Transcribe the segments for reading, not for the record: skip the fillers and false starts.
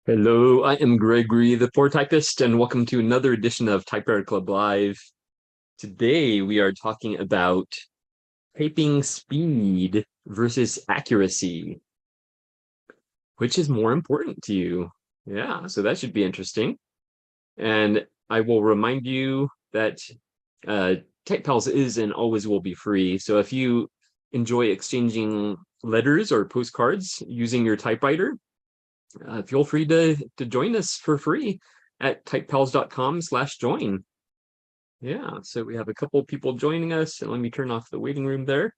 Hello, I am Gregory, the poor typist, and welcome to another edition of Typewriter Club Live. Today we are talking about typing speed versus accuracy. Which is more important to you? Yeah, so that should be interesting. And I will remind you that uh, TypePals is and always will be free. So if you enjoy exchanging letters or postcards using your typewriter, feel free to join us for free at typepals.com/join. Yeah, so we have a couple of people joining us, and let me turn off the waiting room there.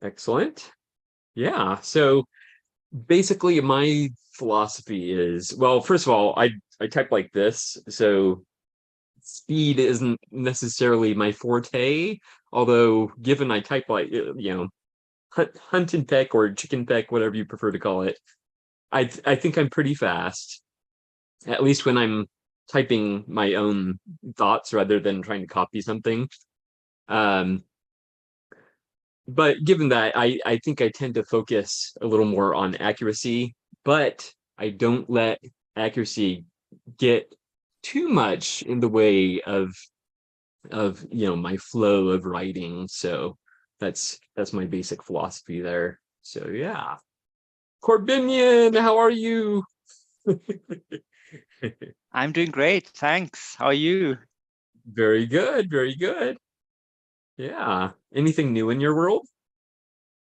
Excellent. Yeah, so basically my philosophy is, well, first of all, I type like this, so speed isn't necessarily my forte, although given I type like, hunt and peck or chicken peck, whatever you prefer to call it, I think I'm pretty fast, at least when I'm typing my own thoughts rather than trying to copy something. Um, but given that, I think I tend to focus a little more on accuracy, but I don't let accuracy get too much in the way of my flow of writing. So that's my basic philosophy there. So yeah. Corbinian, how are you? I'm doing great, thanks. How are you? Very good, very good. Yeah. Anything new in your world?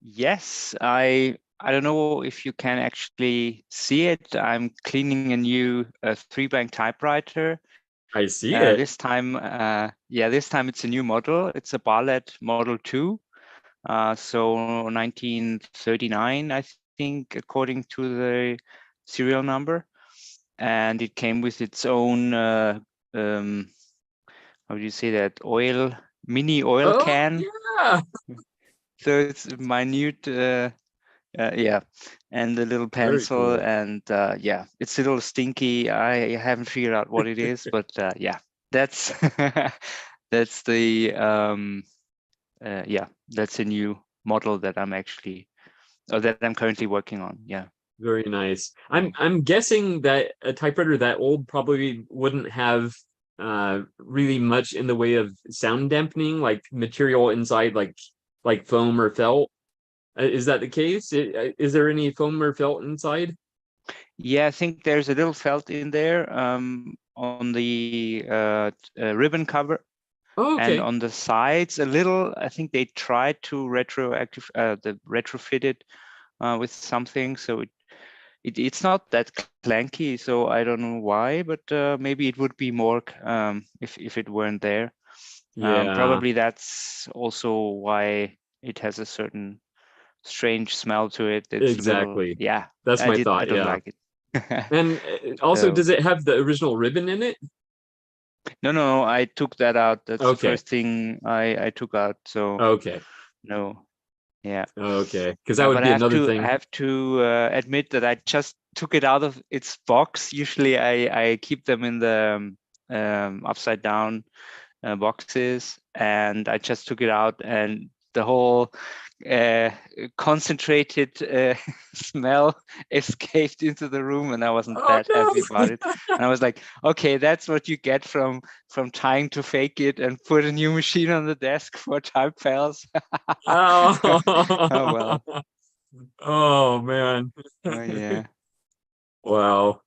Yes, I don't know if you can actually see it. I'm cleaning a new three-bank typewriter. I see it. This time it's a new model. It's a Barlett Model 2. So 1939, I think, according to the serial number. And it came with its own, how do you say that, mini oil Oh, can. yeah. So it's minute, yeah, and the little Very pencil, cool. and yeah, it's a little stinky. I haven't figured out what it is, but yeah, that's that's the yeah, that's a new model that I'm currently working on. Yeah. Very nice. I'm So I'm guessing that a typewriter that old probably wouldn't have really much in the way of sound dampening, like material inside, like foam or felt. Is that the case? Is there any foam or felt inside? yeah, I think there's a little felt in there on the ribbon cover. Oh, And okay. on the sides, a little, I think they tried to retrofit it with something. So it's not that clanky. So I don't know why, but maybe it would be more if it weren't there. Yeah, Probably that's also why it has a certain strange smell to it. It's a little, exactly. yeah, That's my I thought. don't Yeah. like it. And also, So does it have the original ribbon in it? no, I took that out. That's the Okay. first thing I took out. So Okay. no, yeah. Okay. Because that would But be another I thing. have to admit that I just took it out of its box. Usually, I keep them in the upside down boxes, and I just took it out, and the whole uh, concentrated smell escaped into the room, and I wasn't Oh that happy about it. And I was like, okay, that's what you get from trying to fake it and put a new machine on the desk for type files. no. Oh well. Oh. Oh man. Oh yeah. Wow.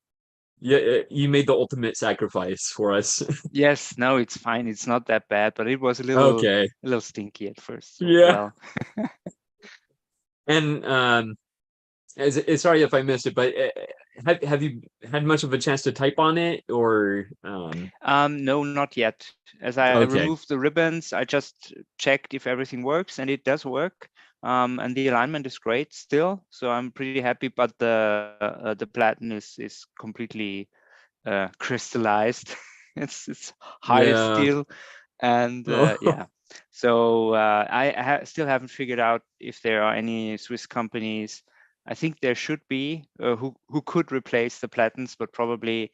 Yeah, you made the ultimate sacrifice for us. Yes, no, it's fine. It's not that bad, but it was Okay. a little stinky at first. So Yeah. well. And sorry if I missed it, but have you had much of a chance to type on it or No, not yet. As I okay. removed the ribbons, I just checked if everything works, and it does work. And the alignment is great still, so I'm pretty happy. But the platen is completely crystallized. It's hard as Yeah. steel, and Oh, yeah. So still haven't figured out if there are any Swiss companies. I think there should be who could replace the platens, but probably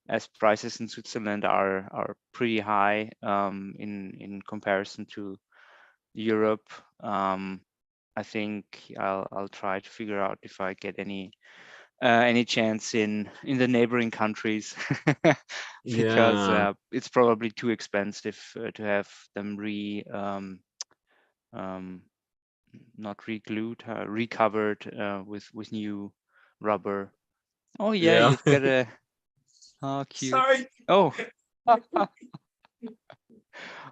as prices in Switzerland are pretty high in comparison to Europe. I think I'll try to figure out if I get any any chance in the neighboring countries because Yeah. it's probably too expensive to have them not re-glued, recovered with new rubber. Oh yeah, Yeah. you've got a cute. Sorry. Oh,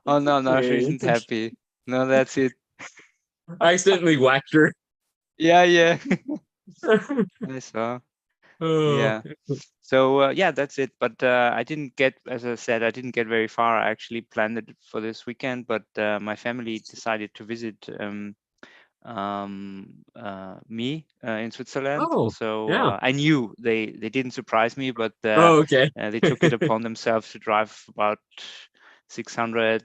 oh no, no, she isn't happy. No, that's it. I accidentally whacked her. Yeah, yeah. I saw. Oh, Yeah. So yeah, that's it. But I didn't get, as I said, I didn't get very far. I actually planned it for this weekend, but my family decided to visit me in Switzerland. oh, So yeah. I knew they didn't surprise me, but Oh, okay. they took it upon themselves to drive about 600,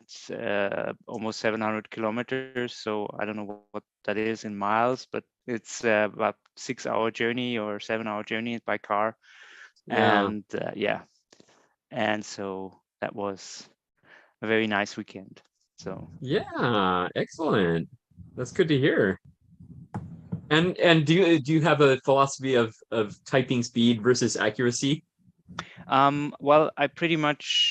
almost 700 kilometers. So I don't know what that is in miles, but it's about 6-hour journey or 7-hour journey by car. Yeah. And yeah, and so that was a very nice weekend. So Yeah. Excellent. That's good to hear. And do you have a philosophy of typing speed versus accuracy? well, I pretty much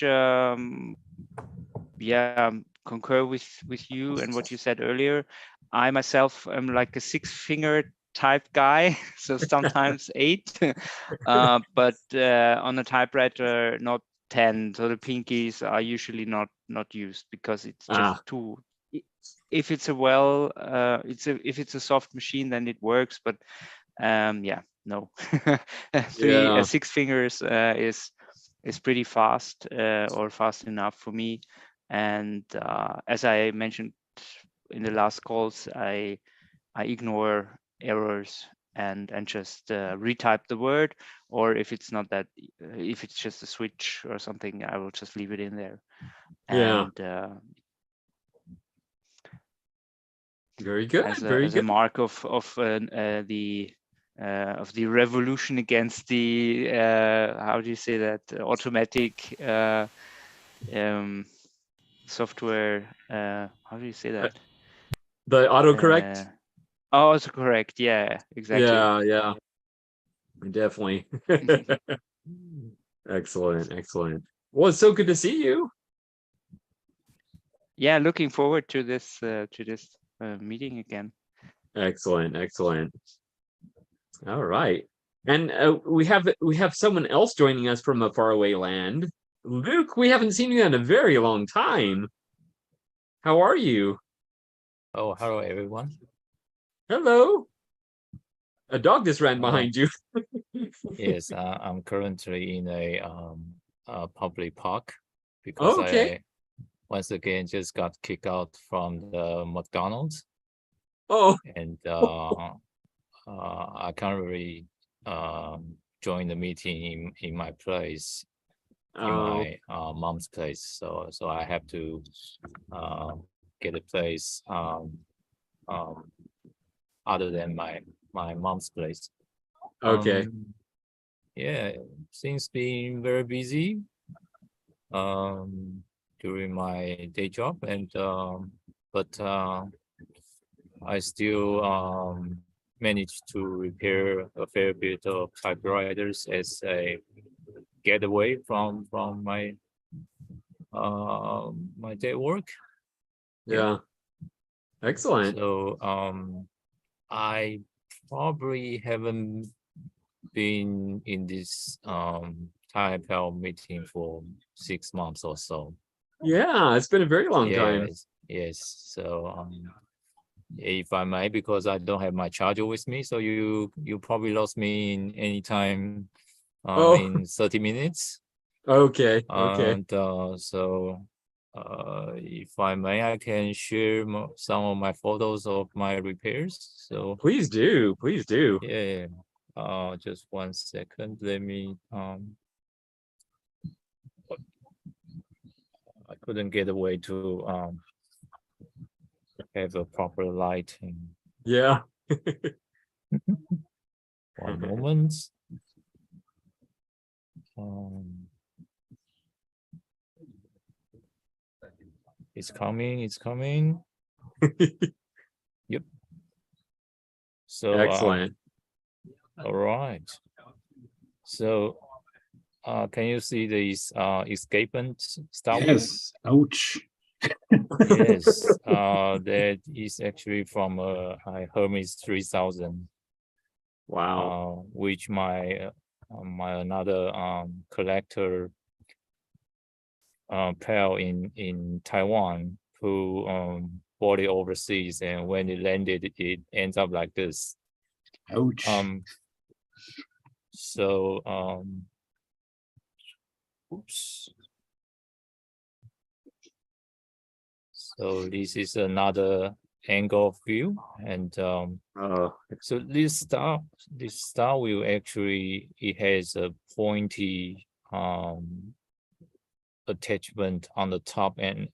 yeah, concur with you and what you said earlier. I myself am like a 6-finger type guy, so sometimes 8, but on a typewriter, not 10. So the pinkies are usually not used because it's just Ah, too. If it's a well, if it's a soft machine, then it works. But yeah, no, yeah. 6 fingers is pretty fast or fast enough for me. And as I mentioned in the last calls, I ignore errors and just retype the word, or if it's not that, if it's just a switch or something, I will just leave it in there. Yeah. And Very good. Very as a good. mark of the revolution against the how do you say that, automatic um, software, how do you say Uh, that, The autocorrect. uh, oh, it's correct, yeah, exactly. Yeah, yeah. Definitely. Excellent, excellent. Well, it's so good to see you. Yeah, looking forward to this meeting again. Excellent, excellent. All right. And we have someone else joining us from a faraway land. Luke, we haven't seen you in a very long time. How are you? Oh, hello everyone. Hello. A dog just ran Uh, behind you. yes, I'm currently in a public park because Oh, okay. I once again just got kicked out from the McDonald's, Oh, and I can't really join the meeting in my place, in oh, my mom's place. So I have to uh, get a place um, other than my mom's place. okay. Um, Yeah, since being very busy during my day job, and but I still managed to repair a fair bit of typewriters as a getaway from my day work. Yeah, Yeah. Excellent. so I probably haven't been in this type of meeting for 6 months or so. Yeah, it's been a very long time. Yes, yes. So if I may, because I don't have my charger with me, so you probably lost me in any time Oh, in 30 minutes. okay, okay. And so if I may, I can share some of my photos of my repairs. So Please do. Please do. yeah, just 1 second. Let me I couldn't get away to have a proper lighting. Yeah. One moment. Um, it's coming. It's coming. Yep. So Excellent. all right. So can you see these escapement style wheel? Yes. Ouch. Yes, that is actually from Hermes 3000, Wow. which my another collector pal in Taiwan who bought it overseas, and when it landed, it ends up like this. Ouch. So oops. So this is another angle of view, and Oh, so this star wheel actually it has a pointy attachment on the top and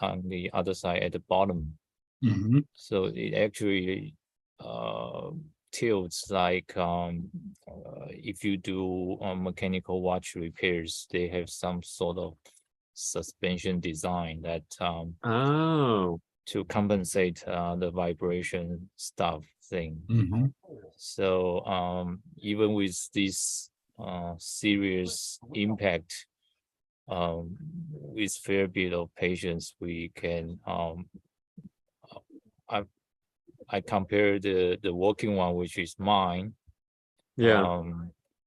on the other side at the bottom. Mhm. So it actually tilts like if you do mechanical watch repairs, they have some sort of suspension design that oh, to compensate the vibration stuff thing. Mhm. So even with this serious impact, with fair bit of patience, we can I I compare the working one, which is mine, yeah.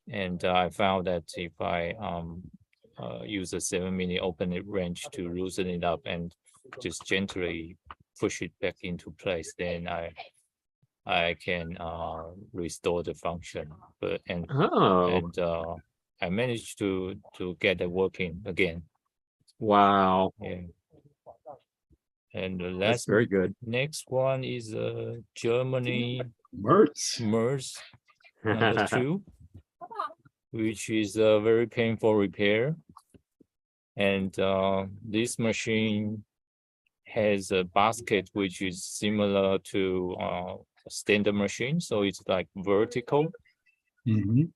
and I found that if I use a 7-minute open it wrench to loosen it up and just gently push it back into place, then I can restore the function. But Oh, I managed to get it working again. wow. Yeah. And the That's last very good. next one is Germany Mertz. MERS number 2, which is a very painful repair. And this machine has a basket which is similar to a standard machine, so it's like vertical, Mhm.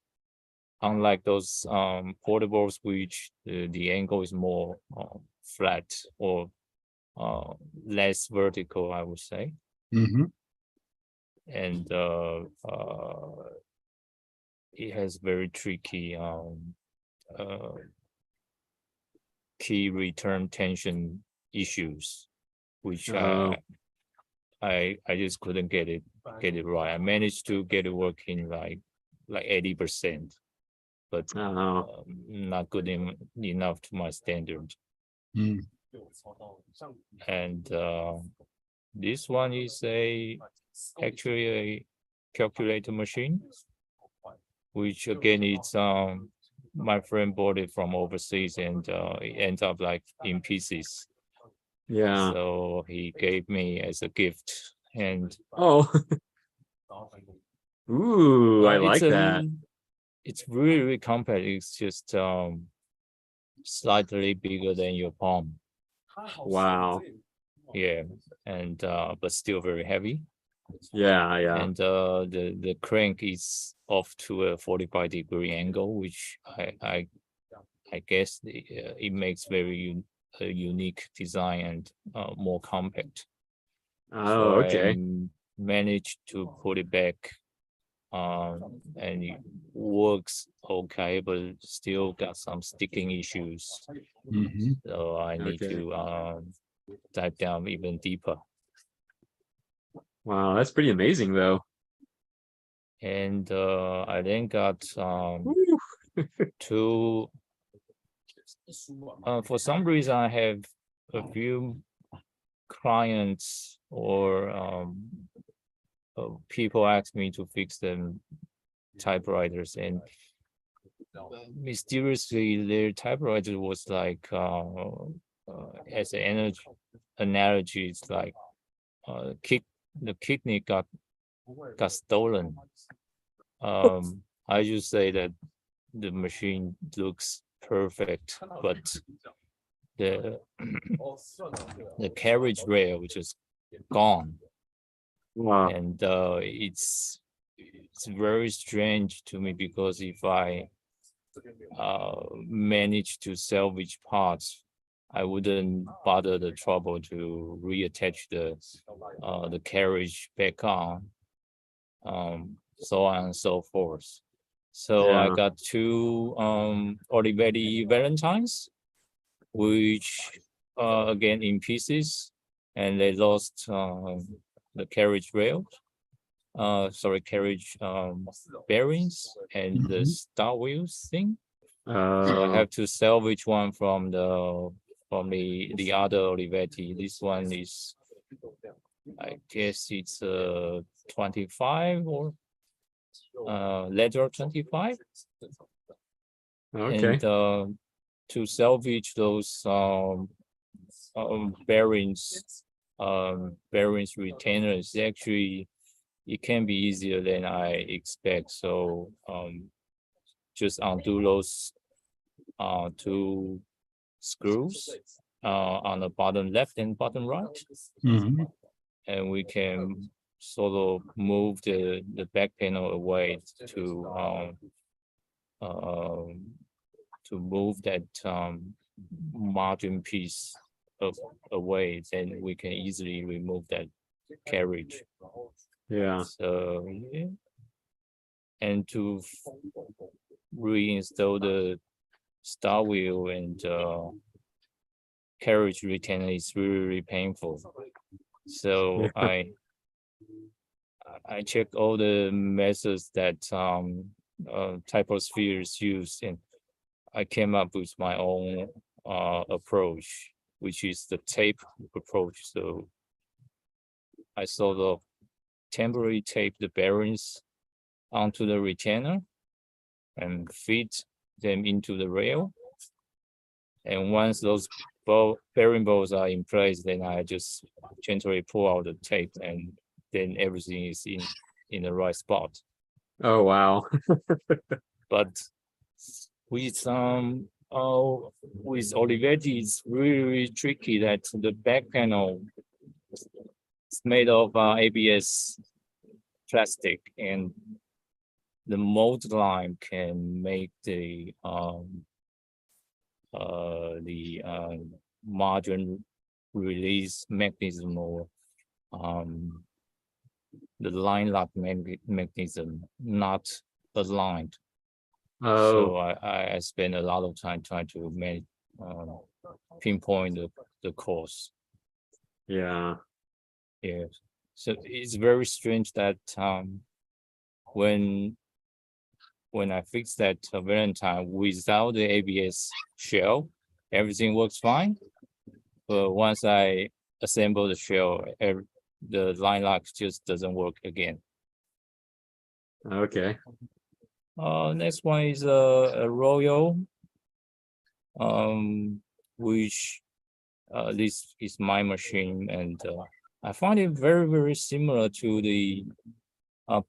unlike those portables which the angle is more flat or less vertical, I would say. Mhm. And it has very tricky key return tension issues, which Oh, I just couldn't get it right. I managed to get it working like 80%, but oh, not good enough to my standard. Mm. And this one is actually a calculator machine, which again it's my friend bought it from overseas, and it ends up like in pieces. yeah. So he gave me as a gift, and Oh, ooh, I it's like that. it's really, really compact. It's just slightly bigger than your palm. Wow. Yeah, and but still very heavy. Yeah, yeah. And the crank is off to a 45-degree angle, which I guess it makes a unique design and more compact. Oh, So okay. I managed to put it back, and it works okay, but still got some sticking issues. Mhm. So I need Okay. to dive down even deeper. Wow, that's pretty amazing though. And I then got Woo. two. For some reason, I have a few clients or people ask me to fix them typewriters, and mysteriously their typewriter was like as an analogy, it's like the kidney got stolen. I just say that the machine looks perfect, but the the carriage rail which is gone, Wow. and it's very strange to me, because if I manage to salvage parts, I wouldn't bother the trouble to reattach the carriage back on, so on and so forth. So I Yeah. got two Olivetti Valentines, which again in pieces, and they lost the carriage rail. Carriage bearings and the Mhm. star wheels thing. So I have to salvage one from the other Olivetti. This one is, I guess it's 25 or leather 25. Okay. And to salvage those bearings, bearings retainers, actually it can be easier than I expect. So just undo those two screws on the bottom left and bottom right, Mhm. and we can sort of move the back panel away to move that margin piece away. Then we can easily remove that carriage. Yeah. So yeah. And to reinstall the star wheel and carriage retainer is really painful. So Yeah. I checked all the methods that typospheres use, and I came up with my own approach, which is the tape approach. So I sort of temporarily tape the bearings onto the retainer and feed them into the rail. And once those bearing bolts are in place, then I just gently pull out the tape, and then everything is in the right spot. Oh, wow. But with Olivetti, it's really tricky that the back panel is made of ABS plastic, and the mold line can make the margin release mechanism or the line lock mechanism not aligned. So Oh, I spend a lot of time trying to pinpoint the cause. yeah. Yeah. So it's very strange that when I fix that Valentine without the ABS shell, everything works fine. But once I assemble the shell, the line lock just doesn't work again. Okay. Next one is a Royal, which this is my machine, and I find it very, very similar to the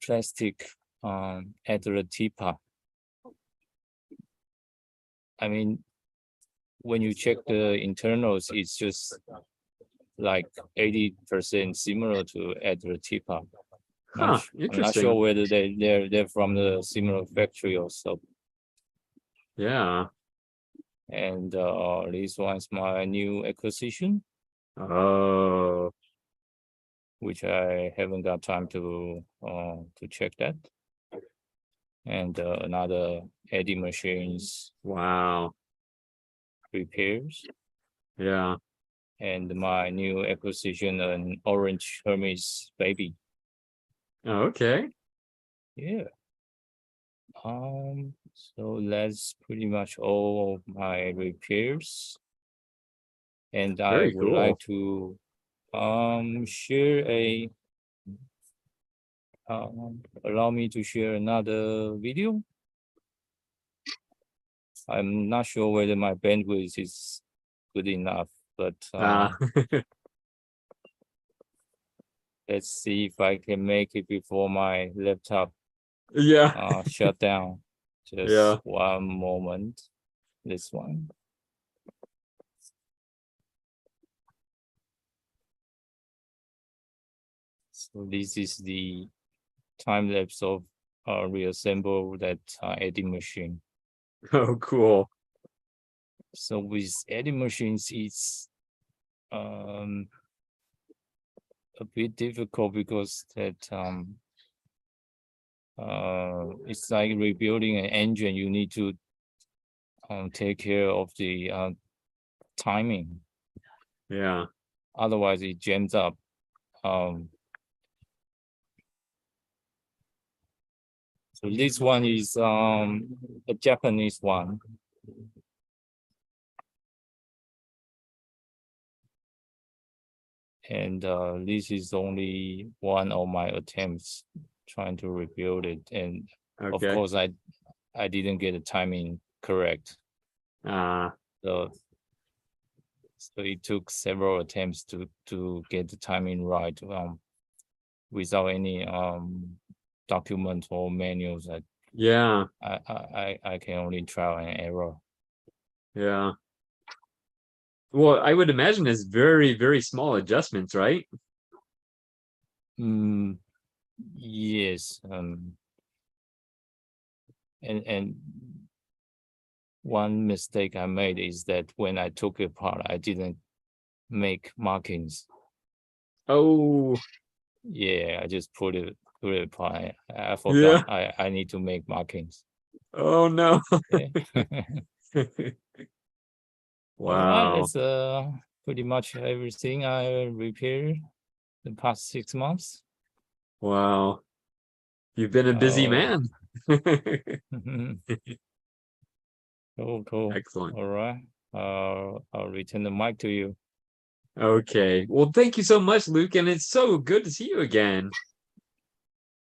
plastic at the teapot. I mean, when you check the internals, it's just like 80% similar to at the teapot. Huh. I'm not sure Interesting. whether they're from the similar factory or so. Yeah. And this one's my new acquisition, Oh, which I haven't got time to check that. And another eddy machines wow. repairs, Yeah. and my new acquisition, an orange Hermes baby. Okay. Yeah. So that's pretty much all of my repairs. And I Very would cool. like to share a allow me to share another video. I'm not sure whether my bandwidth is good enough, but let's see if I can make it before my laptop yeah. shut down. Just Yeah. one moment. This one. So this is the time lapse of reassemble that eddy machine. Oh, cool. So with eddy machines, it's a bit difficult because that it's like rebuilding an engine. You need to take care of the timing. Yeah. Otherwise, it jams up. So this one is a Japanese one. And this is only one of my attempts trying to rebuild it. And of Okay. course, I didn't get the timing correct. Uh, So it took several attempts to get the timing right without any document or manuals. yeah. I can only trial and error. Yeah. Well, I would imagine it's very, very small adjustments, right? Yes. And one mistake I made is that when I took it apart, I didn't make markings. Oh, Yeah, I just put it apart. I yeah. forgot I need to make markings. Oh no. Yeah. All right, Wow. that's pretty much everything I repaired the past 6 months. Wow. You've been a busy man. Cool. Excellent. All right. I'll return the mic to you. Okay. Well, thank you so much, Luke, and it's so good to see you again.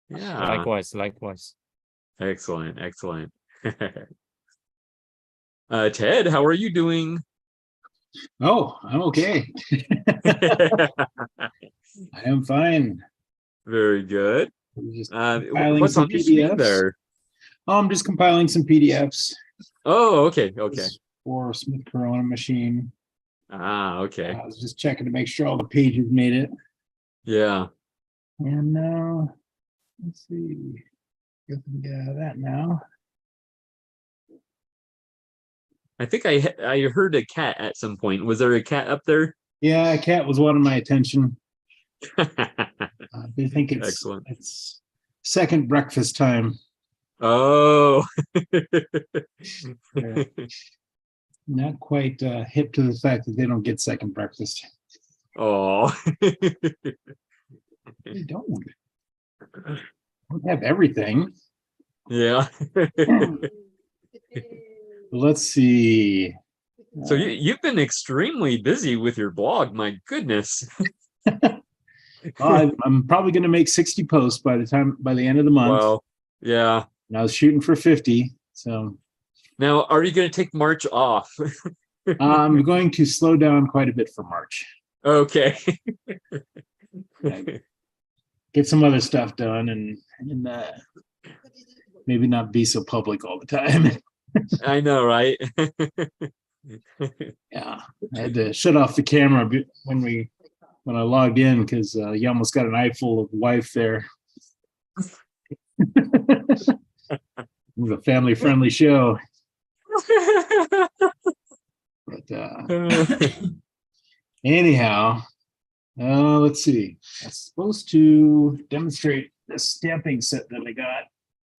Yeah. Likewise. Excellent. Ted, how are you doing? Oh, I'm okay. I am fine. Very good. I'm just What's compiling some on your screen PDFs. there? I'm just compiling some PDFs Oh, okay. for Smith Corona machine. Ah, okay. I was just checking to make sure all the pages made it. Yeah. And let's see. Get out of that now. I think I heard a cat at some point. Was there a cat up there? Yeah, a cat was wanting my attention. They think Excellent. it's second breakfast time. Oh. Not quite hip to the fact that they don't get second breakfast. Oh. They don't. Don't have everything. Yeah. Let's see. So you've been extremely busy with your blog. My goodness. I'm probably going to make 60 posts by the end of the month. Wow. Yeah. And I was shooting for 50. So Now, are you going to take March off? I'm going to slow down quite a bit for March. Okay. Get some other stuff done and maybe not be so public all the time. I know, right? Yeah, I had to shut off the camera when I logged in because you almost got an eyeful of wife there. It was a family-friendly show. But anyhow, let's see. I'm supposed to demonstrate the stamping set that I got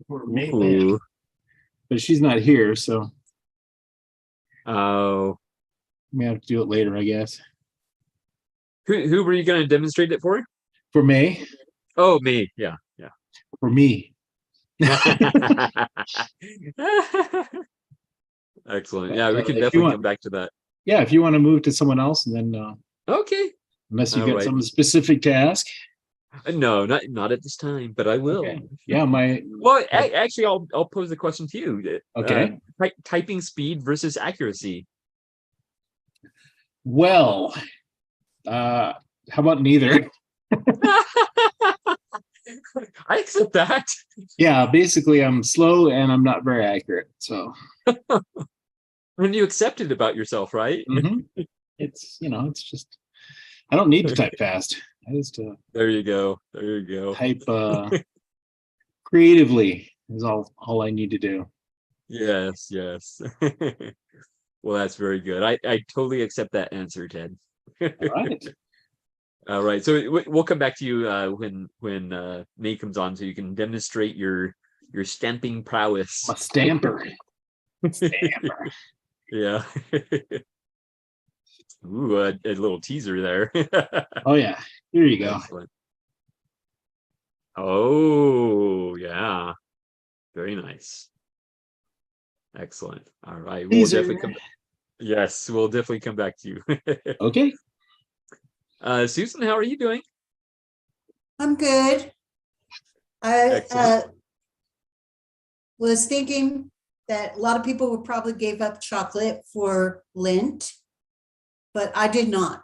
for Maitland, but she's not here, so Oh. we have to do it later, I guess. Who were you going to demonstrate it for? For May. Oh, me. Yeah. For me. Excellent. Yeah, we can If you definitely want- come back to that. Yeah, if you want to move to someone else, and then Okay. unless you All got right. something specific to ask. No, not at this time, but I will. Okay. Yeah, Well, actually, I'll pose the question to you. Okay. Typing speed versus accuracy. Well, how about neither? I accept that. Yeah, basically I'm slow and I'm not very accurate. So When you accept it about yourself, right? it's just I don't need to type fast. I just There you go. type creatively is all I need to do. Yes. Well, that's very good. I totally accept that answer, Ted. All right. All right. So we'll come back to you when May comes on, so you can demonstrate your stamping prowess. A stamper. Stamper. Yeah. Ooh, a little teaser there. Oh yeah. Here you go. Excellent. Oh yeah. Very nice. Excellent. All right. We'll Teaser. definitely come. Yes, we'll definitely come back to you. Okay. Susan, how are you doing? I'm good. I Excellent. was thinking that a lot of people would probably gave up chocolate for Lent, but I did not.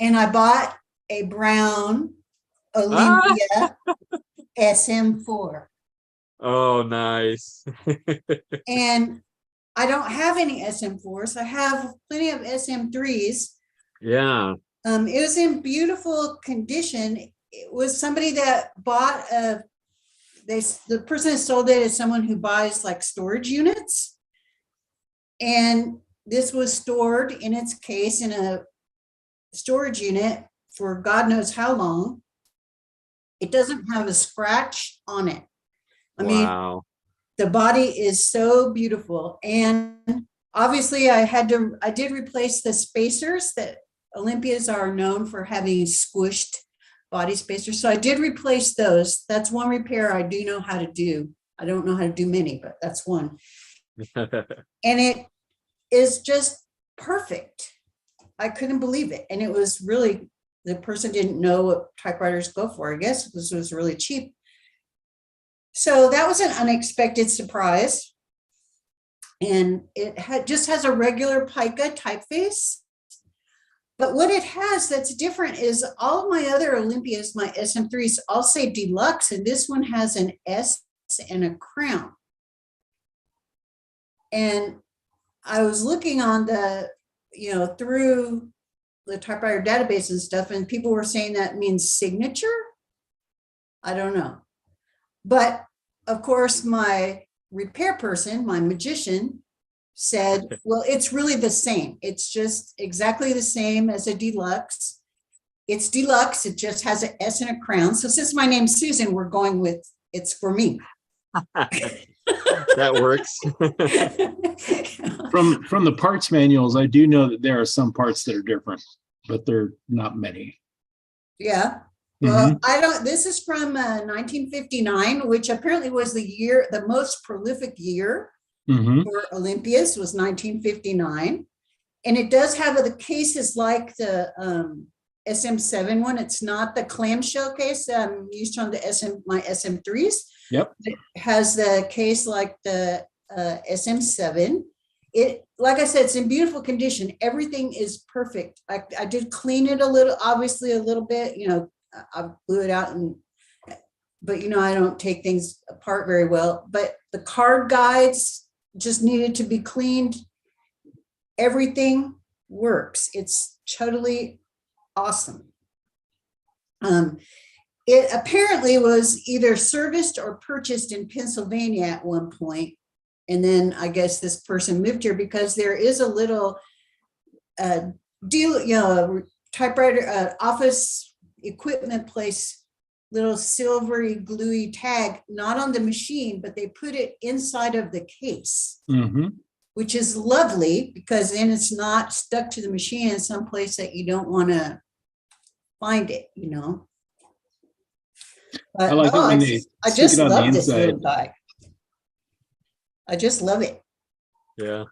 And I bought a brown Olympia SM4. Oh, nice. And I don't have any SM4s. I have plenty of SM3s. Yeah. It was in beautiful condition. It was somebody that bought the person that sold it is someone who buys like storage units. And this was stored in its case in a storage unit for God knows how long. It doesn't have a scratch on it. I mean, Wow. the body is so beautiful. And obviously I did replace the spacers that Olympias are known for having squished body spacers. So I did replace those. That's one repair I do know how to do. I don't know how to do many, but that's one. And it is just perfect. I couldn't believe it. And it was really, the person didn't know what typewriters go for. I guess this was really cheap. So that was an unexpected surprise. And it just has a regular pica typeface. But what it has that's different is all of my other Olympias, my SM3s, all say deluxe, and this one has an S and a crown. And I was looking on the, through the typewriter database and stuff, and people were saying that means signature. I don't know. But of course, my repair person, my magician, said, well, it's really the same. It's just exactly the same as a deluxe. It's deluxe. It just has an S and a crown. So since my name's Susan, we're going with it's for me. That works. From the parts manuals, I do know that there are some parts that are different, but they're not many. Yeah. Well, this is from 1959, which apparently was the most prolific year for Olympias was 1959. And it does have the cases like the SM7 one. It's not the clamshell case that I'm used to on my SM3s. Yep. It has the case like the SM7. It, like I said, it's in beautiful condition. Everything is perfect. I did clean it obviously a little bit, I blew it out but I don't take things apart very well, but the card guides just needed to be cleaned. Everything works. It's totally awesome. It apparently was either serviced or purchased in Pennsylvania at one point. And then I guess this person moved here because there is a little deal, typewriter, office equipment place, little silvery gluey tag, not on the machine, but they put it inside of the case, which is lovely because then it's not stuck to the machine in some place that you don't want to find it, But, I like it when they I stick just it on the love this little inside. guy. I just love it. Yeah.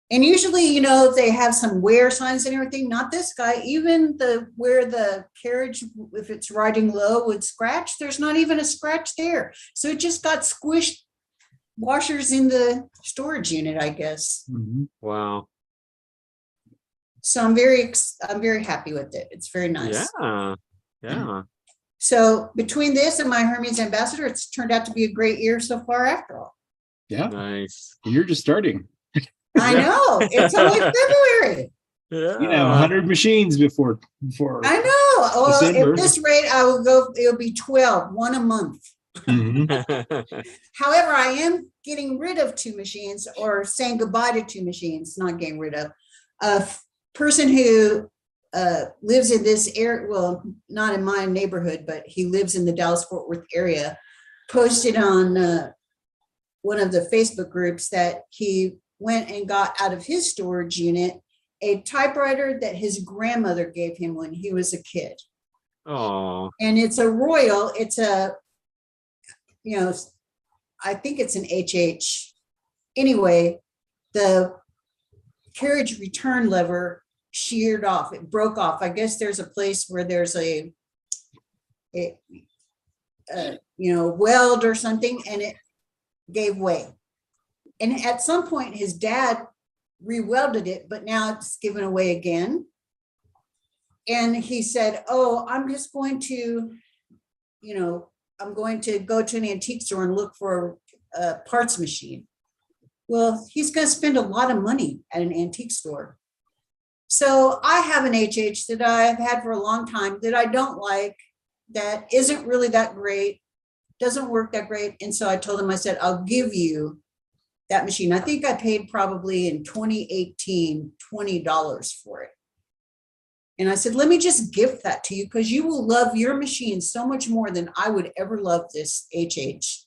And usually, they have some wear signs and everything. Not this guy. Even where the carriage, if it's riding low, would scratch. There's not even a scratch there. So it just got squished washers in the storage unit, I guess. Wow. So I'm very happy with it. It's very nice. Yeah. Yeah. So between this and my Hermes Ambassador, it's turned out to be a great year so far after all. Yeah. Nice. You're just starting. I know. It's only February. Yeah. You have 100 machines before. I know. Well, December. at this rate, it'll be 12, one a month. However, I am getting rid of 2 machines or saying goodbye to 2 machines, not getting rid of. A person who lives in this area, well, not in my neighborhood, but he lives in the Dallas-Fort Worth area, posted on one of the Facebook groups that he went and got out of his storage unit a typewriter that his grandmother gave him when he was a kid. Oh, And it's a Royal, it's a, you know, I think it's an HH. Anyway, the carriage return lever sheared off, it broke off. I guess there's a place where there's a weld or something, and it gave way. And at some point his dad re-welded it, but now it's given away again. And he said, oh, I'm just going to, I'm going to go to an antique store and look for a parts machine. Well, he's going to spend a lot of money at an antique store. So I have an HH that I've had for a long time that I don't like, that isn't really that great, doesn't work that great. And so I told him, I said, I'll give you that machine. I think I paid probably in 2018, $20 for it. And I said, let me just gift that to you because you will love your machine so much more than I would ever love this HH.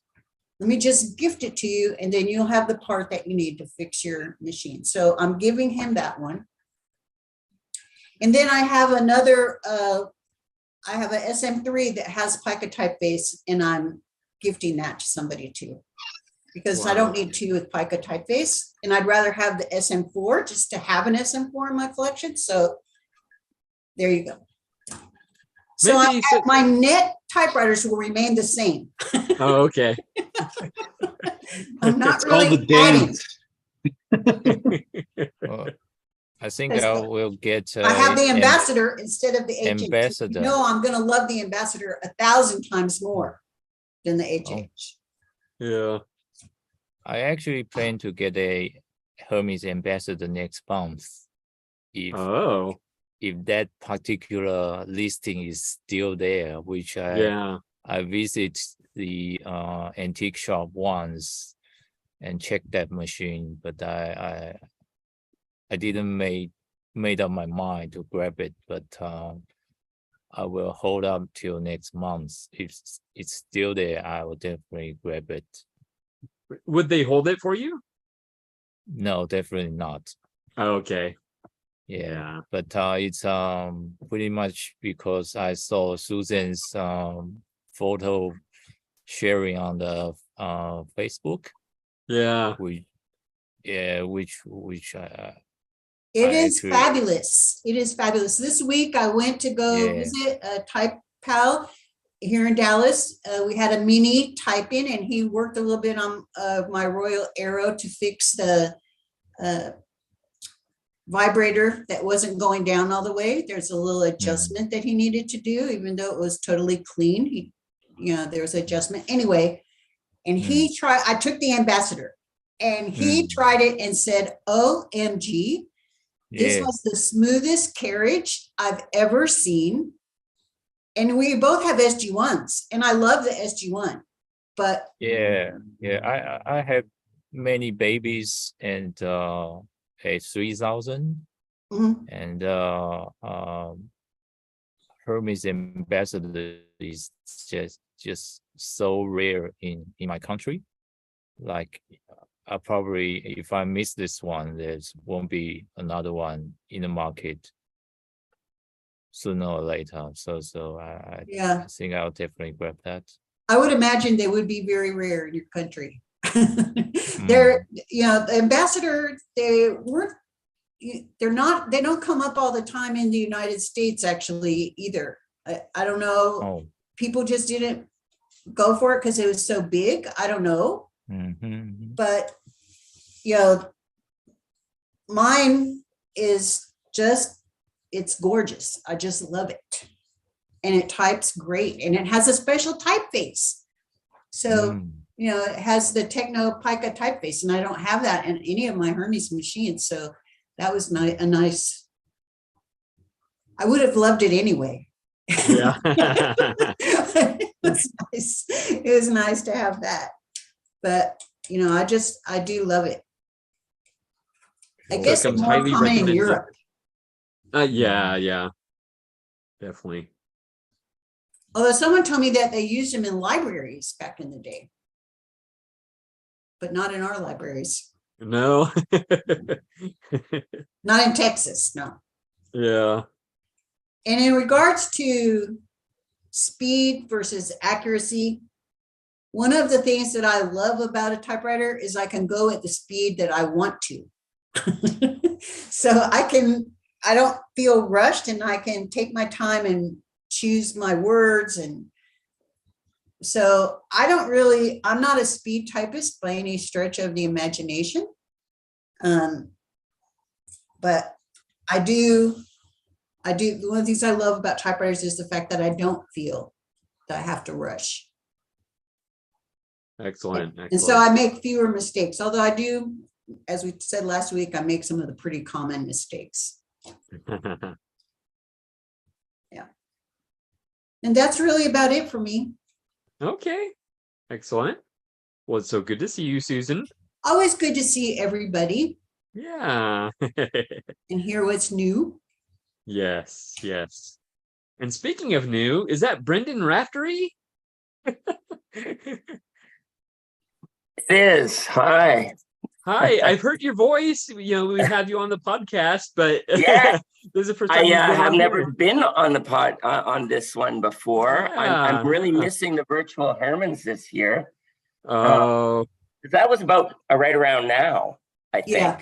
Let me just gift it to you, and then you'll have the part that you need to fix your machine. So I'm giving him that one. And then I have another, I have a SM3 that has pica typeface, and I'm gifting that to somebody too, because I don't need two with pica typeface, and I'd rather have the SM4 just to have an SM4 in my collection. So there you go. So my net typewriters will remain the same. oh, okay. I'm not It's really called the dance. Well, I think I will get. I have the ambassador instead of the HH. Ambassador. No, I'm going to love the ambassador 1,000 times more than the HH. Yeah. I actually plan to get a Hermes ambassador next month. If that particular listing is still there, which I visit the antique shop once and check that machine, but I didn't made up my mind to grab it, but I will hold up till next month. If it's still there, I will definitely grab it. Would they hold it for you? No, definitely not. Oh, okay. Yeah, but it's pretty much because I saw Susan's photo sharing on the Facebook. Yeah. Which It is fabulous. It is fabulous. This week I went to go visit a Type Pal here in Dallas. We had a mini type in, and he worked a little bit on my Royal Arrow to fix the vibrator that wasn't going down all the way. There's a little adjustment that he needed to do, even though it was totally clean. There was adjustment anyway. And he tried, I took the ambassador, and he tried it and said, OMG, this was the smoothest carriage I've ever seen. And we both have SG1s, and I love the SG1, but I have many babies and a 3000 and Hermes ambassador is just so rare in my country. Like I probably, if I miss this one, there won't be another one in the market sooner or later. So I think I'll definitely grab that. I would imagine they would be very rare in your country. They're, the ambassador, they don't come up all the time in the United States actually either. I don't know. People just didn't go for it because it was so big. I don't know. But, mine is just, it's gorgeous. I just love it. And it types great. And it has a special typeface. So, it has the Techno Pica typeface, and I don't have that in any of my Hermes machines. So that was a nice, I would have loved it anyway. Yeah. It was nice. It was nice to have that. But, I do love it. I guess it's more common in Europe. Yeah, definitely. Although someone told me that they used them in libraries back in the day, but not in our libraries. No. Not in Texas, no. Yeah. And in regards to speed versus accuracy, one of the things that I love about a typewriter is I can go at the speed that I want to. So I don't feel rushed, and I can take my time and choose my words. And so I'm not a speed typist by any stretch of the imagination. But I do, one of the things I love about typewriters is the fact that I don't feel that I have to rush. Excellent. And so I make fewer mistakes, although I do, as we said last week, I make some of the pretty common mistakes. Yeah. And that's really about it for me. Okay. Excellent. Well, it's so good to see you, Susan. Always good to see everybody Yeah. and hear what's new. Yes. And speaking of new, is that Brendan Raftery? It is. Hi. Hi, I've heard your voice. We had you on the podcast, but Yeah. this is the first I time you've been have on never here. been on the pod on this one before. I'm really Yeah. missing the virtual Hermans this year. Oh, That was about right around now, I think. Yeah.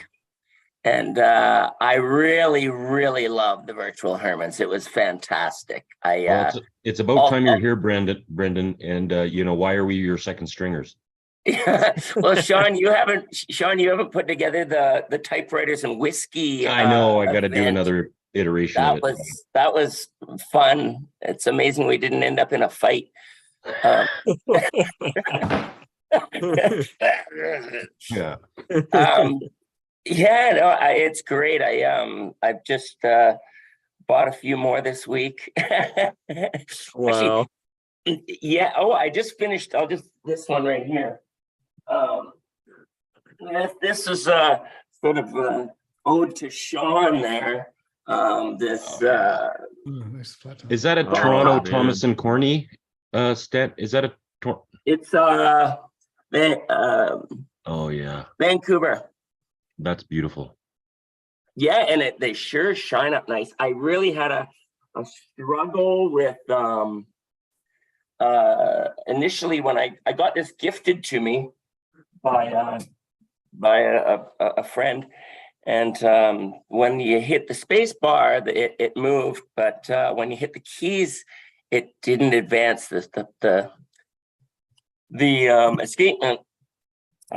And I really, really loved the virtual Hermans. It was fantastic. Well, it's about time you're here, Brendan. And why are we your second stringers? Well, Sean, you haven't put together the typewriters and whiskey. I know. I got to do event. another iteration of it. That was fun. It's amazing we didn't end up in a fight. Yeah. Yeah, no, it's great. I've just bought a few more this week. wow. Actually, yeah. Oh, I just finished. This one right here. This is sort of ode to Sean there. Is that a Toronto Thomas and Corny stat? Is that a It's oh yeah, Vancouver. that's beautiful. Yeah, and they sure shine up nice. I really had a struggle with initially when I got this gifted to me by a friend, and when you hit the space bar, it moved, but when you hit the keys, it didn't advance the escapement.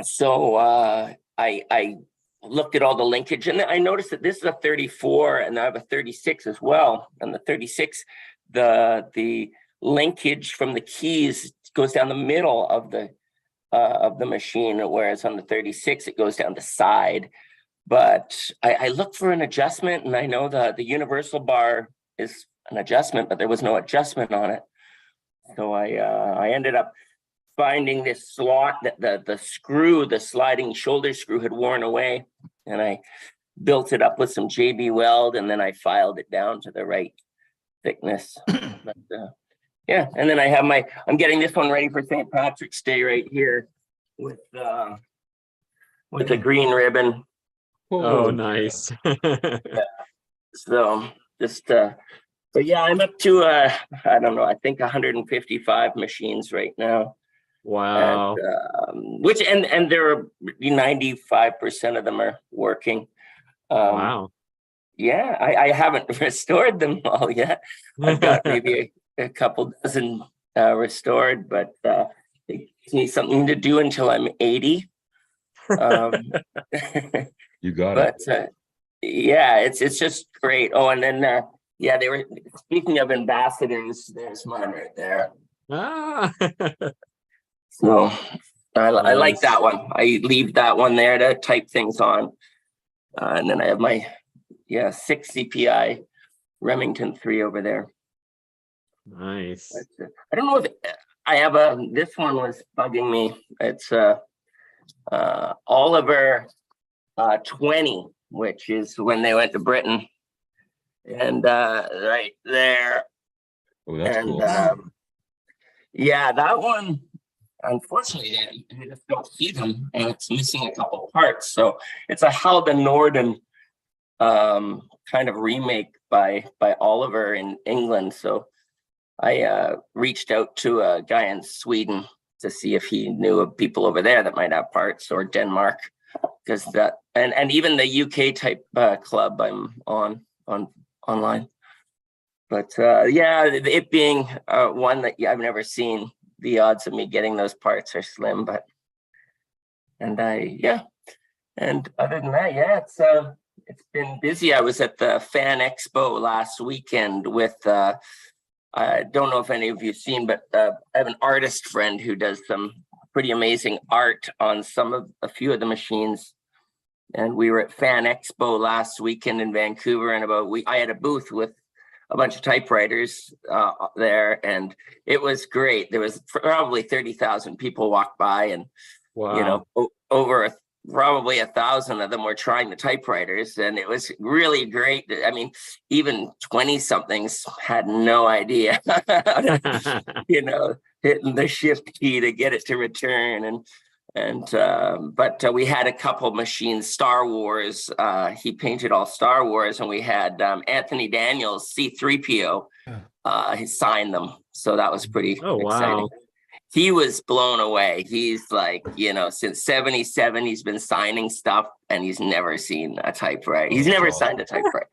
So I looked at all the linkage, and I noticed that this is a 34 and I have a 36 as well. And the 36, the linkage from the keys goes down the middle of the machine, whereas on the 36 it goes down the side. But I looked for an adjustment, and I know the universal bar is an adjustment, but there was no adjustment on it. So I ended up finding this slot that the sliding shoulder screw had worn away, and I built it up with some JB Weld, and then I filed it down to the right thickness. But, yeah, and then I'm getting this one ready for St. Patrick's Day right here with a green ribbon. Oh, nice. So just but yeah, I'm up to I don't know, I think 155 machines right now. Wow. And and there are 95% of them are working. Wow. Yeah, I haven't restored them all yet. I've got maybe a couple dozen restored, but it gives me something to do until I'm 80. You got but yeah, it's just great. Oh, and then yeah, they were speaking of ambassadors. There's mine right there. Ah. So I like Nice. that one. I leave that one there to type things on. And then I have my 6 CPI Remington 3 over there. Nice. But, I don't know if I have this one was bugging me. It's Oliver 20, which is when they went to Britain. and right there. Oh, that's And cool. yeah, that one, unfortunately, you just don't see them, and it's missing a couple parts. So it's a Halden Norden kind of remake by Oliver in England. So I reached out to a guy in Sweden to see if he knew of people over there that might have parts, or Denmark, because that and even the UK type club I'm on online. But yeah, it being one that I've never seen, the odds of me getting those parts are slim. But and other than that, yeah, it's been busy. I was at the Fan Expo last weekend with I don't know if any of you've seen, but I have an artist friend who does some pretty amazing art on a few of the machines. And we were at Fan Expo last weekend in Vancouver, and I had a booth with a bunch of typewriters there, and it was great. There was probably 30,000 people walked by, and Wow. over probably 1,000 of them were trying the typewriters, and it was really great. I mean, even 20 somethings had no idea, hitting the shift key to get it to return. But we had a couple machines, Star Wars. He painted all Star Wars, and we had Anthony Daniels, C-3PO. He signed them, so that was pretty exciting. Wow. He was blown away. He's like, since 77, he's been signing stuff, and he's never seen a typewriter. He's never signed a typewriter.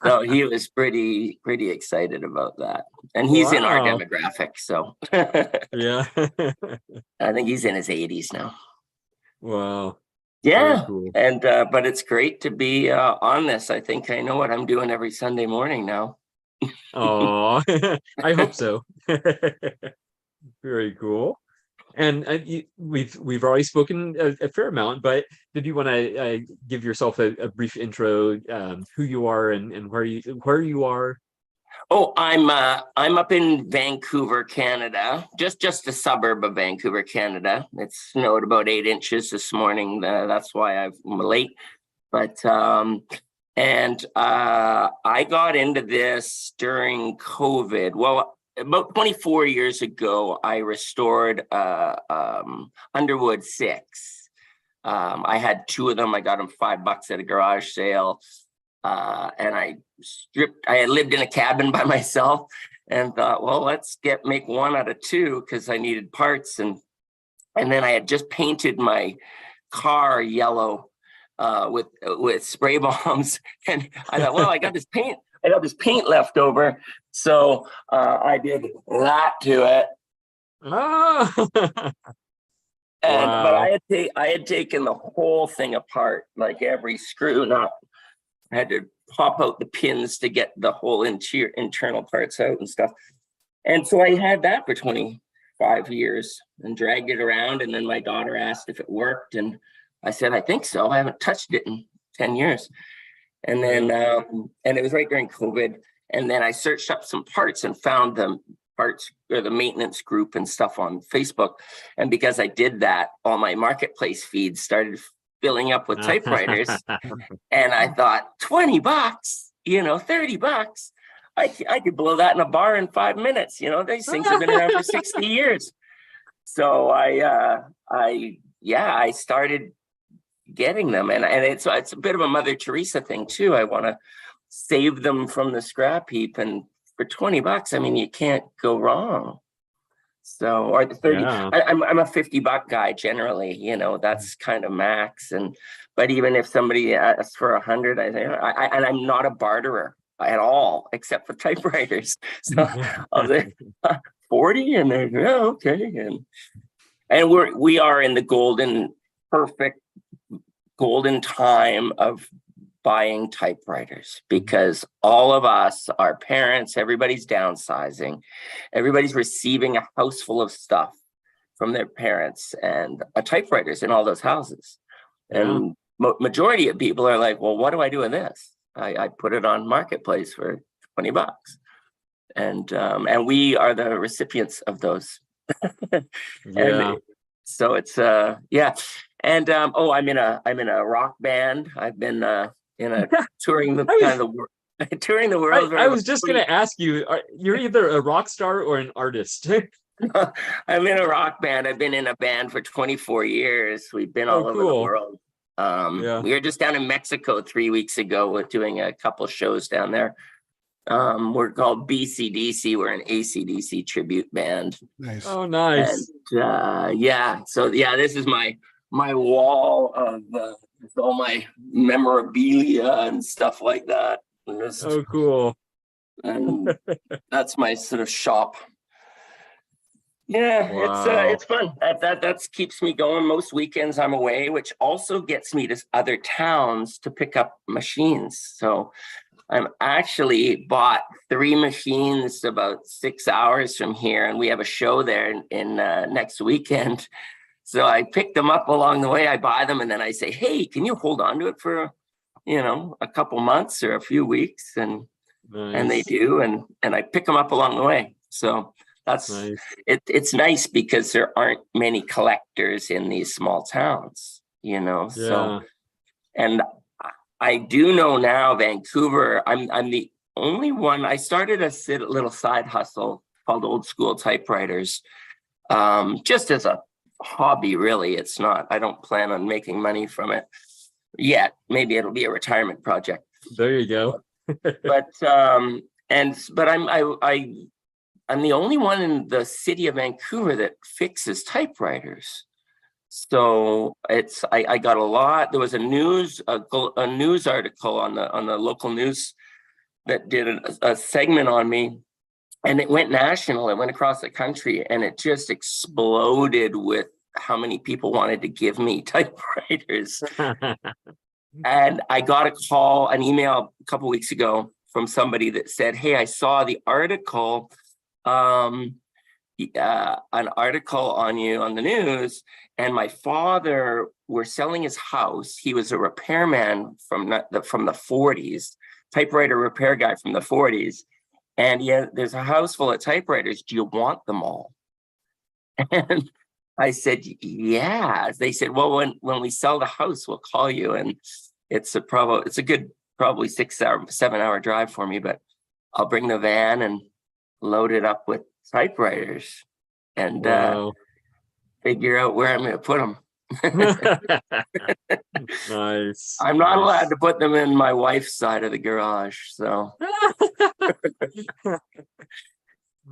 So he was pretty excited about that. And he's in our demographic. So yeah. I think he's in his 80s now. Wow. Yeah. Cool. And but it's great to be on this. I think I know what I'm doing every Sunday morning now. Oh, I hope so. Very cool. And we've already spoken a fair amount, but did you want to give yourself a brief intro, who you are and where you are? Oh, I'm up in Vancouver, Canada, just a suburb of Vancouver, Canada. It snowed about 8 inches this morning. That's why I'm late. But I got into this during COVID. Well, about 24 years ago, I restored Underwood 6. I had 2 of them. I got them $5 at a garage sale. And I had lived in a cabin by myself and thought, well, let's make 1 out of 2 because I needed parts. And then I had just painted my car yellow with spray bombs. And I thought, well, I got this paint left over. So I did that to it. Oh. But I had taken the whole thing apart, like every screw nut. I had to pop out the pins to get the whole internal parts out and stuff. And so I had that for 25 years and dragged it around. And then my daughter asked if it worked. And I said, I think so. I haven't touched it in 10 years. And then, and it was right during COVID. And then I searched up some parts and found the parts or the maintenance group and stuff on Facebook. And because I did that, all my marketplace feeds started filling up with typewriters. And I thought, $20, $30. I could blow that in a bar in 5 minutes. These things have been around for 60 years. So I started getting them. And it's a bit of a Mother Teresa thing too. I want to save them from the scrap heap. And for $20, I mean, you can't go wrong. So, or the 30, Yeah. I'm a $50 guy generally, that's kind of max. But even if somebody asks for 100, and I'm not a barterer at all, except for typewriters. So I'll say 40 and they're, yeah, okay. And we are in the perfect golden time of buying typewriters, because all of us, our parents, everybody's downsizing, everybody's receiving a house full of stuff from their parents, and typewriters in all those houses. Yeah. And majority of people are like, well, what do I do with this? I put it on Marketplace for $20. And we are the recipients of those. Yeah. And so it's yeah. And I'm in a rock band. I've been in a touring the kind of the world. touring the world. I was just gonna ask you, you're either a rock star or an artist. I'm in a rock band. I've been in a band for 24 years. We've been all Oh, over the cool. world. Yeah. We were just down in Mexico 3 weeks ago with doing a couple shows down there. We're called BCDC. We're an ACDC tribute band. Nice. Oh, nice. And yeah, so yeah, this is my wall of with all my memorabilia and stuff like that. Oh, cool. And that's my sort of shop. Yeah, Wow. it's fun. That keeps me going. Most weekends I'm away, which also gets me to other towns to pick up machines. So I'm actually bought 3 machines about 6 hours from here, and we have a show there in next weekend. So I pick them up along the way. I buy them, and then I say, "Hey, can you hold on to it for, a couple months or a few weeks?" And they Nice. do, and I pick them up along the way. So that's Nice. it's nice because there aren't many collectors in these small towns, Yeah. So, and I do know now Vancouver, I'm the only one. I started a little side hustle called Old School Typewriters, just as a hobby, really. It's not, I don't plan on making money from it yet. Maybe it'll be a retirement project. There you go. But I'm the only one in the city of Vancouver that fixes typewriters. So I got a lot. There was a news article on the local news that did a segment on me, and it went national. It went across the country, and it just exploded with how many people wanted to give me typewriters. And I got an email a couple weeks ago from somebody that said, "Hey, I saw the article, an article on you on the news, and my father were selling his house. He was a repairman from the 40s, typewriter repair guy from the 40s. And there's a house full of typewriters. Do you want them all?" And I said, "Yeah." They said, "Well, when we sell the house, we'll call you." And it's a good, probably 7-hour drive for me, but I'll bring the van and load it up with typewriters and Wow. figure out where I'm going to put them. Nice. I'm not Nice. allowed to put them in my wife's side of the garage. So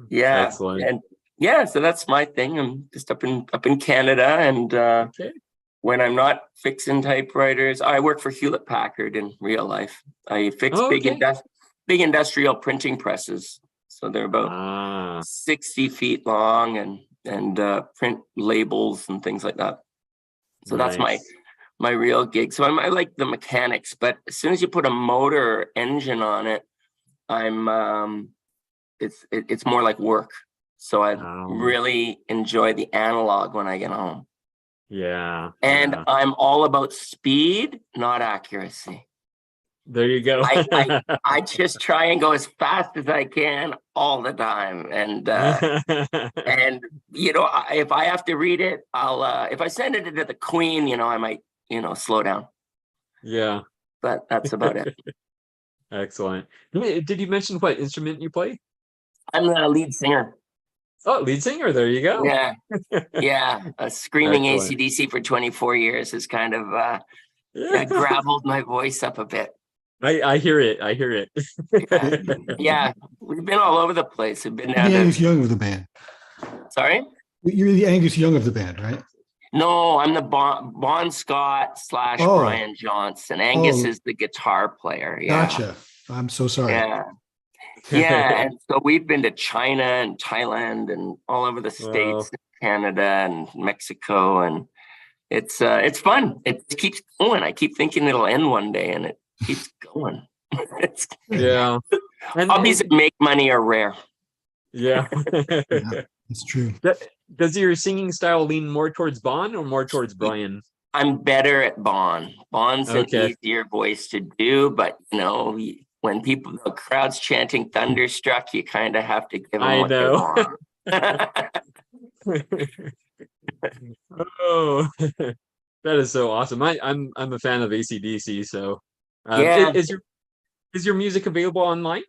yeah. Excellent. And yeah, so that's my thing. I'm just up in Canada, and Okay. when I'm not fixing typewriters, I work for Hewlett Packard in real life. I fix Oh, big okay. industrial printing presses. So they're about 60 feet long and print labels and things like that. So that's Nice. my real gig. So I like the mechanics, but as soon as you put a motor or engine on it, it's more like work. So I really enjoy the analog when I get home. Yeah. And yeah. I'm all about speed, not accuracy. There you go. I just try and go as fast as I can all the time. And if I have to read it, I'll if I send it to the Queen, I might, slow down. Yeah. But that's about it. Excellent. Did you mention what instrument you play? I'm the lead singer. Oh, lead singer. There you go. Yeah. Screaming Excellent. AC/DC for 24 years has kind of Yeah. graveled my voice up a bit. I hear it. I hear it. Yeah, we've been all over the place. We've been You're down the to, Angus Young of the band. sorry? You're the Angus Young of the band, right? No, I'm the Bon Scott / Oh. Brian Johnson. Angus Oh. is the guitar player. Yeah. Gotcha. I'm so sorry. Yeah. And so we've been to China and Thailand and all over the States, Canada and Mexico, and it's fun. It keeps going. I keep thinking it'll end one day, and it keeps going. Yeah. Hobbies that make money are rare. Yeah. Yeah, it's true. Does your singing style lean more towards Bon or more towards Brian? I'm better at Bon. Bon's an easier voice to do, but when the crowd's chanting Thunderstruck, you kind of have to give them what they want. Oh, that is so awesome. I'm a fan of AC/DC. So, Yeah. Is your music available online?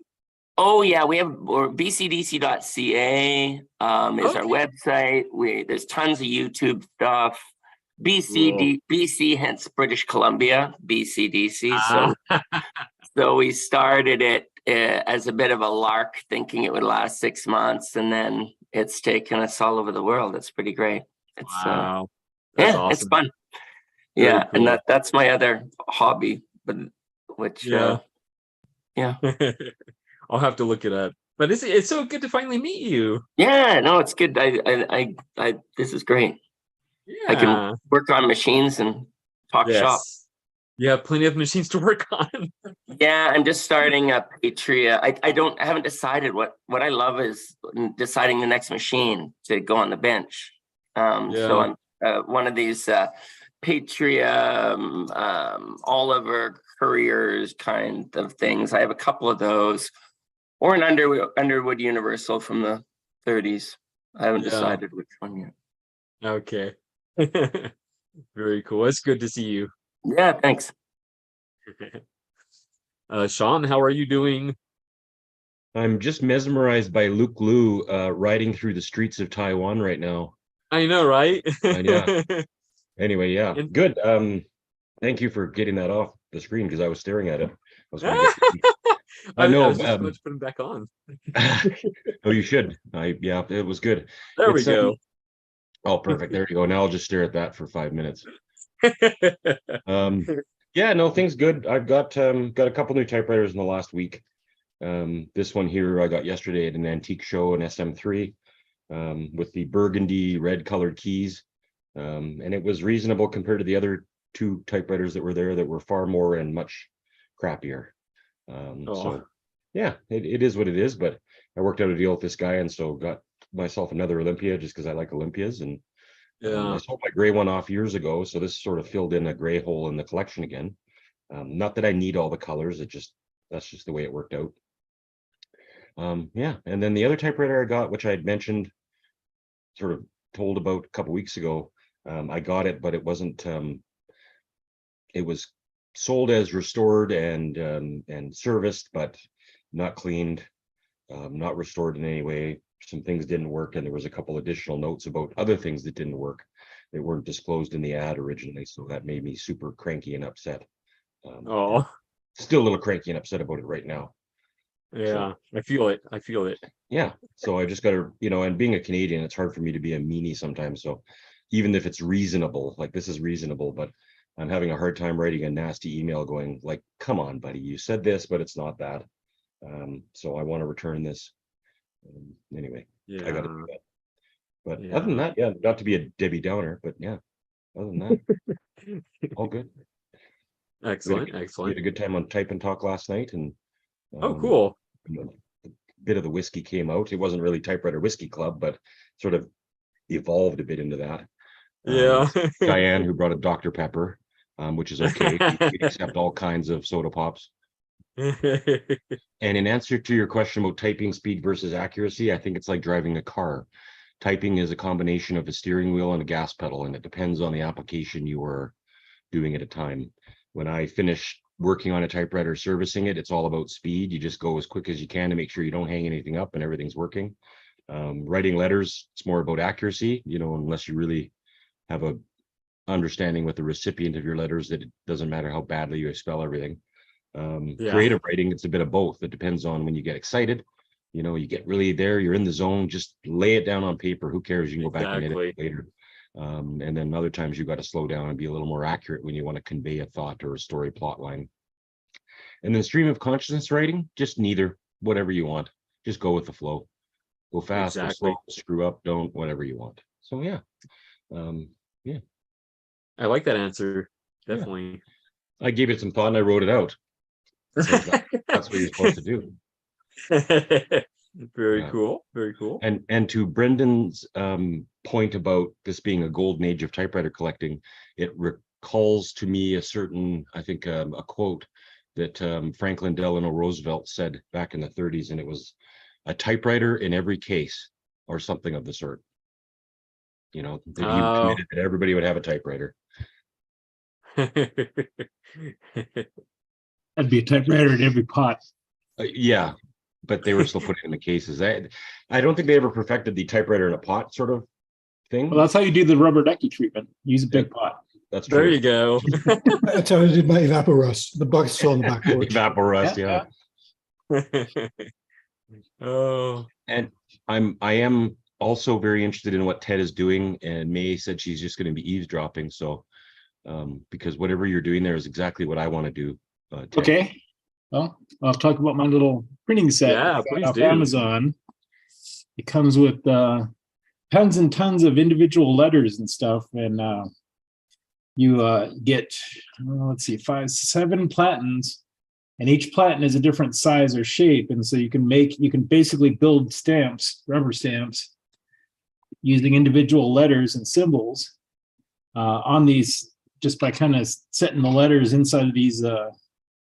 Oh yeah, we have or bcdc.ca is our Okay. website. There's tons of YouTube stuff. Cool. BC, hence British Columbia, BCDC. Ah. So we started it as a bit of a lark, thinking it would last 6 months, and then it's taken us all over the world. It's pretty great. It's Wow. That's yeah, it's awesome. fun. Very Yeah, and cool. that's my other hobby, but which Yeah. yeah. I'll have to look it up. But it's so good to finally meet you. Yeah, no, it's good. I this is great. I can Yeah. work on machines and talk shop. Yes. You have plenty of machines to work on. Yeah, I'm just starting a Patria. I haven't decided what I love is deciding the next machine to go on the bench. So Yeah. I'm one of these Patria Oliver Couriers kind of things. I have a couple of those, or an Underwood Universal from the 30s. I haven't Yeah. decided which one yet. Okay. Very cool. It's good to see you. Yeah, thanks. Sean, how are you doing? I'm just mesmerized by Luke Liu riding through the streets of Taiwan right now. I know, right? Yeah. Anyway, yeah, And- good. Thank you for getting that off the screen because I was staring at it. I was gonna get I know, was just about to put him back on. oh, you should. Yeah, it was good. There we It's, go. Oh, perfect. There you go. Now I'll just stare at that for 5 minutes. Yeah, no, things good. I've got a couple new typewriters in the last week. This one here I got yesterday at an antique show, an SM3, with the burgundy red colored keys. And it was reasonable compared to the other two typewriters that were there that were far more and much crappier. So yeah, it is what it is, but I worked out a deal with this guy and so got myself another Olympia just because I like Olympias. And I sold my gray one off years ago, so this sort of filled in a gray hole in the collection again. Not that I need all the colors, that's just the way it worked out. Yeah, and then the other typewriter I got, which I had mentioned, sort of told about a couple weeks ago, I got it, but it wasn't. It was sold as restored and serviced, but not cleaned, not restored in any way. Some things didn't work, and there was a couple additional notes about other things that didn't work that weren't disclosed in the ad originally. So that made me super cranky and upset. And still a little cranky and upset about it right now. Yeah, so, I feel it. I feel it. Yeah. So I just got to, and being a Canadian, it's hard for me to be a meanie sometimes. So even if it's reasonable, like this is reasonable, but I'm having a hard time writing a nasty email going like, come on, buddy, you said this, but it's not that. So I want to return this. Anyway, I got to do that. But other than that, yeah, not to be a Debbie Downer, but yeah, other than that, all good. Excellent, We excellent. had a good time on Type and Talk last night, and cool. A bit of the whiskey came out. It wasn't really Typewriter Whiskey Club, but sort of evolved a bit into that. Yeah. Diane, who brought a Dr. Pepper, which is okay. We accept all kinds of soda pops. And in answer to your question about typing speed versus accuracy, I think it's like driving a car. Typing is a combination of a steering wheel and a gas pedal, and it depends on the application you are doing at a time. When I finish working on a typewriter, servicing it, it's all about speed. You just go as quick as you can to make sure you don't hang anything up and everything's working. Writing letters, it's more about accuracy, unless you really have a understanding with the recipient of your letters that it doesn't matter how badly you spell everything. Creative writing, it's a bit of both. It depends on when you get excited. You get really there, you're in the zone, just lay it down on paper. Who cares? You can go back and edit it later. And then other times you got to slow down and be a little more accurate when you want to convey a thought or a story plot line. And then stream of consciousness writing, just neither, whatever you want. Just go with the flow. Go fast, go slow, screw up, don't, whatever you want. So yeah. Yeah. I like that answer. Definitely. I gave it some thought and I wrote it out. That's what you're supposed to do. Very cool. Very cool. And to Brendan's point about this being a golden age of typewriter collecting, it recalls to me a certain, I think, a quote that Franklin Delano Roosevelt said back in the 30s, and it was a typewriter in every case, or something of the sort. That he committed that everybody would have a typewriter. That'd be a typewriter in every pot. Yeah, but they were still putting it in the cases. I don't think they ever perfected the typewriter in a pot sort of thing. Well, that's how you do the rubber ducky treatment. Use a big pot. That's There true. you go. That's how I did my evaporust. The bucket's still on the back porch. Evaporust, Yeah, yeah. Oh, And I am also very interested in what Ted is doing, and May said she's just going to be eavesdropping. So, because whatever you're doing there is exactly what I want to do. Ted. Okay. Well, I'll talk about my little printing set Yeah, I got please off do. Amazon. It comes with tons and tons of individual letters and stuff, and you get let's see, 7 platens, and each platen is a different size or shape, and so you can basically build stamps, rubber stamps, using individual letters and symbols on these, just by kind of setting the letters inside of these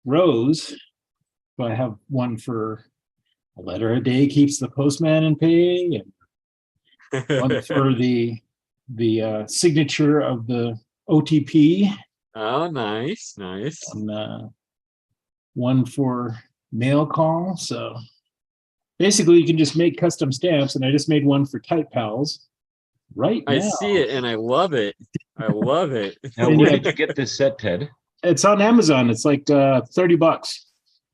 rows. So I have one for a letter a day keeps the postman in pay, and one for the signature of the OTP, Oh, nice, nice. and one for mail call. So basically, you can just make custom stamps, and I just made one for Type Pals right now. I see it and I love it. I love it. Now, where did you get this set, Ted? It's on Amazon. It's like $30.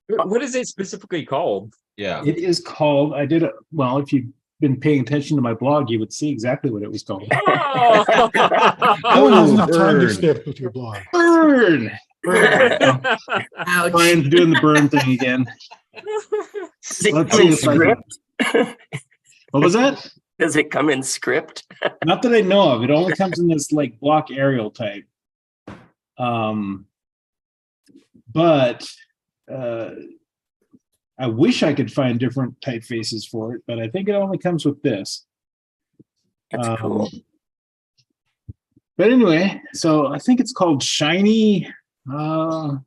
What is it specifically called? Yeah. It is called, well, if you've been paying attention to my blog, you would see exactly what it was called. Oh. No one has enough time to burn. skip with your blog. Burn! Ouch. Brian's doing the burn thing again. Does it Let's come see in if I can- script? What was that? Does it come in script? Not that I know of. It only comes in this like block Arial type. But I wish I could find different typefaces for it, but I think it only comes with this. That's cool. But anyway, so I think it's called Shiny. So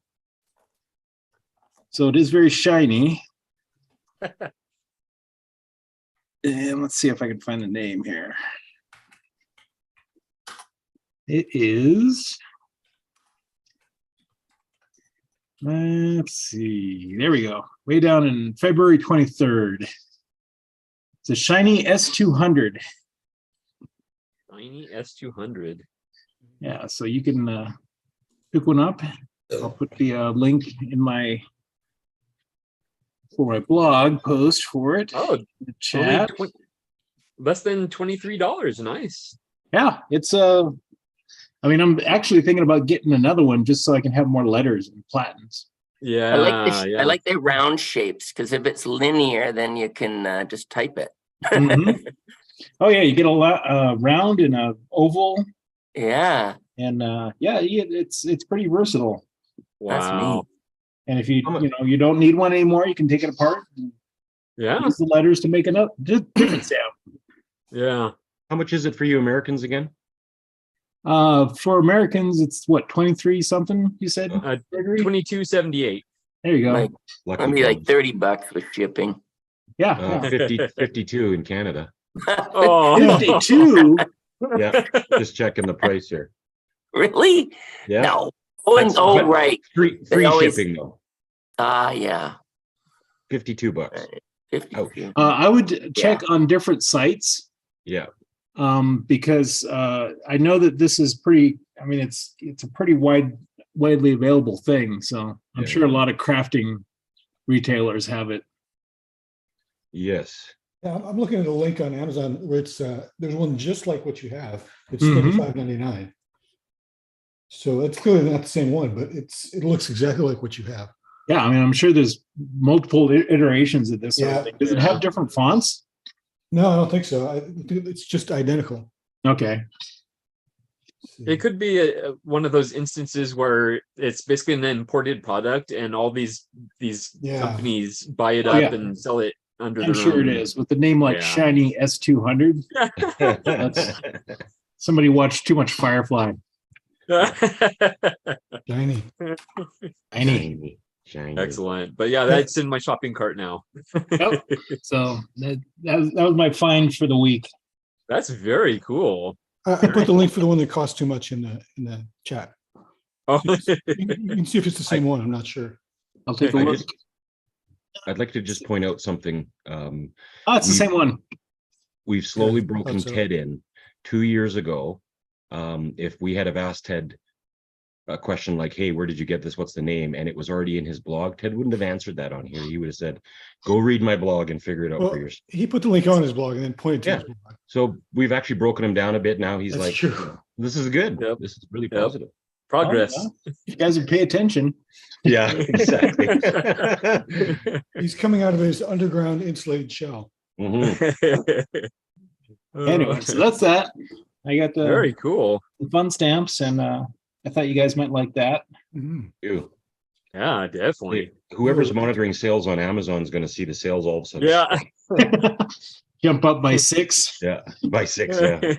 it is very shiny. And let's see if I can find the name here. It is. Let's see. There we go. Way down in February 23rd. It's a Shiny S200. Shiny S200. Yeah, so you can pick one up. I'll put the link in for my blog post for it. Oh, The chat. less than $23. Nice. Yeah, it's I mean, I'm actually thinking about getting another one just so I can have more letters and platens. Yeah. I like this. yeah. I like the round shapes because if it's linear, then you can just type it. Mhm. Oh yeah, you get a round and a oval, Yeah, and it's pretty versatile. that's Wow. neat. And if you you don't need one anymore, you can take it apart and Yeah. use the letters to make another different stamp. Yeah. How much is it for you Americans again? For Americans, it's what, 23 something you said? Gregory? 22.78. There you go. Like, Lucky that'd be like bugs. $30 with shipping. Yeah. 52 in Canada. Oh. 52. Yeah, just checking the price here. Really? Yeah. No. Oh, and, That's- but right. Free They always- shipping though. Yeah. $52. 52. I would check on different sites. Yeah. Because I know that this is pretty, I mean, it's a pretty widely available thing. So I'm Yeah. sure a lot of crafting retailers have it. Yes. Yeah, I'm looking at a link on Amazon where it's there's one just like what you have. It's Mhm. $35.99. So it's clearly not the same one, but it looks exactly like what you have. Yeah, I mean, I'm sure there's multiple iterations of this sort of Yeah. thing. Does it have different fonts? No, I don't think so. I think it's just identical. Okay. Let's see. It could be one of those instances where it's basically an imported product and all these Yeah. companies buy it Oh, up yeah. and sell it under I'm their sure own. it is. With the name like Yeah. Shiny S200. Somebody watched too much Firefly. Shiny. Shiny. Shiny. Excellent. But yeah, that's in my shopping cart now. Yep. So that was my find for the week. That's very cool. I put the link for the one that costs too much in the chat. Oh, You can see if it's the same one. I'm not sure. I'll take a I look. just- I'd like to just point out something. Oh, it's the we- same one. We've slowly Yeah, broken thought so. Ted in. 2 years ago, if we had have asked Ted a question like, hey, where did you get this? What's the name? And it was already in his blog, Ted wouldn't have answered that on here. He would have said, go read my blog and figure it out for Well, yourself. he put the link on his blog and then pointed to Yeah. his blog. So we've actually broken him down a bit. Now he's That's like, true. this is good. Yep. This is really Yep. positive. Progress. Oh, well, you guys would pay attention. Yeah, exactly. He's coming out of his underground insulated shell. Mhm. Anyway, so that's that. I got the Very cool. fun stamps, and I thought you guys might like that. Mhm. Ew. Yeah, definitely. Whoever's monitoring sales on Amazon is going to see the sales all of a sudden. Yeah. Jump up by 6. Yeah. By 6. Yeah.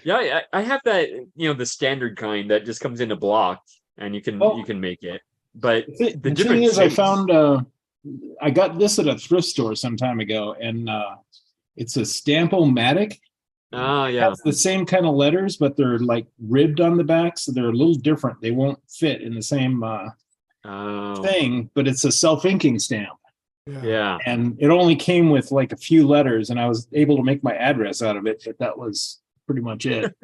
Yeah, I have that, the standard kind that just comes in a block and you Oh. can make it. But The thing different is, I shapes- found I got this at a thrift store some time ago, and it's a Stamp-O-Matic. Ah, It yeah. has the same kind of letters, but they're like ribbed on the back, so they're a little different. They won't fit in the same Oh, thing, but it's a self-inking stamp. yeah. And it only came with like a few letters, and I was able to make my address out of it, but that was pretty much it.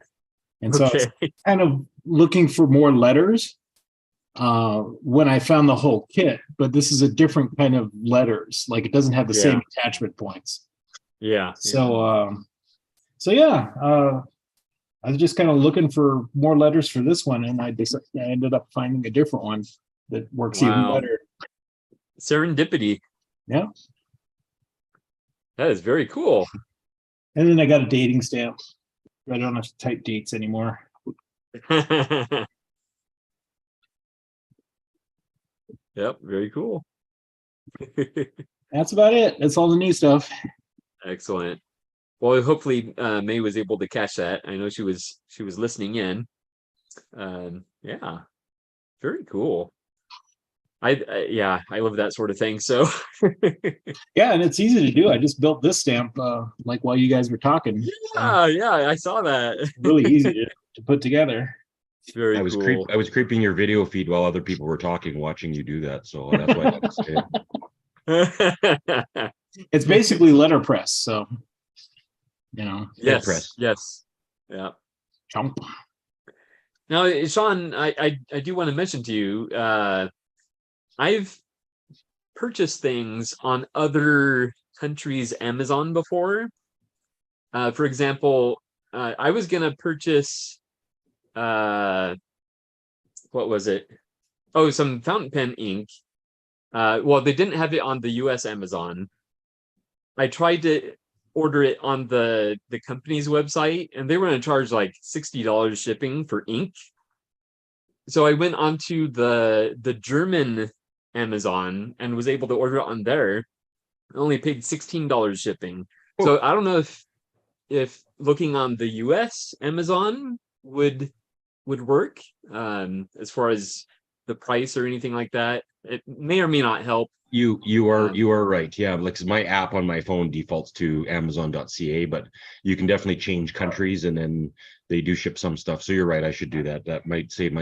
And so I was Okay. kind of looking for more letters when I found the whole kit, but this is a different kind of letters. Like it doesn't have the same attachment points. Yeah. So yeah, I was just kind of looking for more letters for this one, and I ended up finding a different one that works even Wow. better. Serendipity. Yeah. That is very cool. And then I got a dating stamp. I don't have to type dates anymore. Yep, very cool. That's about it. That's all the new stuff. Excellent. Well, hopefully May was able to catch that. I know she was listening in. Yeah, very cool. I love that sort of thing. So Yeah, and it's easy to do. I just built this stamp like while you guys were talking. yeah, I saw that. Really easy to put together. It's very I was cool. I was creeping your video feed while other people were talking, watching you do that. So that's why I had to say it. It's basically letterpress, so Yes, press. yes, yeah. chomp. Now, Sean, I do want to mention to you, I've purchased things on other countries' Amazon before. For example, I was gonna purchase what was it? Oh, some fountain pen ink. Well, they didn't have it on the US Amazon. I tried to order it on the company's website, and they were going to charge like $60 shipping for ink. So I went onto the German Amazon and was able to order it on there. I only paid $16 shipping. So I don't know if looking on the US Amazon would work as far as the price or anything like that. It may or may not help. You are right. Yeah, like 'cause my app on my phone defaults to Amazon.ca, but you can definitely change countries, and then they do ship some stuff. So you're right. I should do that. That might save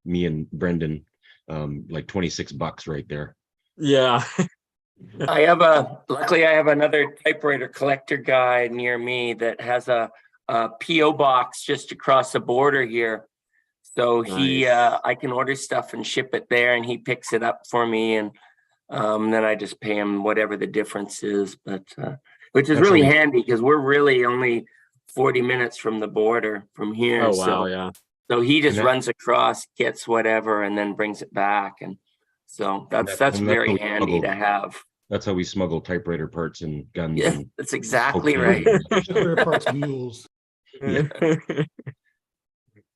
me and Brendan like $26 right there. Yeah. Luckily I have another typewriter collector guy near me that has a PO box just across the border here. So I can order stuff and ship it there, and he picks it up for me, and then I just pay him whatever the difference is, but which is really handy because we're really only 40 minutes from the border from here. Oh wow, yeah. So he just runs across, gets whatever, and then brings it back, and so that's very handy to have. That's how we smuggle typewriter parts and guns. Yeah, and that's exactly okay. right. Spare parts mules. Yeah.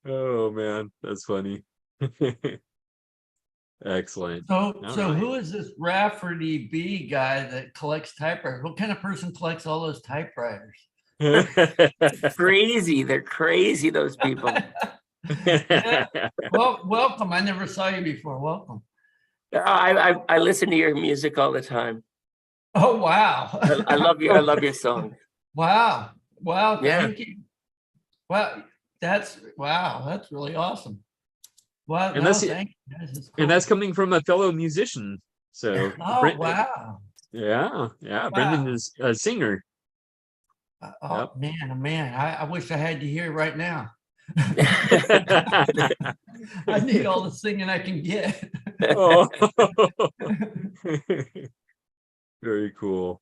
Oh man, that's funny. Excellent. So right. who is this Rafferty B guy that collects typewriters? What kind of person collects all those typewriters? Crazy. They're crazy, those people. Yeah. Well, welcome. I never saw you before. Welcome. I listen to your music all the time. Oh wow. I love you. I love your song. Wow. Wow. Yeah. Thank you. Well, that's really awesome. Well, And no, that's- thank you. This is And that's cool. coming from a fellow musician. So Oh, wow. yeah, Brendan Wow. is a singer. Oh, Yep. man, oh, man. I wish I had you here right now. I need all the singing I can get. Oh. Very cool.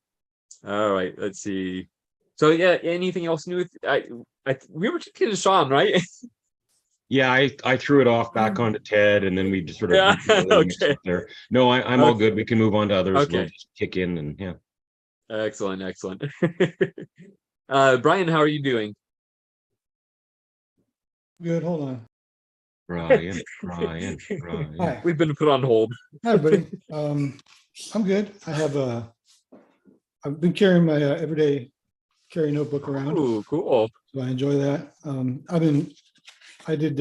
All right, let's see. So yeah, anything else new? We were talking to Sean, right? Yeah, I threw it off back onto Ted, and then we just sort of Yeah, mixed okay. up there. No, I'm all Okay. good. We can move on to others. We'll Okay. just kick in and yeah. Excellent. Brian, how are you doing? Good, hold on. Brian. Hi, We've been put on hold. hi, everybody. I'm good. I've been carrying my everyday carry notebook around, Ooh, cool. so I enjoy that. I did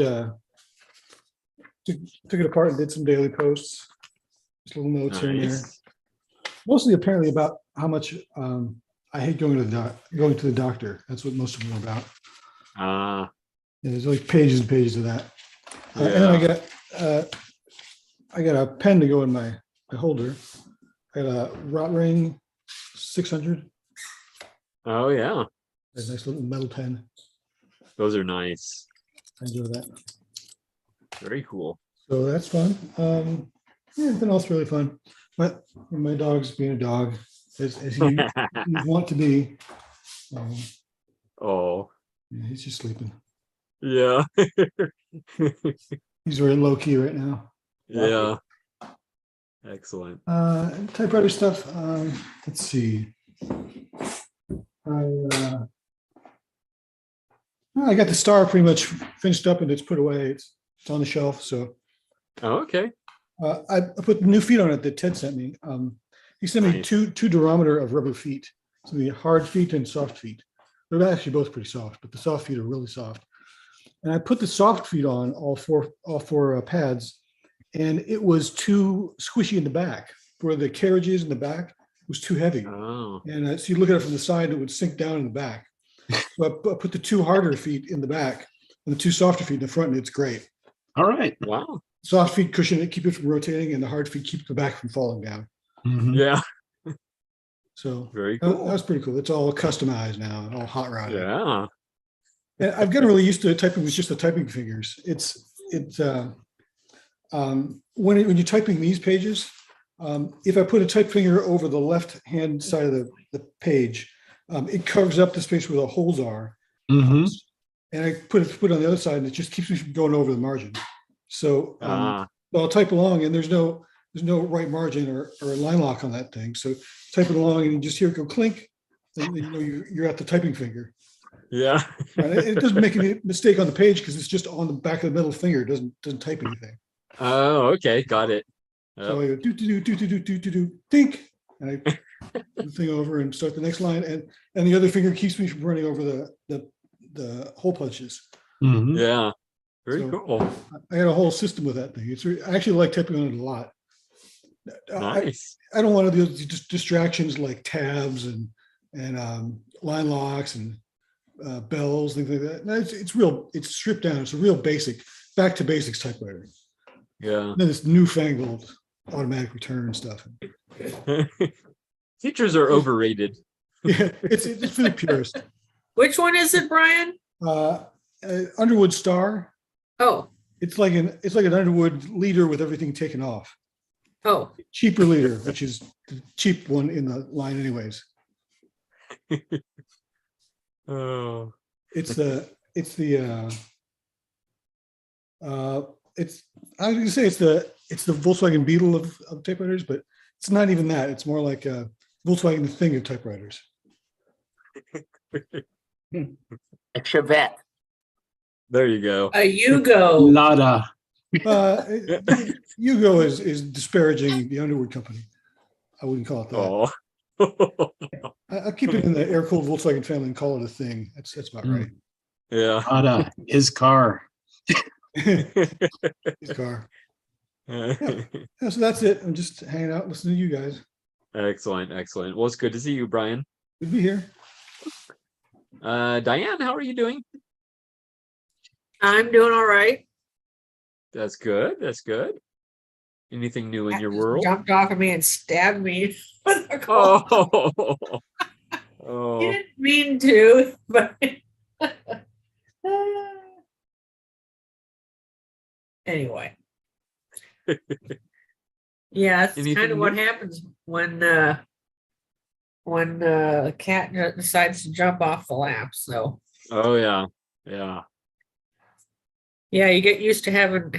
took it apart and did some daily posts, just little notes here and there. Nice. Mostly apparently about how much I hate going to the doctor. That's what most of them are about. Ah, And there's like pages and pages of that. And then I got a pen to go in my holder. I got a Rotring 600, oh yeah, a nice little metal pen. those are nice. I enjoy that. Very cool. So that's fun. Yeah, anything else really fun. But my dog's being a dog, as he want to be. Oh, Yeah, he's just sleeping. yeah. He's very low key right now. Yeah. Excellent. Typewriter stuff. Let's see. I got the star pretty much finished up and it's put away. It's on the shelf. So Oh, okay. I put the new feet on it that Ted sent me. He sent me Nice. two durometer of rubber feet. So the hard feet and soft feet. They're actually both pretty soft, but the soft feet are really soft. And I put the soft feet on all four pads, and it was too squishy in the back. Where the carriage is in the back was too heavy. Oh, And so you look at it from the side, it would sink down in the back. So I put the two harder feet in the back and the two softer feet in the front, and it's great. All right. wow. Soft feet cushion it, keep it from rotating, and the hard feet keep the back from falling down. Mhm. Yeah. So Very that cool. was pretty cool. It's all customized now, all hot rodded. Yeah. And I've gotten really used to typing with just the typing fingers. When you're typing these pages, if I put a type finger over the left hand side of the page, it covers up the space where the holes are. Mhm. And I put it on the other side, and it just keeps me from going over the margin. So Ah, I'll type along, and there's no right margin or line lock on that thing. So type it along, and you just hear it go clink, and you know you're at the typing finger. yeah. Right? It doesn't make any mistake on the page because it's just on the back of the middle finger. It doesn't type anything. Oh, okay. Got it. So Yep. I go do, think, and I put the thing over and start the next line, and the other finger keeps me from running over the hole punches. Mhm. Yeah. Very So- cool. I had a whole system with that thing. I actually like typing on it a lot. Nice. I don't want to do just distractions like tabs and line locks and bells, things like that. No, it's stripped down. It's a real back to basics typewriter. Yeah. Then this newfangled automatic return stuff. Teachers are overrated. Yeah, it's for the purist. Which one is it, Brian? Underwood Star. Oh, It's like an Underwood leader with everything taken off. oh, Cheaper leader, which is the cheap one in the line, anyways. Oh. It's I was gonna say it's the Volkswagen Beetle of typewriters, but it's not even that. It's more like a Volkswagen thing of typewriters. A Chevette. There you go. a Yugo. Nada. Yugo is disparaging the Underwood company. I wouldn't call it that. Oh. I'll keep it in the air-cooled Volkswagen family and call it a thing. That's about right. Yeah. Nada. His car. His car. Yeah, so that's it. I'm just hanging out, listening to you guys. Excellent. Well, it's good to see you, Brian. Good to be here. Diane, how are you doing? I'm doing all right. That's good. That's good. Anything new in your world? Jumped off of me and stabbed me with a claw. Oh, He oh, didn't mean to, but anyway. Yeah, it's kind Anything of what new? happens when a cat decides to jump off the lap. So Oh yeah, yeah. yeah, you get used to having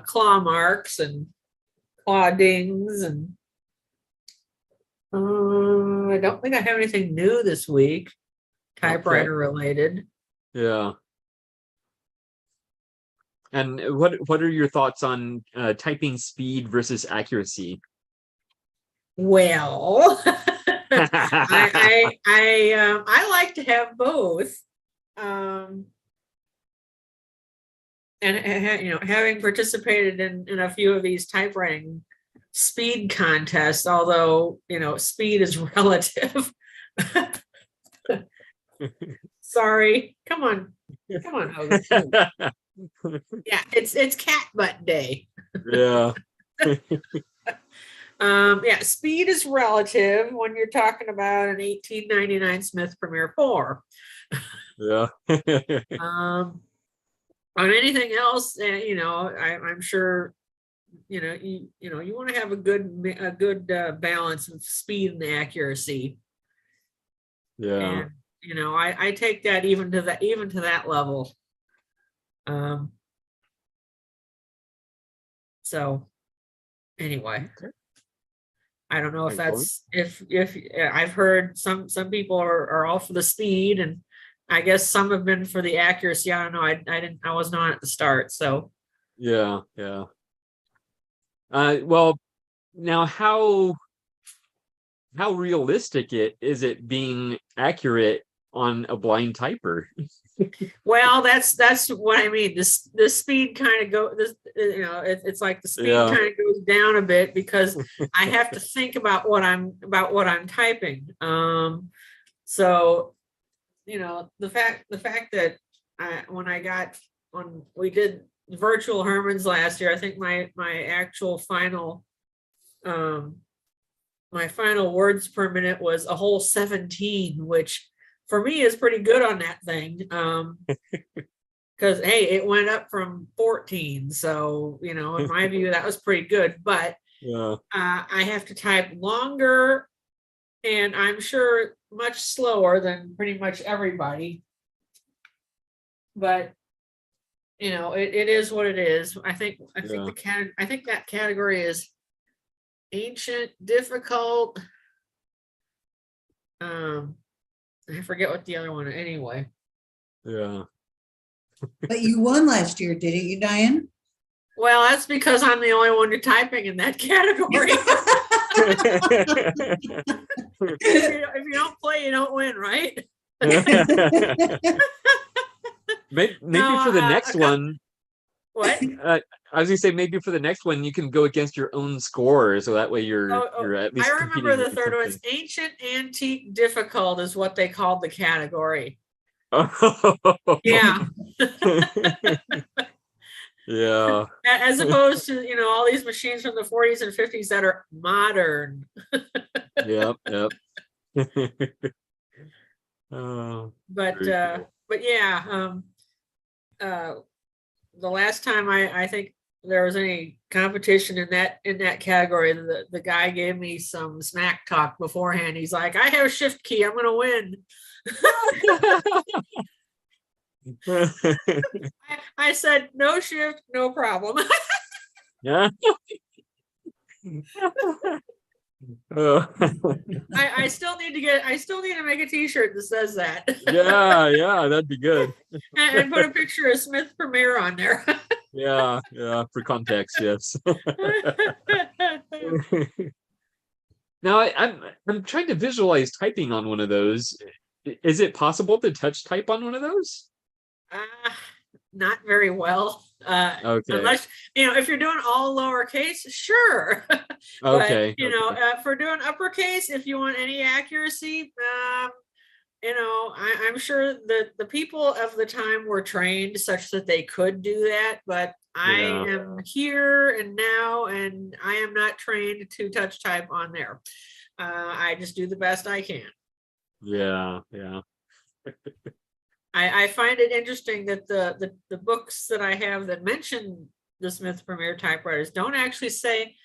claw marks and claw dings, and I don't think I have anything new this week, typewriter related. Yeah. And what are your thoughts on typing speed versus accuracy? Well, I like to have both. And you know, having participated in a few of these typewriting speed contests, although you know speed is relative. Sorry, come on, Hogan. Yeah, it's cat butt day. Yeah. Yeah, speed is relative when you're talking about an 1899 Smith Premier 4. Yeah. On anything else, you know, I'm sure, you know, you want to have a good balance of speed and accuracy. Yeah. And you know, I take that even to that level. So anyway, I don't know if that's if I've heard some people are all for the speed, and I guess some have been for the accuracy. I don't know. I wasn't on at the start, so Yeah, yeah. Well, now how realistic is it being accurate on a blind typer? well, that's what I mean. The speed kind of you know, it's like the speed Yeah. kind of goes down a bit because I have to think about what I'm typing. So you know, the fact that when we did virtual Hermans last year, I think my actual final my final words per minute was a whole 17, which for me is pretty good on that thing. Because hey, it went up from 14, so you know, in my view, that was pretty good. But Yeah. I have to type longer, and I'm sure much slower than pretty much everybody. But you know, it is what it is. I think that category is ancient, difficult. I forget what the other one anyway. Yeah. But you won last year, didn't you, Diane? Well, that's because I'm the only one typing in that category. If you don't play, you don't win, right? Maybe No, for the next one. What? I was gonna say maybe for the next one you can go against your own score, so that way you're at least. I remember the competing third one. with It's ancient, antique, difficult is what they called the category. something. Yeah. Yeah. As opposed to, you know, all these machines from the 40s and 50s that are modern. Yep. Oh, But very cool. but yeah, the last time I think there was any competition in that category, the guy gave me some smack talk beforehand. He's like, I have a shift key, I'm gonna win. I said, no shift, no problem. Yeah. I still need to make a t-shirt that says that. Yeah, that'd be good. and put a picture of Smith Premier on there. Yeah, for context, yes. Now I'm trying to visualize typing on one of those. Is it possible to touch type on one of those? Not very well. Okay. Unless, you know, if you're doing all lowercase, sure. Okay. But, you know, for doing uppercase, if you want any accuracy, you know, I'm sure that the people of the time were trained such that they could do that, but I Yeah. am here and now, and I am not trained to touch type on there. I just do the best I can. Yeah. Yeah. I find it interesting that the books that I have that mention the Smith Premier typewriters don't actually say,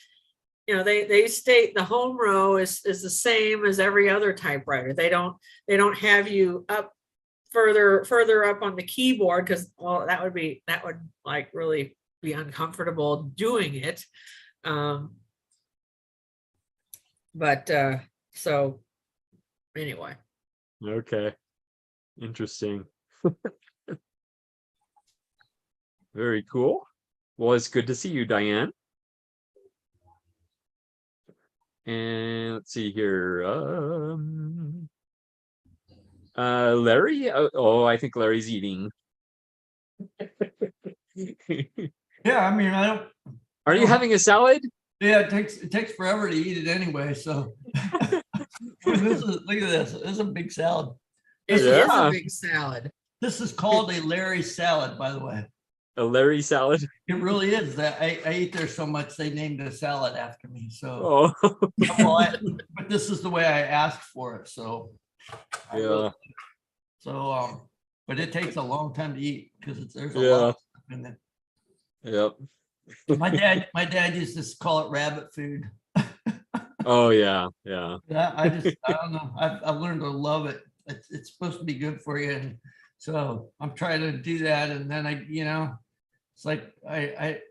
you know, they state the home row is the same as every other typewriter. They don't have you up further up on the keyboard, because, well, that would like really be uncomfortable doing it. But so anyway. Okay. Interesting. Very cool. Well, it's good to see you, Diane. And let's see here. Larry? Oh, I think Larry's eating. Yeah, I mean, I don't. Are you having a salad? Yeah, it takes forever to eat it anyway. So look at this. This is a big salad. It is Yeah. a big salad. This is called a Larry salad, by the way. A Larry salad? It really is. That I eat there so much they named the salad after me. So, Oh. but this is the way I asked for it. So, Yeah. so but it takes a long time to eat because there's a Yeah. lot of stuff in it. Yep. My dad used to call it rabbit food. Oh yeah. Yeah. Yeah, I don't know. I've learned to love it. It's supposed to be good for you, and so I'm trying to do that. And then it's like I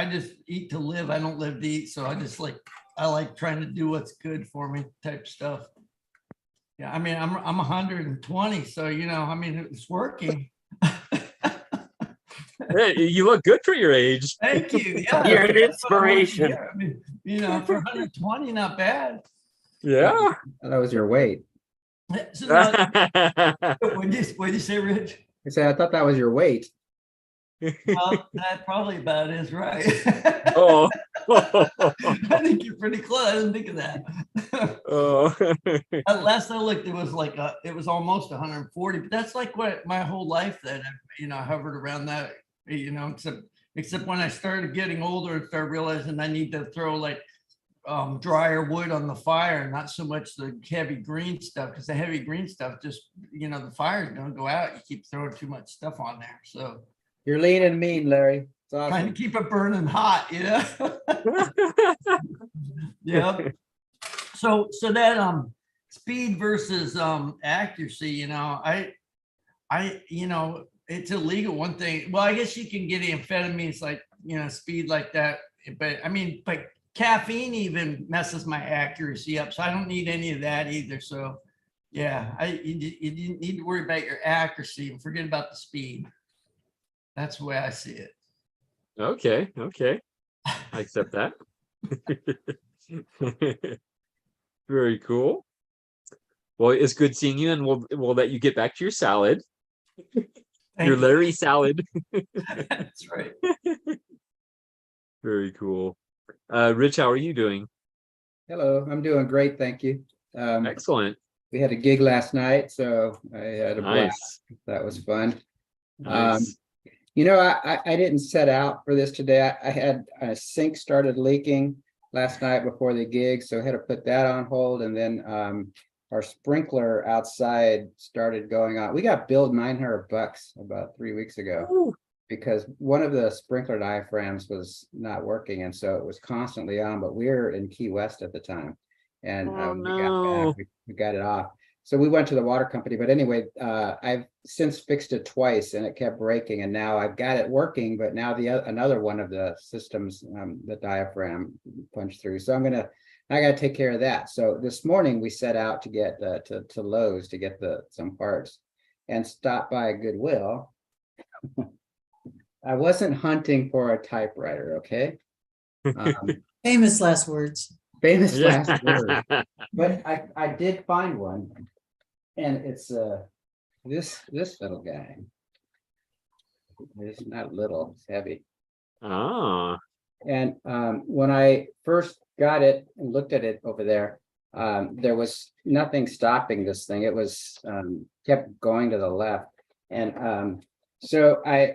just eat to live. I don't live to eat. So I like trying to do what's good for me type stuff. Yeah, I mean I'm 120, so I mean it's working. Hey, you look good for your age. Thank you. Yeah, You're an inspiration. Yeah, I mean, for 120, not bad. Yeah. That was your weight. So now, what'd you say, Rich? I said, I thought that was your weight. Well, that probably about is right. Oh. I think you're pretty close. I didn't think of that. Oh. Last I looked, it was almost 140, but that's like what my whole life that I hovered around that, except when I started getting older and started realizing I need to throw like drier wood on the fire, not so much the heavy green stuff, because the heavy green stuff just, the fire's gonna go out. You keep throwing too much stuff on there. So You're lean and mean, Larry. It's trying to awesome. keep it burning hot, Yeah. So that speed versus accuracy, it's illegal. One thing, well, I guess you can get amphetamines like speed like that, but I mean, but caffeine even messes my accuracy up, so I don't need any of that either. So yeah, you didn't need to worry about your accuracy and forget about the speed. That's the way I see it. Okay. I accept that. Very cool. Well, it's good seeing you, and we'll let you get back to your salad. Your Larry salad. That's right. Very cool. Rich, how are you doing? Hello, I'm doing great, thank you. Excellent. We had a gig last night, so I had a blast. Nice. That was fun. Nice. I didn't set out for this today. I had a sink started leaking last night before the gig, so I had to put that on hold. And then our sprinkler outside started going on. We got billed $900 about 3 weeks ago. Ooh. Because one of the sprinkler diaphragms was not working, and so it was constantly on. But we were in Key West at the time, and we got it off. So we went to the water company. But anyway, I've since fixed it twice, and it kept breaking. And now I've got it working. But now another one of the systems, the diaphragm punched through. So I got to take care of that. So this morning we set out to get to Lowe's to get some parts, and stopped by Goodwill. I wasn't hunting for a typewriter, okay? Famous last words. Famous Yeah. last word. But I did find one, and it's this little guy. It's not little, it's heavy. Ah. And when I first got it and looked at it over there was nothing stopping this thing. It was kept going to the left. And so I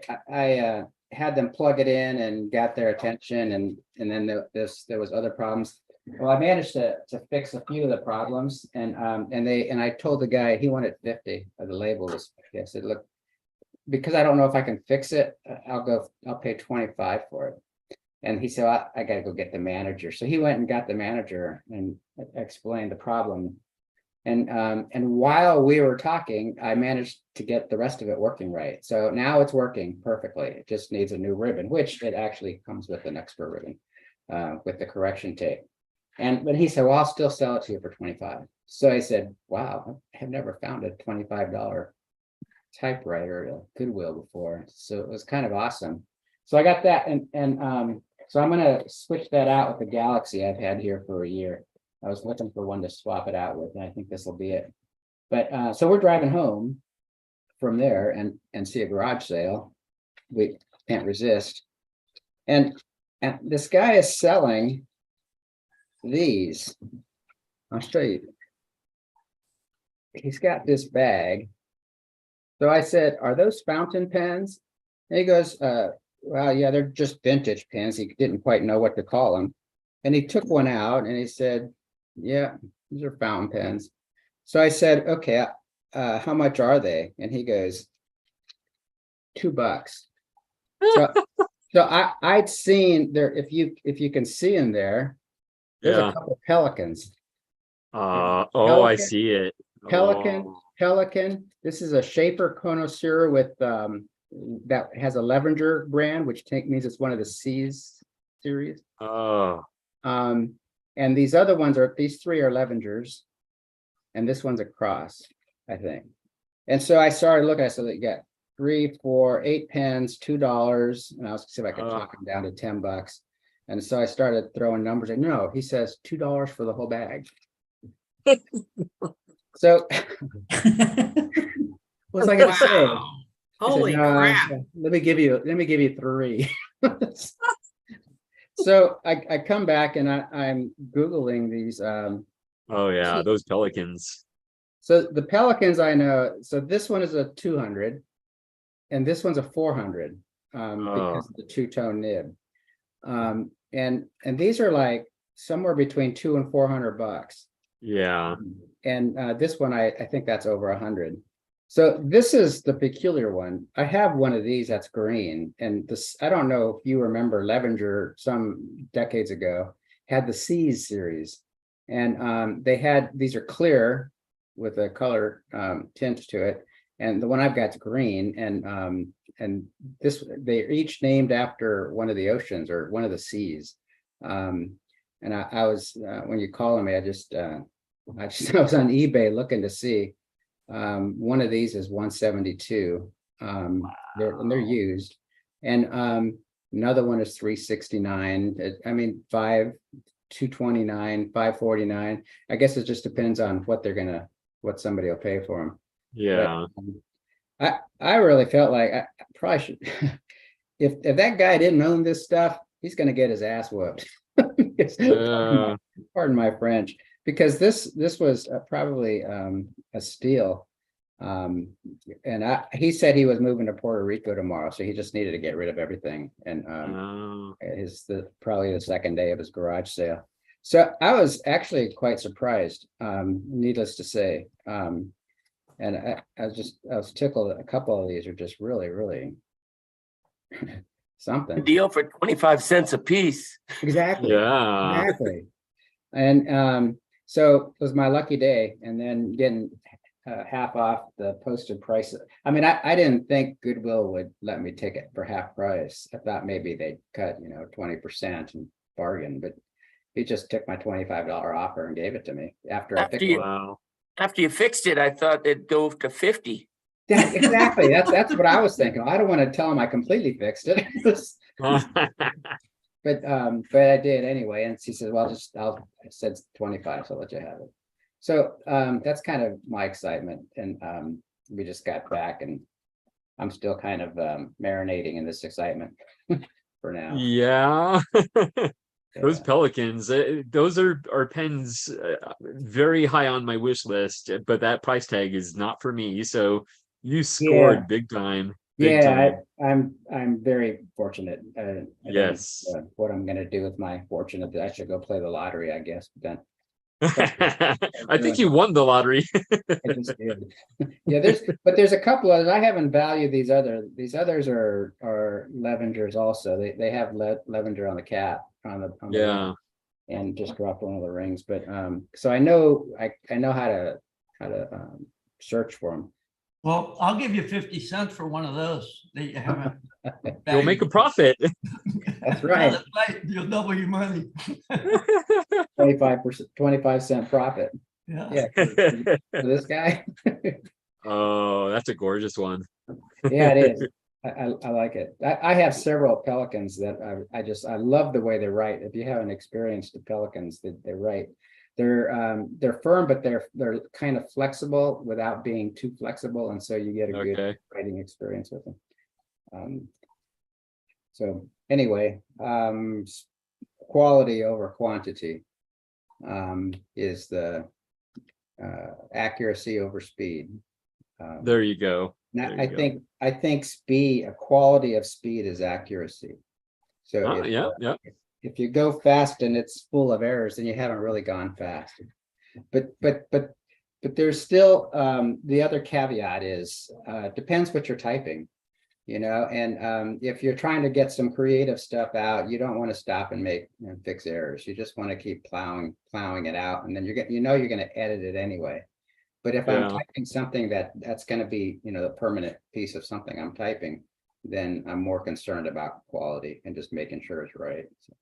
had them plug it in and got their attention, and then there was other problems. Well, I managed to fix a few of the problems, and I told the guy he wanted 50 of the label was 50. I said, look, because I don't know if I can fix it, I'll pay 25 for it. And he said, I got to go get the manager. So he went and got the manager and explained the problem. And while we were talking, I managed to get the rest of it working right. So now it's working perfectly. It just needs a new ribbon, which it actually comes with an extra ribbon with the correction tape. But he said, well, I'll still sell it to you for 25. So I said, wow, I have never found a $25 typewriter at Goodwill before. So it was kind of awesome. So I got that, and so I'm gonna switch that out with the Galaxy I've had here for a year. I was looking for one to swap it out with, and I think this will be it. But so we're driving home from there and see a garage sale. We can't resist. And this guy is selling these. I'll show you. He's got this bag. So I said, are those fountain pens? And he goes, well, yeah, they're just vintage pens. He didn't quite know what to call them. And he took one out and he said, yeah, these are fountain pens. So I said, okay, how much are they? And he goes, $2. So I'd seen there, if you can see in there, there's a couple of pelicans. Oh, I see it. Pelican. This is a Shaper connoisseur with that has a Levenger brand, which means it's one of the C's series. Oh. And these other ones these three are Levengers, and this one's a Cross, I think. And so I started looking. I said, you got 3, 4, 8 pens, $2, and I was see if I could talk them down to $10. And so I started throwing numbers. And no, he says $2 for the whole bag. So what's I gonna say? Holy crap. Let me give you 3. So I come back and I'm Googling these. Oh yeah, those pelicans. So the pelicans I know. So this one is a 200, and this one's a 400 because of the two-tone nib. And these are like somewhere between $200 and $400. Yeah. And this one I think that's over 100. So this is the peculiar one. I have one of these that's green, and this, I don't know if you remember Levenger some decades ago had the C's series, and they had, these are clear with a color tint to it, and the one I've got's green, and this, they're each named after one of the oceans or one of the seas. And I was when you called me, I was on eBay looking to see. One of these is 172. They're used, and another one is 369. I mean, 229, 549. I guess it just depends on what somebody will pay for them. Yeah. But, I really felt like I probably should. If that guy didn't own this stuff, he's going to get his ass whooped. Pardon my French. Because this was probably a steal, and he said he was moving to Puerto Rico tomorrow, so he just needed to get rid of everything. And probably the second day of his garage sale. So I was actually quite surprised, needless to say. And I was tickled. A couple of these are just really, really something. A deal for 25 cents a piece. Exactly. Yeah. Exactly. And so it was my lucky day, and then getting half off the posted price. I mean, I didn't think Goodwill would let me take it for half price. I thought maybe they'd cut, 20% and bargain, but he just took my $25 offer and gave it to me after I picked it. Wow. After you fixed it, I thought it dove to 50. Yeah, exactly. That's what I was thinking. I don't want to tell him I completely fixed it. But I did anyway, and she said, "Well, I said 25, so I'll let you have it." So that's kind of my excitement, and we just got back, and I'm still kind of marinating in this excitement for now. Yeah. Those pelicans, those are pens very high on my wish list, but that price tag is not for me. So you scored big time. Big Yeah, time. I'm very fortunate. I don't know, Yes. what I'm gonna do with my fortune. I should go play the lottery, I guess. Then I think you won the lottery. I just did. Yeah, there's a couple others. I haven't valued these others are Levengers also. They have Levenger on the cap on the Yeah. ring, and just dropped one of the rings. But so I know how to search for them. Well, I'll give you 50 cents for one of those that you haven't. You'll make a profit. That's right. That's right. You'll double your money. 25%, 25-cent profit. Yeah. Yeah, for this guy. Oh, that's a gorgeous one. Yeah, it is. I like it. I have several pelicans that I love the way they write. If you haven't experienced the pelicans that they write, they're firm, but they're kind of flexible without being too flexible, and so you get a good writing experience with them. So anyway, quality over quantity is the accuracy over speed. There you go. Now, There you go. I think speed, a quality of speed is accuracy. So Oh, yeah. if you go fast and it's full of errors, then you haven't really gone fast. But there's still the other caveat is depends what you're typing, and if you're trying to get some creative stuff out, you don't want to stop and fix errors. You just want to keep plowing it out, and then you're going to edit it anyway. But if I'm typing something that's going to be, the permanent piece of something I'm typing, then I'm more concerned about quality and just making sure it's right. So,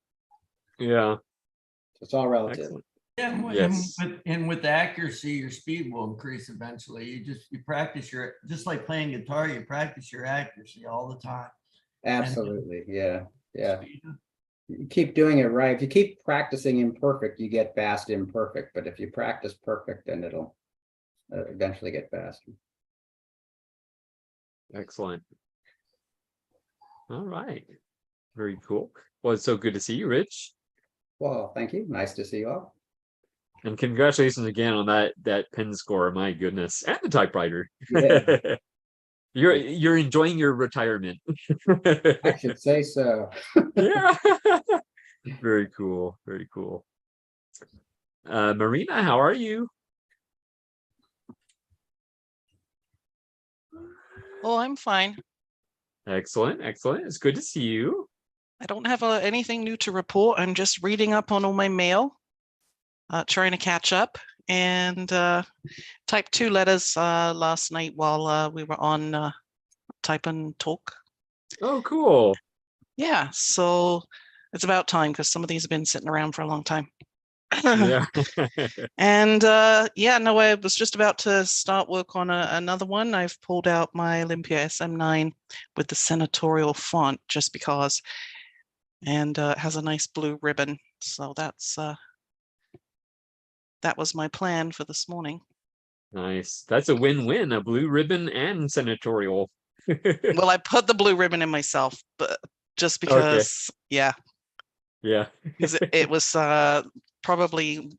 Yeah. so it's all relative. Excellent. Yeah, Yes. and with the accuracy, your speed will increase eventually. You practice just like playing guitar, you practice your accuracy all the time. Absolutely. Yeah. You keep doing it right. If you keep practicing imperfect, you get fast imperfect. But if you practice perfect, then it'll eventually get faster. Excellent. All right. Very cool. Well, it's so good to see you, Rich. Well, thank you. Nice to see you all. And congratulations again on that pen score. My goodness. And the typewriter. Yeah. You're enjoying your retirement. I should say so. Yeah. Very cool. Very cool. Marina, how are you? Oh, I'm fine. Excellent. Excellent. It's good to see you. I don't have anything new to report. I'm just reading up on all my mail, trying to catch up, and typed 2 letters last night while we were on Type and Talk. Oh, cool. Yeah, so it's about time because some of these have been sitting around for a long time. Yeah. And no, I was just about to start work on another one. I've pulled out my Olympia SM9 with the senatorial font just because, and it has a nice blue ribbon. So that was my plan for this morning. Nice. That's a win-win, a blue ribbon and senatorial. Well, I put the blue ribbon in myself, but just because, yeah, because it was probably,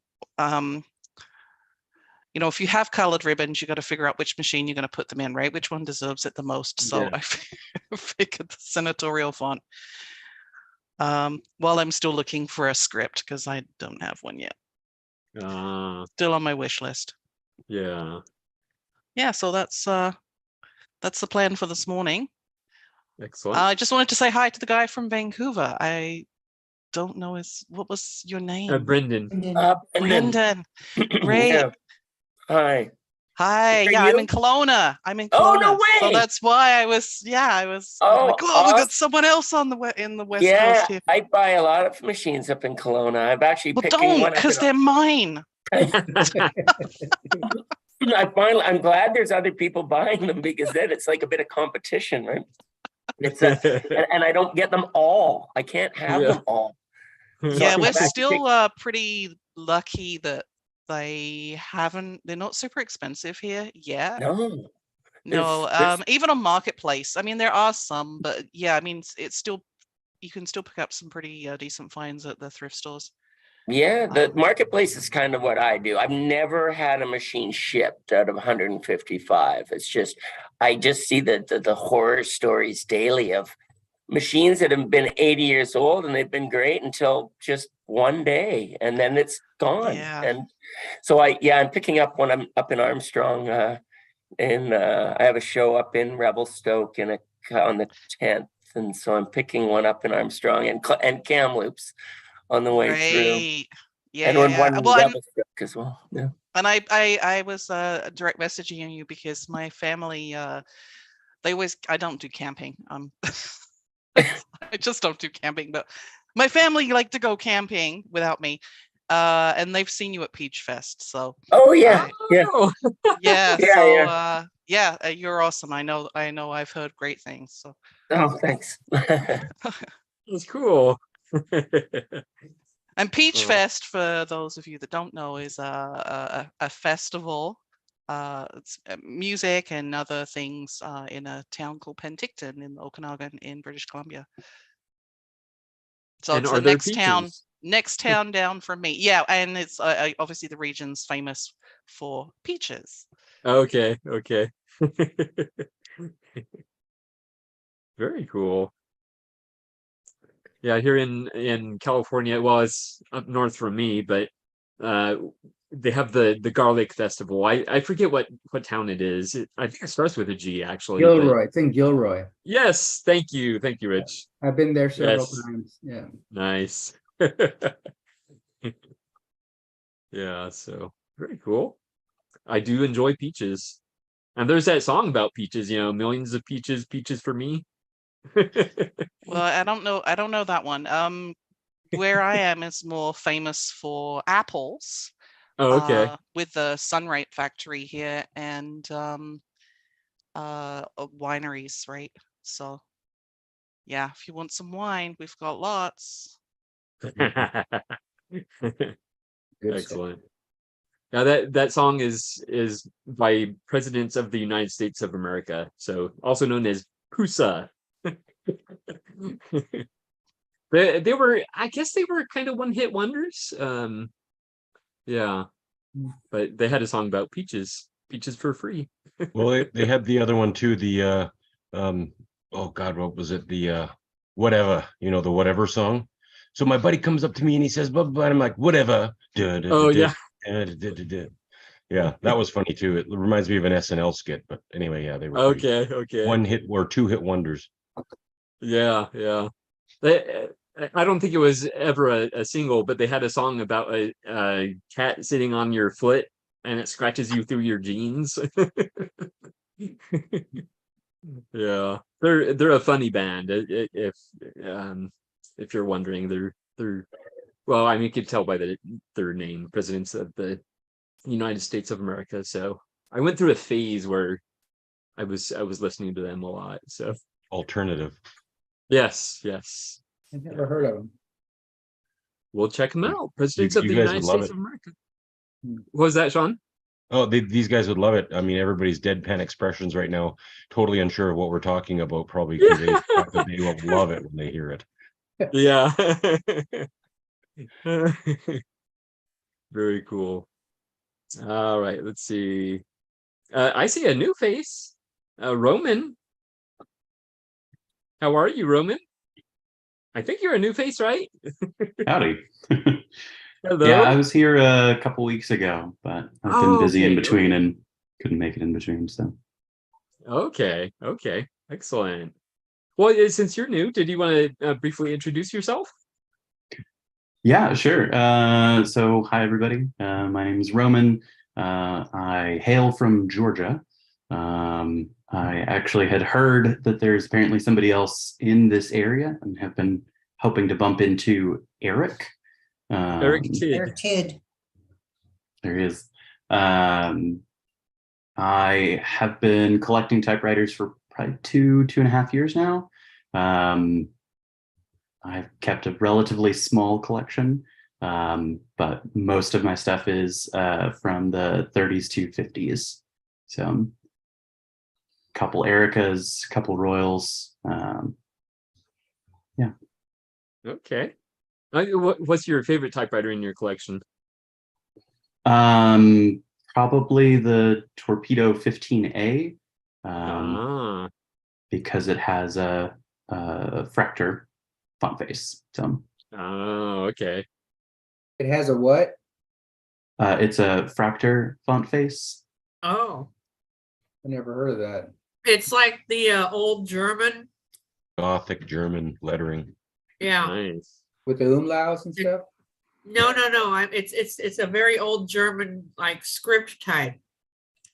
if you have colored ribbons, you got to figure out which machine you're going to put them in, right? Which one deserves it the most? So I figured the senatorial font. While I'm still looking for a script because I don't have one yet. Still on my wish list. Yeah. Yeah, so that's the plan for this morning. Excellent. I just wanted to say hi to the guy from Vancouver. I don't know what was your name? Brendan. Brendan. Great. Yeah. Hi. Hi. Are Yeah, you? I'm in Kelowna. Oh, no way. So that's why I was Oh, we got someone else on in the West Coast here. I buy a lot of machines up in Kelowna. I've actually Well, don't, because they're mine. I'm glad there's other people buying them because then it's like a bit of competition, right? It's and I don't get them all. I can't have them all. So Yeah, we're still pretty lucky that they're not super expensive here yet. No, even on Marketplace. I mean, there are some, but yeah, I mean, it's still, you can still pick up some pretty decent finds at the thrift stores. Yeah, the marketplace is kind of what I do. I've never had a machine shipped out of 155. It's just, I just see the horror stories daily of machines that have been 80 years old and they've been great until just one day and then it's gone. Yeah. And so I'm picking up when I'm up in Armstrong, and I have a show up in Revelstoke on the 10th. And so I'm picking one up in Armstrong and Kamloops on the way through. Great. Yeah, And yeah, on yeah. one Well, and, Revelstoke as well. Yeah. and I was direct messaging you because my family, I don't do camping. I just don't do camping, but my family like to go camping without me. And they've seen you at Peach Fest. So Oh yeah. Yeah. Oh, yeah, Yeah, so you're awesome. I know I've heard great things. So Oh, thanks. that's cool. and Peach Oh. Fest, for those of you that don't know, is a festival. It's music and other things in a town called Penticton in Okanagan in British Columbia. So And it's are the there next town down from me. Yeah, and it's obviously the region's famous for peaches. Okay, okay. Very cool. Yeah, here in California, well, it's up north from me, but uh they have the garlic festival. I forget what town it is. I think it starts with a G actually. But Gilroy, it's in Gilroy. yes, thank you, Rich. I've been there several Yes. times. Yeah. Nice. Yeah, so very cool. I do enjoy peaches. And there's that song about peaches, millions of peaches, peaches for me. Well, I don't know that one. Where I am is more famous for apples. Oh, okay. With the Sunripe factory here and wineries, right? So yeah, if you want some wine, we've got lots. Good stuff. Excellent. Now that song is by presidents of the United States of America, so also known as PUSA. They were, I guess they were kind of one-hit wonders. Yeah, but they had a song about peaches for free. Well, they had the other one too, the oh God, what was it? The whatever, the whatever song. So my buddy comes up to me and he says, but I'm like, whatever. Oh yeah. Yeah, that was funny too. It reminds me of an SNL skit, but anyway, yeah, they were Okay. one hit or two hit wonders. Yeah. I don't think it was ever a single, but they had a song about a cat sitting on your foot and it scratches you through your jeans. Yeah, they're a funny band. If you're wondering, they're well, I mean, you could tell by their name, Presidents of the United States of America. So I went through a phase where I was listening to them a lot. So Alternative. yes. I've never heard of them. We'll check them out. Presidents of you the guys United would love States it. of America. What was that, Sean? Oh, these guys would love it. I mean, everybody's deadpan expressions right now, totally unsure of what we're talking about, probably conveys the fact that they will love it when they hear it. Yeah. Very cool. All right, let's see. I see a new face. Roman. How are you, Roman? I think you're a new face, right? Howdy. Hello. Yeah, I was here a couple weeks ago, but I've been busy in Okay, between okay. and couldn't make it in between. So Okay, excellent. Well, since you're new, did you want to briefly introduce yourself? yeah, sure. So hi everybody. My name is Roman. I hail from Georgia. I actually had heard that there's apparently somebody else in this area and have been hoping to bump into Eric. Eric Tidd. Eric Tidd. There he is. I have been collecting typewriters for probably 2.5 years now. I've kept a relatively small collection, but most of my stuff is from the 30s to 50s. So couple Ericas, couple Royals. Yeah. Okay. What's your favorite typewriter in your collection? Probably the Torpedo 15A, because it has a Fractor font face. So. Oh, okay. It has a what? It's a Fractor font face. Oh, I never heard of that. it's like the old German. Gothic German lettering. Yeah. Nice. With the umlauts and stuff? No. It's a very old German like script type.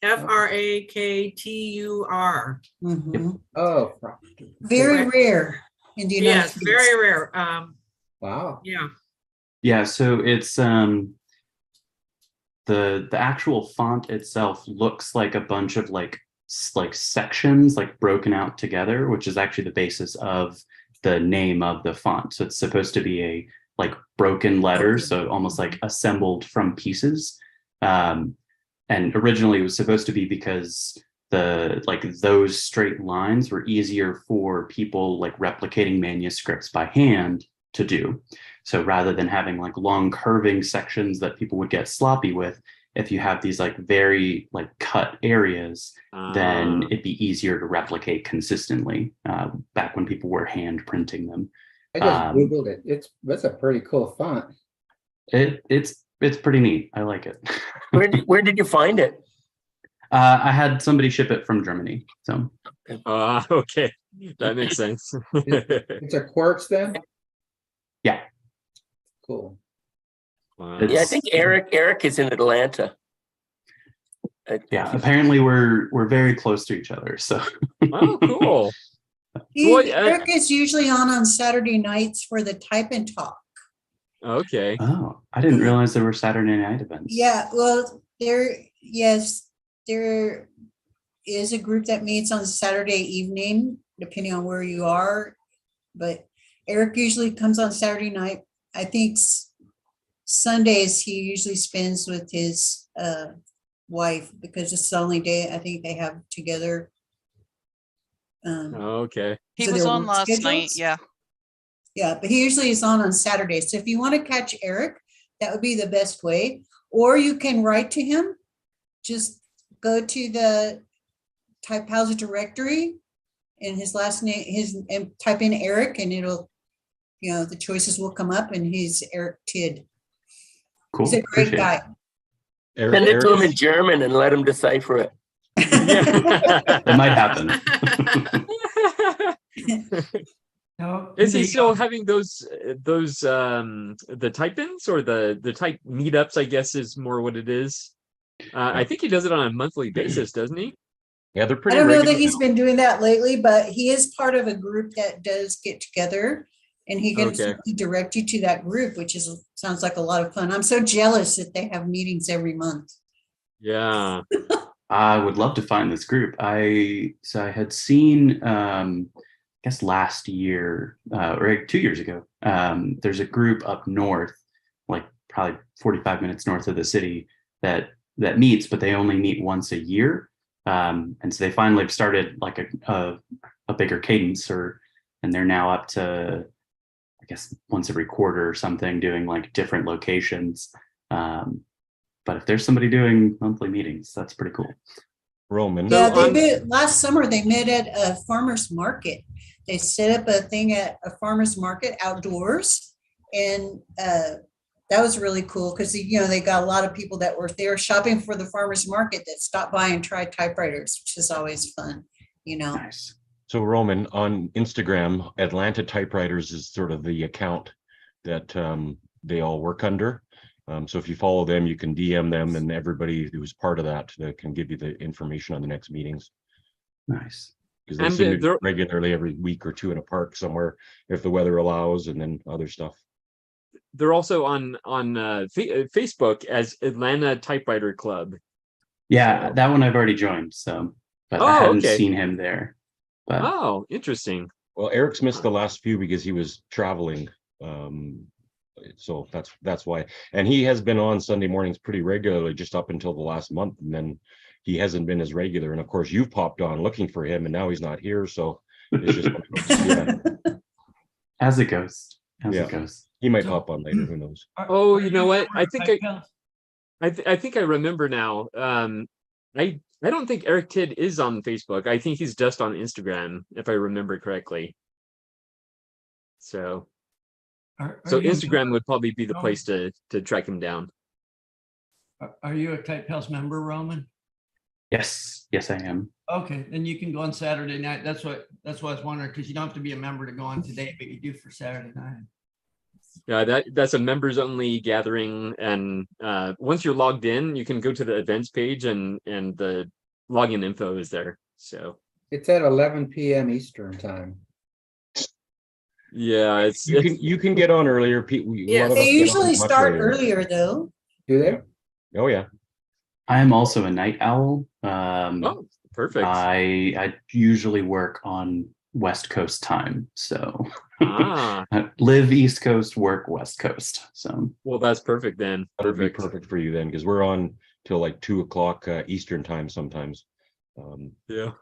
Fractur. Mhm. Oh, Very rare in the United Yes, States. very rare. wow. Yeah. Yeah, so it's the actual font itself looks like a bunch of like sections like broken out together, which is actually the basis of the name of the font. So it's supposed to be a like broken letters, so almost like assembled from pieces. And originally it was supposed to be because those straight lines were easier for people like replicating manuscripts by hand to do. So rather than having like long curving sections that people would get sloppy with, if you have these like very like cut areas, then it'd be easier to replicate consistently, back when people were hand printing them. I just Googled it. That's a pretty cool font. It's pretty neat. I like it. Where did you find it? I had somebody ship it from Germany. So. Okay, that makes sense. It's a quartz then? Yeah. Cool. Wow. Yeah, I think Eric is in Atlanta. Yeah, apparently we're very close to each other. So. Oh, cool. Eric is usually on Saturday nights for the Type and Talk. Okay. Oh, I didn't realize there were Saturday night events. Yeah, well, there is a group that meets on Saturday evening, depending on where you are. But Eric usually comes on Saturday night. I think Sundays he usually spends with his wife because it's the only day I think they have together. Okay. He So was their on work last night. schedules? Yeah. Yeah, but he usually is on Saturdays. So if you want to catch Eric, that would be the best way. Or you can write to him. Just go to the Typehauser directory and his last name, and type in Eric, and it'll, the choices will come up, and he's Eric Tidd. Cool. He's a great Appreciate guy. Send it to him in German and let him decipher it. It might happen. Is he still having those the type-ins or the type meetups, I guess is more what it is. I think he does it on a monthly basis, doesn't he? Yeah, they're I pretty don't know regular that he's now. been doing that lately, but he is part of a group that does get together, and he can certainly direct you to that group, which sounds like a lot of fun. I'm so jealous that they have meetings every month. Yeah. I would love to find this group. I had seen, I guess last year or 2 years ago, there's a group up north, like probably 45 minutes north of the city that meets, but they only meet once a year. And so they finally have started like a bigger cadence, and they're now up to, I guess, once every quarter or something, doing like different locations. But if there's somebody doing monthly meetings, that's pretty cool. Roman. Yeah, last summer they met at a farmer's market. They set up a thing at a farmer's market outdoors, and that was really cool because they got a lot of people that were there shopping for the farmer's market that stopped by and tried typewriters, which is always fun. Nice. So Roman, on Instagram, Atlanta Typewriters is sort of the account that they all work under. So if you follow them, you can DM them, and everybody who's part of that can give you the information on the next meetings. Nice. Because they seem to be regularly every week or two in a park somewhere, if the weather allows, and then other stuff. They're also on Facebook as Atlanta Typewriter Club. Yeah, that one I've already joined, but I hadn't seen him there. But oh, interesting. Well, Eric's missed the last few because he was traveling. So that's why. And he has been on Sunday mornings pretty regularly just up until the last month, and then he hasn't been as regular. And of course, you've popped on looking for him, and now he's not here. So it's just as it goes. as Yeah. it goes. He might pop on later. Who knows? Oh, you know what? I think Typewriter? I think I remember now. I don't think Eric Tidd is on Facebook. I think he's just on Instagram, if I remember correctly. So Are you Instagram would probably be the Roman? place to track him down. Are you a Type House member, Roman? Yes, I am. Okay, then you can go on Saturday night. That's what I was wondering, because you don't have to be a member to go on today, but you do for Saturday night. Yeah, that's a members only gathering, and once you're logged in, you can go to the events page, and the login info is there. So It's at 11 p.m. Eastern time. yeah, You can get on earlier. Yes. They usually start earlier though. Do they? Oh yeah. I am also a night owl. Oh, perfect. I usually work on West Coast time, so Ah, I live East Coast, work West Coast. So well, that's perfect then. That would be perfect for you then, because we're on till like 2 o'clock Eastern time sometimes. Yeah.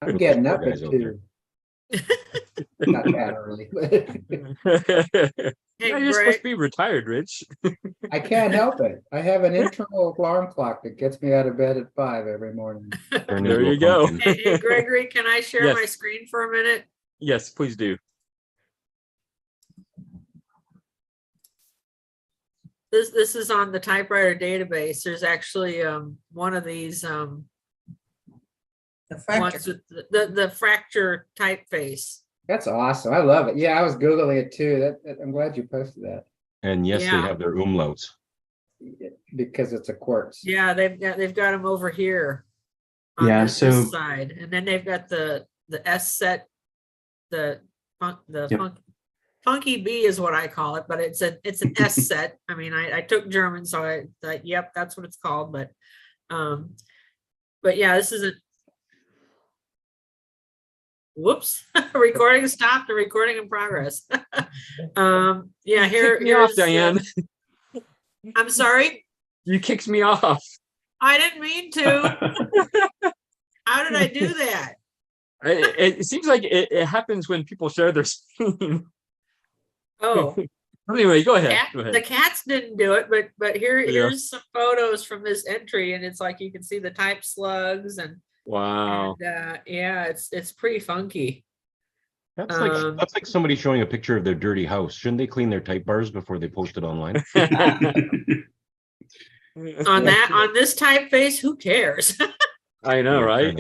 I'm getting up guys at out 2. Not that early. Hey, Yeah, you're supposed Greg. to be retired, Rich. I can't help it. I have an internal alarm clock that gets me out of bed at 5 every morning. There you go. Hey, Gregory, can I share Yes. my screen for a minute? Yes, please do. This is on the typewriter database. There's actually one of these The ones fracture. with the fracture typeface. That's awesome. I love it. Yeah, I was Googling it too. I'm glad you posted that And yes, they Yeah. have their umlauts. because it's a quartz. Yeah, they've got them over here. On Yeah, this so- side, and then they've got the S set, the Yep. funky B is what I call it, but it's an S set. I mean, I took German, so I thought, yep, that's what it's called. But yeah, this is a whoops. Recording stopped. The recording in progress. Yeah, Kick me off, here's Diane. I'm sorry. You kicked me off. I didn't mean to. How did I do that? It seems like it happens when people share their screen. Oh. Anyway, go ahead. The cats didn't do it, but Yeah. here's some photos from this entry, and it's like you can see the type slugs and Wow. yeah, it's pretty funky. That's like somebody showing a picture of their dirty house. Shouldn't they clean their type bars before they post it online? On this typeface, who cares? I know, Yeah, right?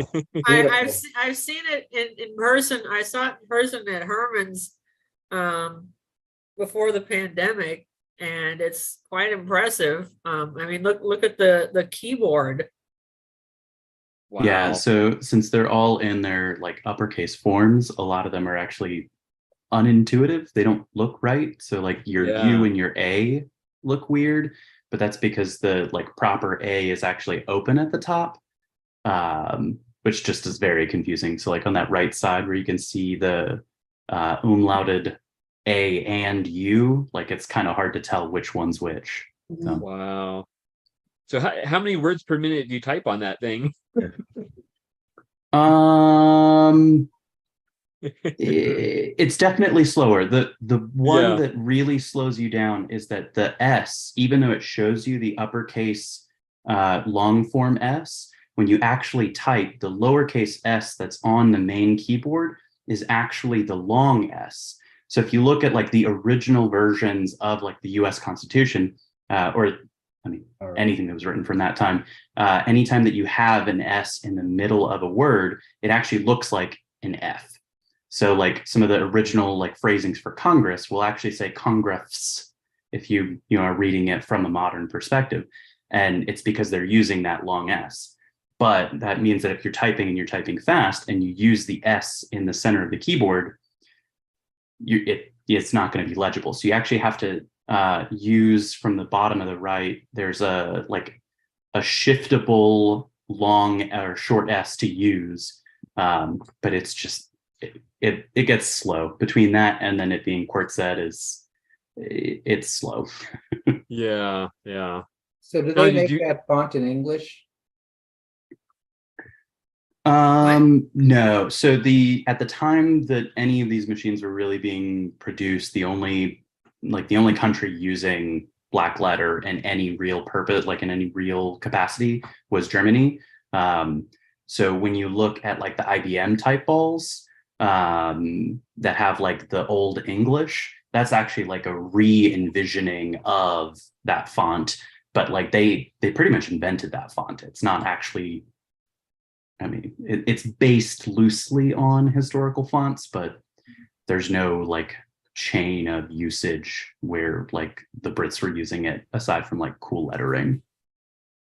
I've seen it in person. I saw it in person at Herman's before the pandemic, and it's quite impressive. I mean, look at the keyboard. Wow. Yeah, so since they're all in their like uppercase forms, a lot of them are actually unintuitive. They don't look right. So like your Yeah. U and your A look weird, but that's because the like proper A is actually open at the top, which just is very confusing. So like on that right side where you can see the umlauted A and U, like it's kind of hard to tell which one's which. So. Wow. So how many words per minute do you type on that thing? It's definitely slower. The one Yeah. that really slows you down is that the S, even though it shows you the uppercase long form S, when you actually type, the lowercase s that's on the main keyboard is actually the long S. So if you look at like the original versions of like the US Constitution, or I mean, anything that was written from that time, anytime that you have an S in the middle of a word, it actually looks like an F. So like some of the original like phrasings for Congress will actually say Congress if you are reading it from a modern perspective. And it's because they're using that long S. But that means that if you're typing and you're typing fast and you use the S in the center of the keyboard, it's not going to be legible. So you actually have to use from the bottom of the right, there's a shiftable long or short S to use. But it's just, it gets slow. Between that and then it being QWERTZ it's slow. Yeah. So do they make that font in English? No. So at the time that any of these machines were really being produced, the only like the only country using black letter in any real purpose, like in any real capacity, was Germany. So when you look at like the IBM type balls that have like the old English, that's actually like a re-envisioning of that font. But like they pretty much invented that font. It's not actually, I mean, it's based loosely on historical fonts, but there's no like chain of usage where like the Brits were using it aside from like cool lettering.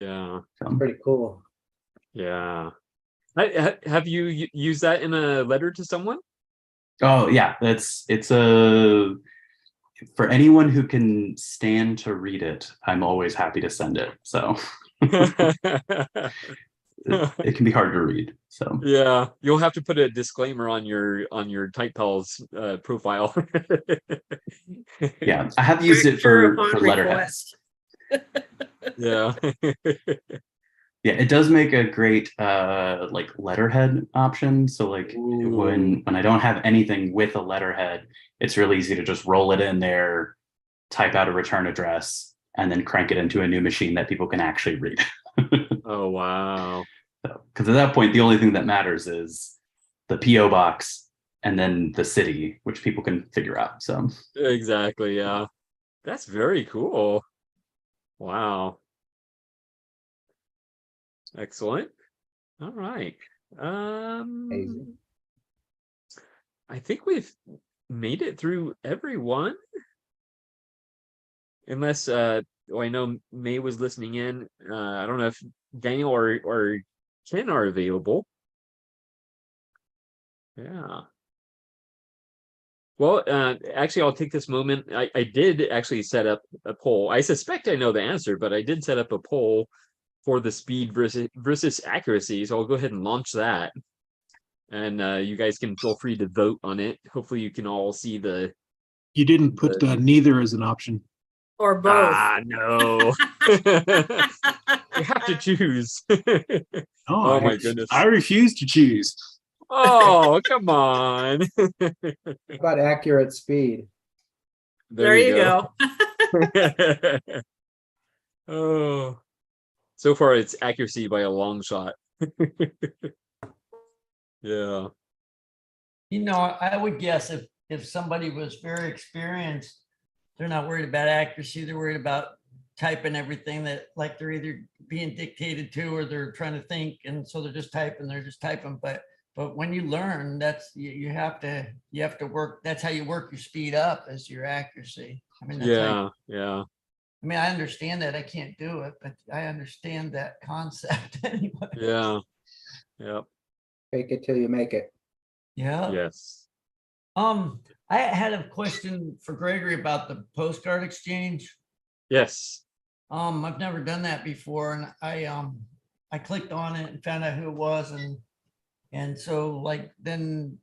Yeah. So, Pretty cool. Yeah. Have you used that in a letter to someone? oh yeah, it's a for anyone who can stand to read it, I'm always happy to send it. So it can be hard to read. So Yeah, you'll have to put a disclaimer on your TypePal's profile. yeah, I have used it for letterhead. Yeah. Yeah, it does make a great like letterhead option. So like when I don't have anything with a letterhead, it's really easy to just roll it in there, type out a return address, and then crank it into a new machine that people can actually read. Oh wow. Because at that point, the only thing that matters is the PO box and then the city, which people can figure out. So Exactly, yeah. That's very cool. Wow. Excellent. All right. I think we've made it through everyone. Unless well, I know May was listening in. I don't know if Daniel or Ken are available. Yeah. Well, actually, I'll take this moment. I did actually set up a poll. I suspect I know the answer, but I did set up a poll for the speed versus accuracy. So I'll go ahead and launch that, and you guys can feel free to vote on it. Hopefully, you can all see the. You didn't put neither as an option. Or both. Ah, no. You have to choose. Oh my goodness. I refuse to choose. Oh, come on. About accurate speed. There you go. Oh, so far it's accuracy by a long shot. Yeah. You know, I would guess if somebody was very experienced, they're not worried about accuracy. They're worried about typing everything that like they're either being dictated to or they're trying to think. And so they're just typing. But when you learn, that's you have to work. That's how you work your speed up as your accuracy. I mean, that's yeah. I mean, I understand that I can't do it, but I understand that concept anyway. Yeah. Yep. Fake it till you make it. Yeah. Yes. I had a question for Gregory about the postcard exchange. Yes. I've never done that before, and I clicked on it and found out who it was, and so like then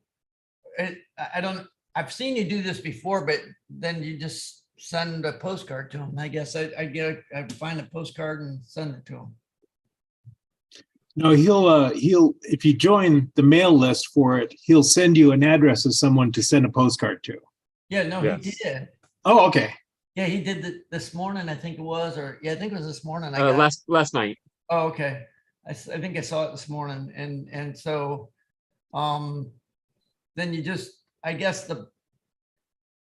I've seen you do this before, but then you just send a postcard to him. I guess I find a postcard and send it to him. No, he'll if you join the mail list for it, he'll send you an address of someone to send a postcard to. Yeah, no, Yes. he did. Oh, okay. Yeah, he did this morning, I think it was, or yeah, I think it was this morning. Last night. Oh, okay. I think I saw it this morning, and so, then you just, I guess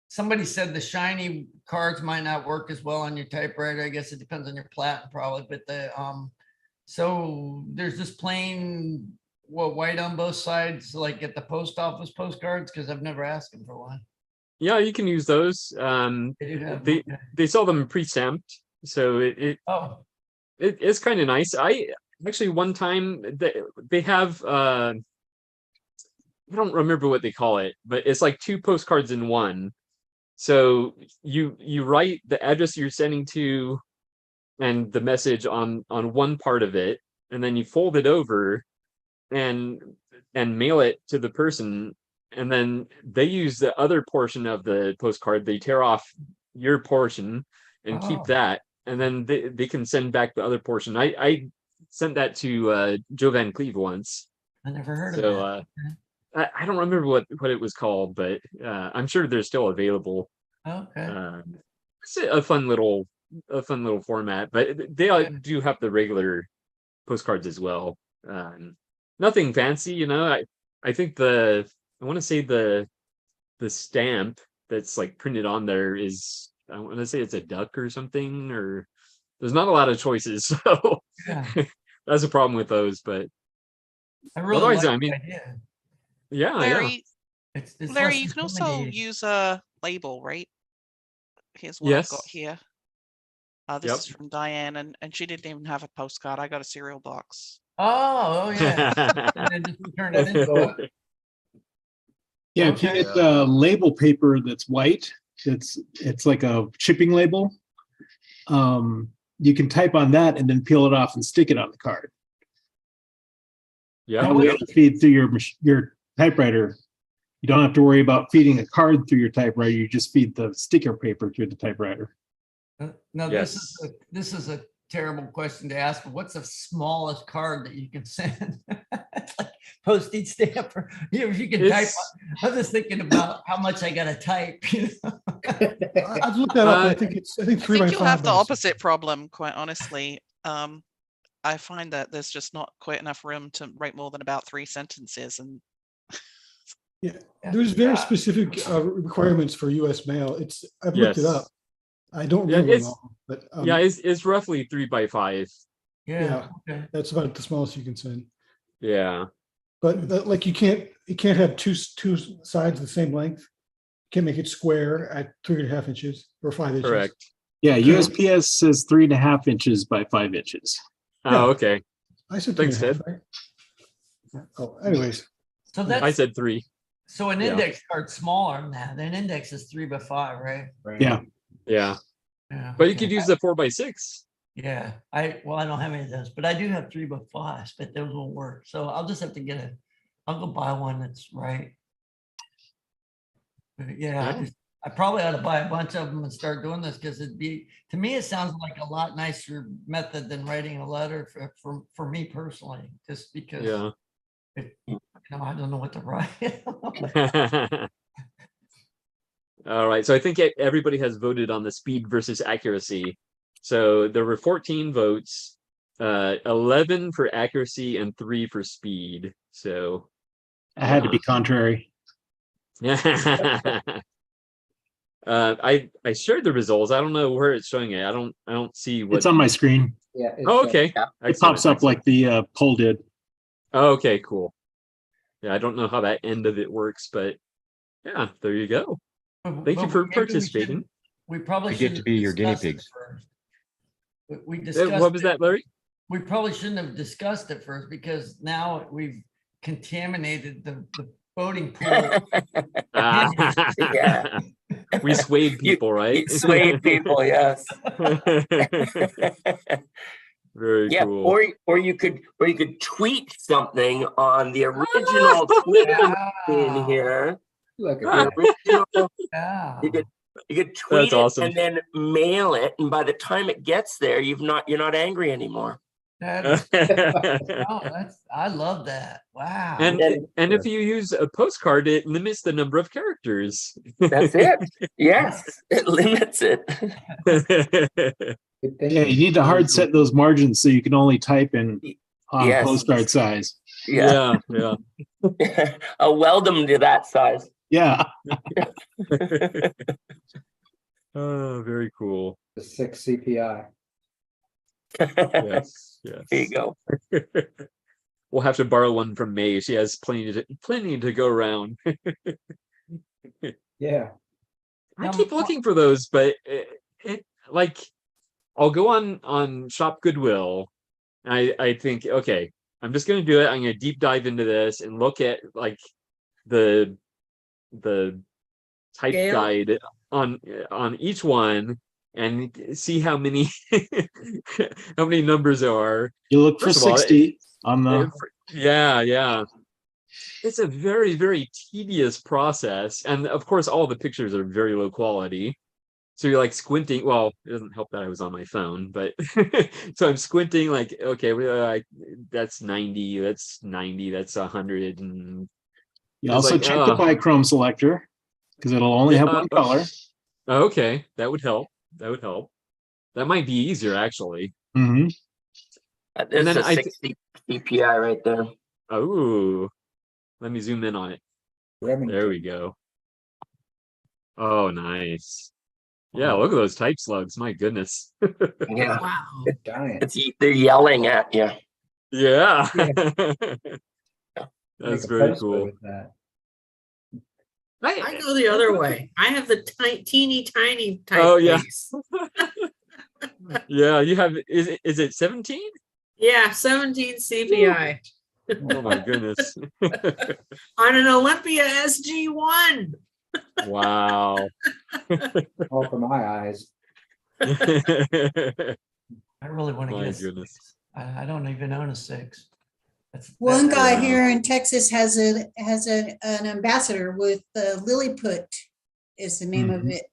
somebody said the shiny cards might not work as well on your typewriter. I guess it depends on your platen probably, but so there's this plain white on both sides, like at the post office postcards, because I've never asked them for one. Yeah, you can use those. They sell them pre-stamped, so it's kind of nice. I actually one time they have I don't remember what they call it, but it's like 2 postcards in one. So you write the address you're sending to and the message on one part of it, and then you fold it over and mail it to the person, and then they use the other portion of the postcard. They tear off your portion and keep that, and then they can send back the other portion. I sent that to Joe Van Cleve once. I never heard of that. I don't remember what it was called, but I'm sure they're still available. Okay. It's a fun little format, but they all do have the regular postcards as well. Nothing fancy, you know. I think I want to say the stamp that's like printed on there is, I want to say it's a duck or something, or there's not a lot of choices, so Yeah. that's a problem with those. But I really otherwise, like I mean, the idea. yeah, Larry, It's Larry, less you can also intimidating. use a label, right? Here's what I've got yes, here. This yep. is from Diane, and she didn't even have a postcard. I got a cereal box. Oh yeah. And then just turn it into it. Yeah, if you Okay. get label paper that's white, it's like a shipping label. You can type on that and then peel it off and stick it on the card. Yeah, That way it'll feed through your typewriter. You don't have to worry about feeding a card through your typewriter. You just feed the sticker paper through the typewriter. Now yes. this is a terrible question to ask, but what's the smallest card that you can send? It's like postage stamp, or if you can type. I'm just thinking about how much I gotta type. You know? I've looked that up. I think 3 by 5. You'll have the opposite problem, quite honestly. I find that there's just not quite enough room to write more than about 3 sentences, and yeah, there's very specific requirements for U.S. mail. I've looked it up. I don't remember them all, but yeah, it's roughly 3 by 5. Yeah, that's about the smallest you can send. Yeah, but like you can't have two sides the same length. You can't make it square at 3.5 inches or 5 inches. correct. Yeah, USPS says 3.5 inches by 5 inches. Oh, okay. I said thanks, 3.5, Ted. right? Oh, anyways. So that's, I said 3. So an index card's smaller than that. An index is 3 by 5, right? Yeah. Yeah. Yeah. But you could use the 4 by 6. Yeah. I don't have any of those, but I do have 3 by 5s, but those won't work. So I'll just have to I'll go buy one that's right. But yeah, I probably ought to buy a bunch of them and start doing this, because to me, it sounds like a lot nicer method than writing a letter for me personally, just because I don't know what to write. All right, so I think everybody has voted on the speed versus accuracy. So there were 14 votes, 11 for accuracy and 3 for speed. So I had to be contrary. I shared the results. I don't know where it's showing it. I don't see what. It's on my screen. Yeah. Oh, okay. It pops up like the poll did. Oh, okay, cool. Yeah, I don't know how that end of it works, but yeah, there you go. Thank you for participating. We probably I get to be your guinea pigs. We discussed. What was that, Larry? We probably shouldn't have discussed it first, because now we've contaminated the voting pool. Yeah. We swayed people, right? Swayed people, yes. Very cool. Or you could tweet something on the original Twitter in here. Look The at original, Yeah. you could tweet That's awesome. it and then mail it, and by the time it gets there, you're not angry anymore. I love that. Wow. And if you use a postcard, it limits the number of characters. That's it. Yes, it limits it. Yeah, you need to hard set those margins so you can only type in on postcard size. Yeah. I'll weld them to that size. Yeah. Oh, very cool. The 6 CPI. Yes. There you go. We'll have to borrow one from May. She has plenty to go around. Yeah. I keep looking for those, but like I'll go on Shop Goodwill. I think, okay, I'm just gonna do it. I'm gonna deep dive into this and look at like the type guide on each one and see how many numbers there are. You look for 60 on the. Yeah. It's a very, very tedious process, and of course, all the pictures are very low quality. So you're like squinting. Well, it doesn't help that I was on my phone, but so I'm squinting. Like, okay, that's 90. That's 90. That's 100. And you also check the bichrome selector, because it'll only have one color. Okay, that would help. That would help. That might be easier actually. Hmm. There's then a 60 CPI right there. Oh, let me zoom in on it. There we go. Oh, nice. Yeah, look at those type slugs. My goodness. Yeah, Wow. they're yelling at you. Yeah. Yeah. That's Make a very poster cool. with that. I go the other way. I have the teeny tiny Oh, yeah. typeface. Yeah, you have, is it 17? Yeah, 17 CPI. Oh my goodness. On an Olympia SG1. Wow. All for my eyes. I really want to My get a goodness. 6. I don't even own a 6. One guy Yeah. here in Texas has an ambassador with Lilliput is the name of it,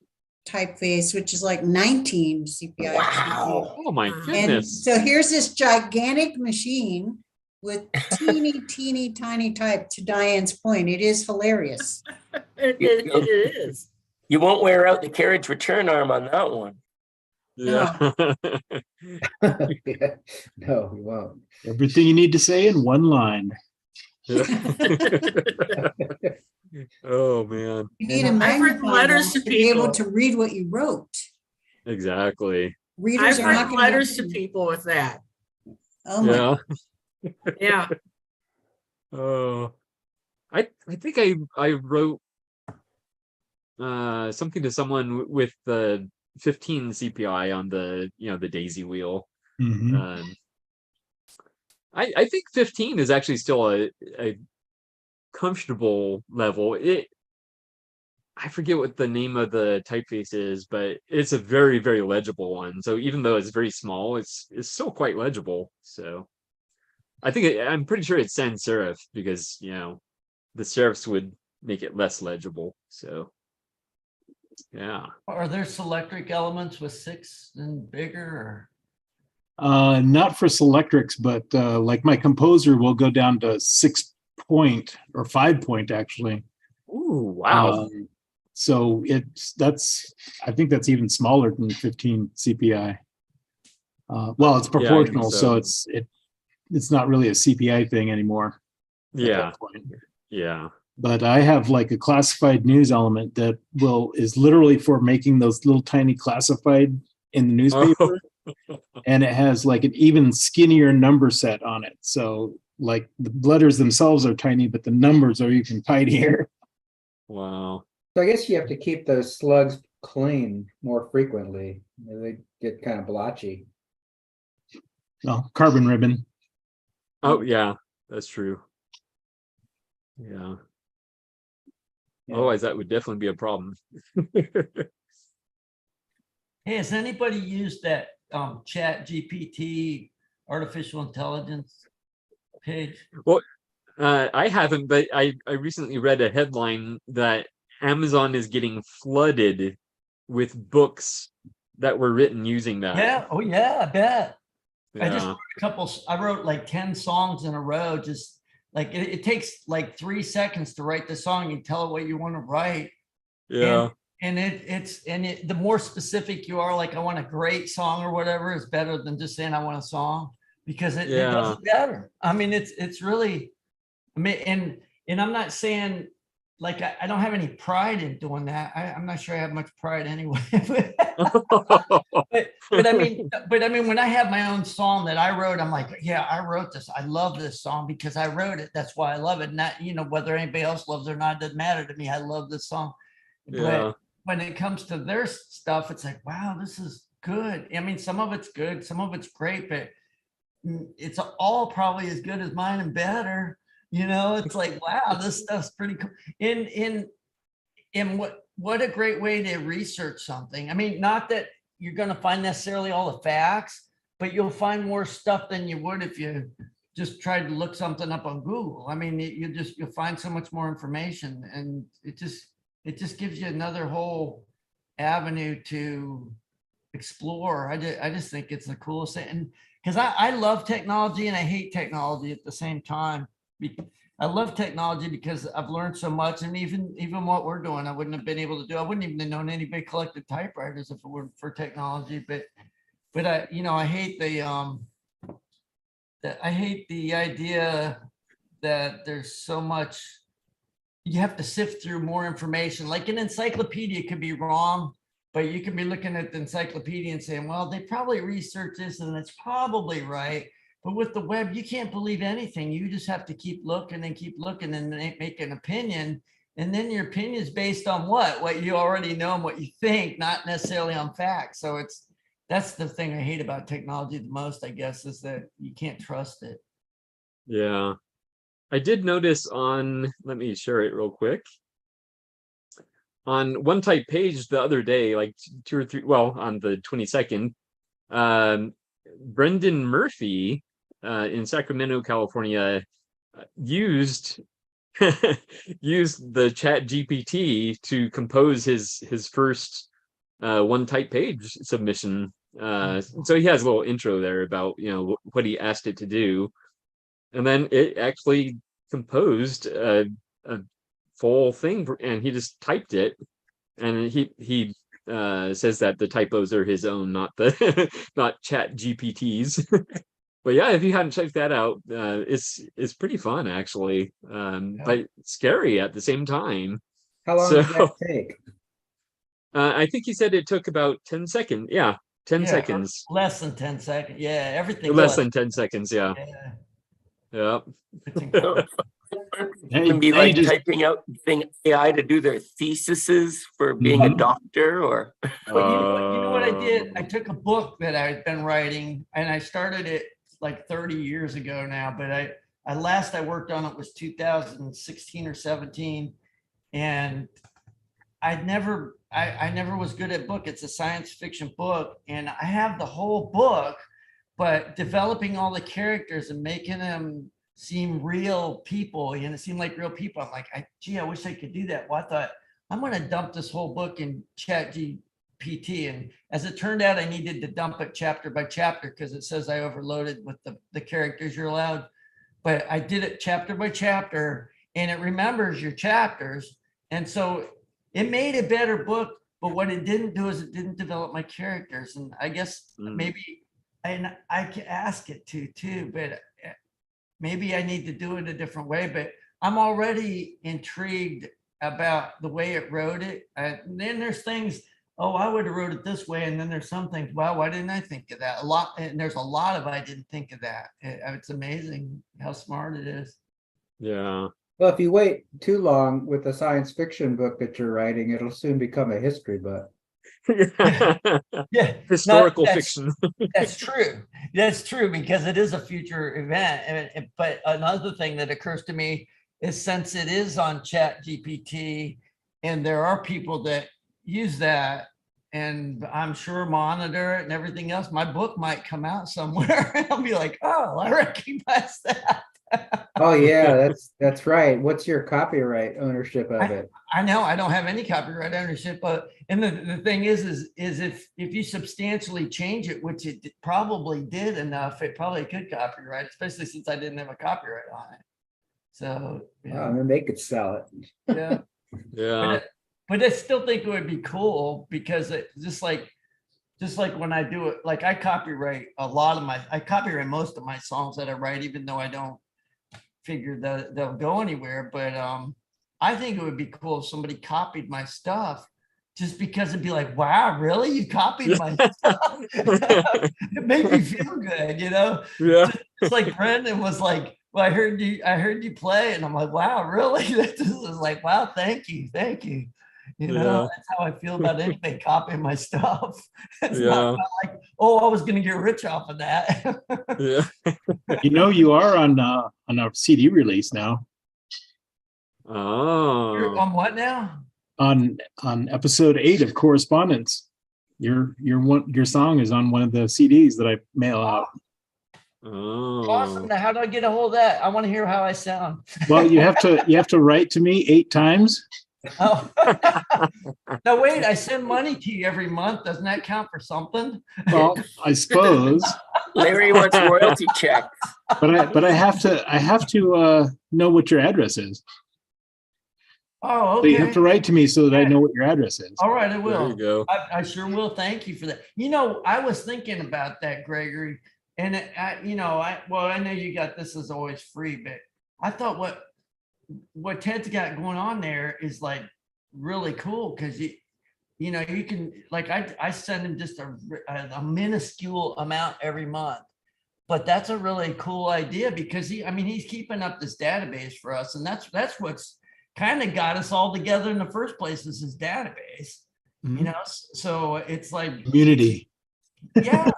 typeface, which is like 19 CPI. Wow. Oh my And goodness. so here's this gigantic machine with teeny tiny type. To Diane's point, it is hilarious. It is. You won't wear out the carriage return arm on that one. Yeah. Yeah. No, we won't. Everything you need to say in one line. Oh man. You need a I've written magnifying letters glass to to be able people. to read what you wrote. Exactly. Readers I've are not written going letters to people with that. Oh my. Yeah. Yeah. Oh, I think I wrote something to someone with the 15 CPI on the the daisy wheel. Mhm. I think 15 is actually still a comfortable level. I forget what the name of the typeface is, but it's a very, very legible one. So even though it's very small, it's still quite legible. So I think I'm pretty sure it's sans serif because the serifs would make it less legible. So yeah. Are there selectric elements with 6 and bigger? Or? Not for Selectrics, but like my composer will go down to 6 point or 5 point actually. Ooh, wow. So I think that's even smaller than 15 CPI. Well, it's Yeah, I think proportional, so. so it's not really a CPI thing anymore. at that Yeah. point. Yeah. But I have like a classified news element that is literally for making those little tiny classified in the newspaper. And it has like an even skinnier number set on it. So like the letters themselves are tiny, but the numbers are even tinier. Wow. So I guess you have to keep those slugs clean more frequently. They get kind of blotchy. Well, carbon ribbon. Oh yeah, that's true. Yeah. Otherwise, that would definitely be a problem. Hey, has anybody used that Chat GPT artificial intelligence page? Well, I haven't, but I recently read a headline that Amazon is getting flooded with books that were written using that. Yeah. Oh yeah, I bet. I just Yeah. wrote a couple. I wrote like 10 songs in a row. Just like it takes like 3 seconds to write the song. You tell it what you want to write. Yeah. And the more specific you are, like I want a great song or whatever, is better than just saying I want a song, because it does it better. I mean, it's really, I mean, and I'm not saying like I don't have any pride in doing that. I'm not sure I have much pride anyway. but I mean, when I have my own song that I wrote, I'm like, yeah, I wrote this. I love this song because I wrote it. That's why I love it. Not, whether anybody else loves it or not, it doesn't matter to me. I love this song. Yeah. But when it comes to their stuff, it's like, wow, this is good. I mean, some of it's good, some of it's great, but it's all probably as good as mine and better. It's like, wow, this stuff's pretty cool. In what a great way to research something. I mean, not that you're going to find necessarily all the facts, but you'll find more stuff than you would if you just tried to look something up on Google. I mean, you'll find so much more information, and it just gives you another whole avenue to explore. I just think it's the coolest thing. And because I love technology and I hate technology at the same time. I love technology because I've learned so much, and even what we're doing, I wouldn't have been able to do. I wouldn't even have known anybody collected typewriters if it weren't for technology. But I, you know, I hate the idea that there's so much. You have to sift through more information. Like an encyclopedia could be wrong, but you can be looking at the encyclopedia and saying, well, they probably researched this and it's probably right. But with the web, you can't believe anything. You just have to keep looking and make an opinion. And then your opinion is based on what you already know and what you think, not necessarily on facts. So that's the thing I hate about technology the most, I guess, is that you can't trust it. Yeah. I did notice on, let me share it real quick. On one type page the other day, like 2 or 3, well, on the 22nd, Brendan Murphy in Sacramento, California, used used the Chat GPT to compose his first one type page submission. So he has a little intro there about, you know, what he asked it to do. And then it actually composed a full thing, and he just typed it. And he says that the typos are his own, not the not Chat GPT's. But yeah, if you hadn't checked that out, it's pretty fun actually, but scary at the same time. How long did that take? I think he said it took about 10 seconds. Yeah, 10 seconds. Less than 10 seconds. Yeah, everything. Less than 10 seconds. Yeah. Yeah. Yep. Can be like typing out thing AI to do their theses for being a doctor, or well, you know what I did? I took a book that I'd been writing and I started it like 30 years ago now, but I worked on it was 2016 or 17, and I never was good at book. It's a science fiction book, and I have the whole book, but developing all the characters and making them seem real people, and it seemed like real people. I'm like, gee, I wish I could do that. Well, I thought I'm going to dump this whole book in Chat GPT, and as it turned out, I needed to dump it chapter by chapter because it says I overloaded with the characters you're allowed. But I did it chapter by chapter, and it remembers your chapters, and so it made a better book. But what it didn't do is it didn't develop my characters, and I guess maybe, and I can ask it to too, but maybe I need to do it a different way. But I'm already intrigued about the way it wrote it. And then there's things, oh, I would have wrote it this way. And then there's some things, wow, why didn't I think of that? And there's a lot of I didn't think of that. It's amazing how smart it is. Yeah. Well, if you wait too long with the science fiction book that you're writing, it'll soon become a history book. Yeah, historical fiction. That's true. That's true, because it is a future event. But another thing that occurs to me is, since it is on Chat GPT, and there are people that use that, and I'm sure monitor it and everything else, my book might come out somewhere. I'll be like, oh, I recognize that. Oh yeah, that's right. What's your copyright ownership of it? I know I don't have any copyright ownership, but and the thing is if you substantially change it, which it probably did enough, it probably could copyright, especially since I didn't have a copyright on it. So yeah, and then they could sell it. Yeah, yeah. But I still think it would be cool, because it just like when I do it, like I copyright most of my songs that I write, even though I don't figure that they'll go anywhere. But I think it would be cool if somebody copied my stuff, just because it'd be like, wow, really? You copied my stuff? It made me feel good, you know? Yeah. It's like Brendan was like, well, I heard you play, and I'm like, wow, really? That just was like, wow, thank you. You know, that's how I feel about anybody copying my stuff. It's not like, oh, I was going to get rich off of that. Yeah. You know, you are on a CD release now. Oh. You're on what now? On episode 8 of Correspondence. Your song is on one of the CDs that I mail out. Oh. Awesome. Now, how do I get a hold of that? I want to hear how I sound. Well, you have to write to me 8 times. Oh. No, wait, I send money to you every month. Doesn't that count for something? Well, I suppose. Larry wants royalty checks. But I have to know what your address is. Oh, So okay. you have to write to me so that I know what your address is. All right, I There will. you go. I sure will. Thank you for that. I was thinking about that, Gregory, and I know you got this is always free, but I thought what Ted's got going on there is like really cool because you can like I send him just a minuscule amount every month, but that's a really cool idea because he's keeping up this database for us, and that's what's kind of got us all together in the first place is his database. Mhm. So it's like Community. yeah.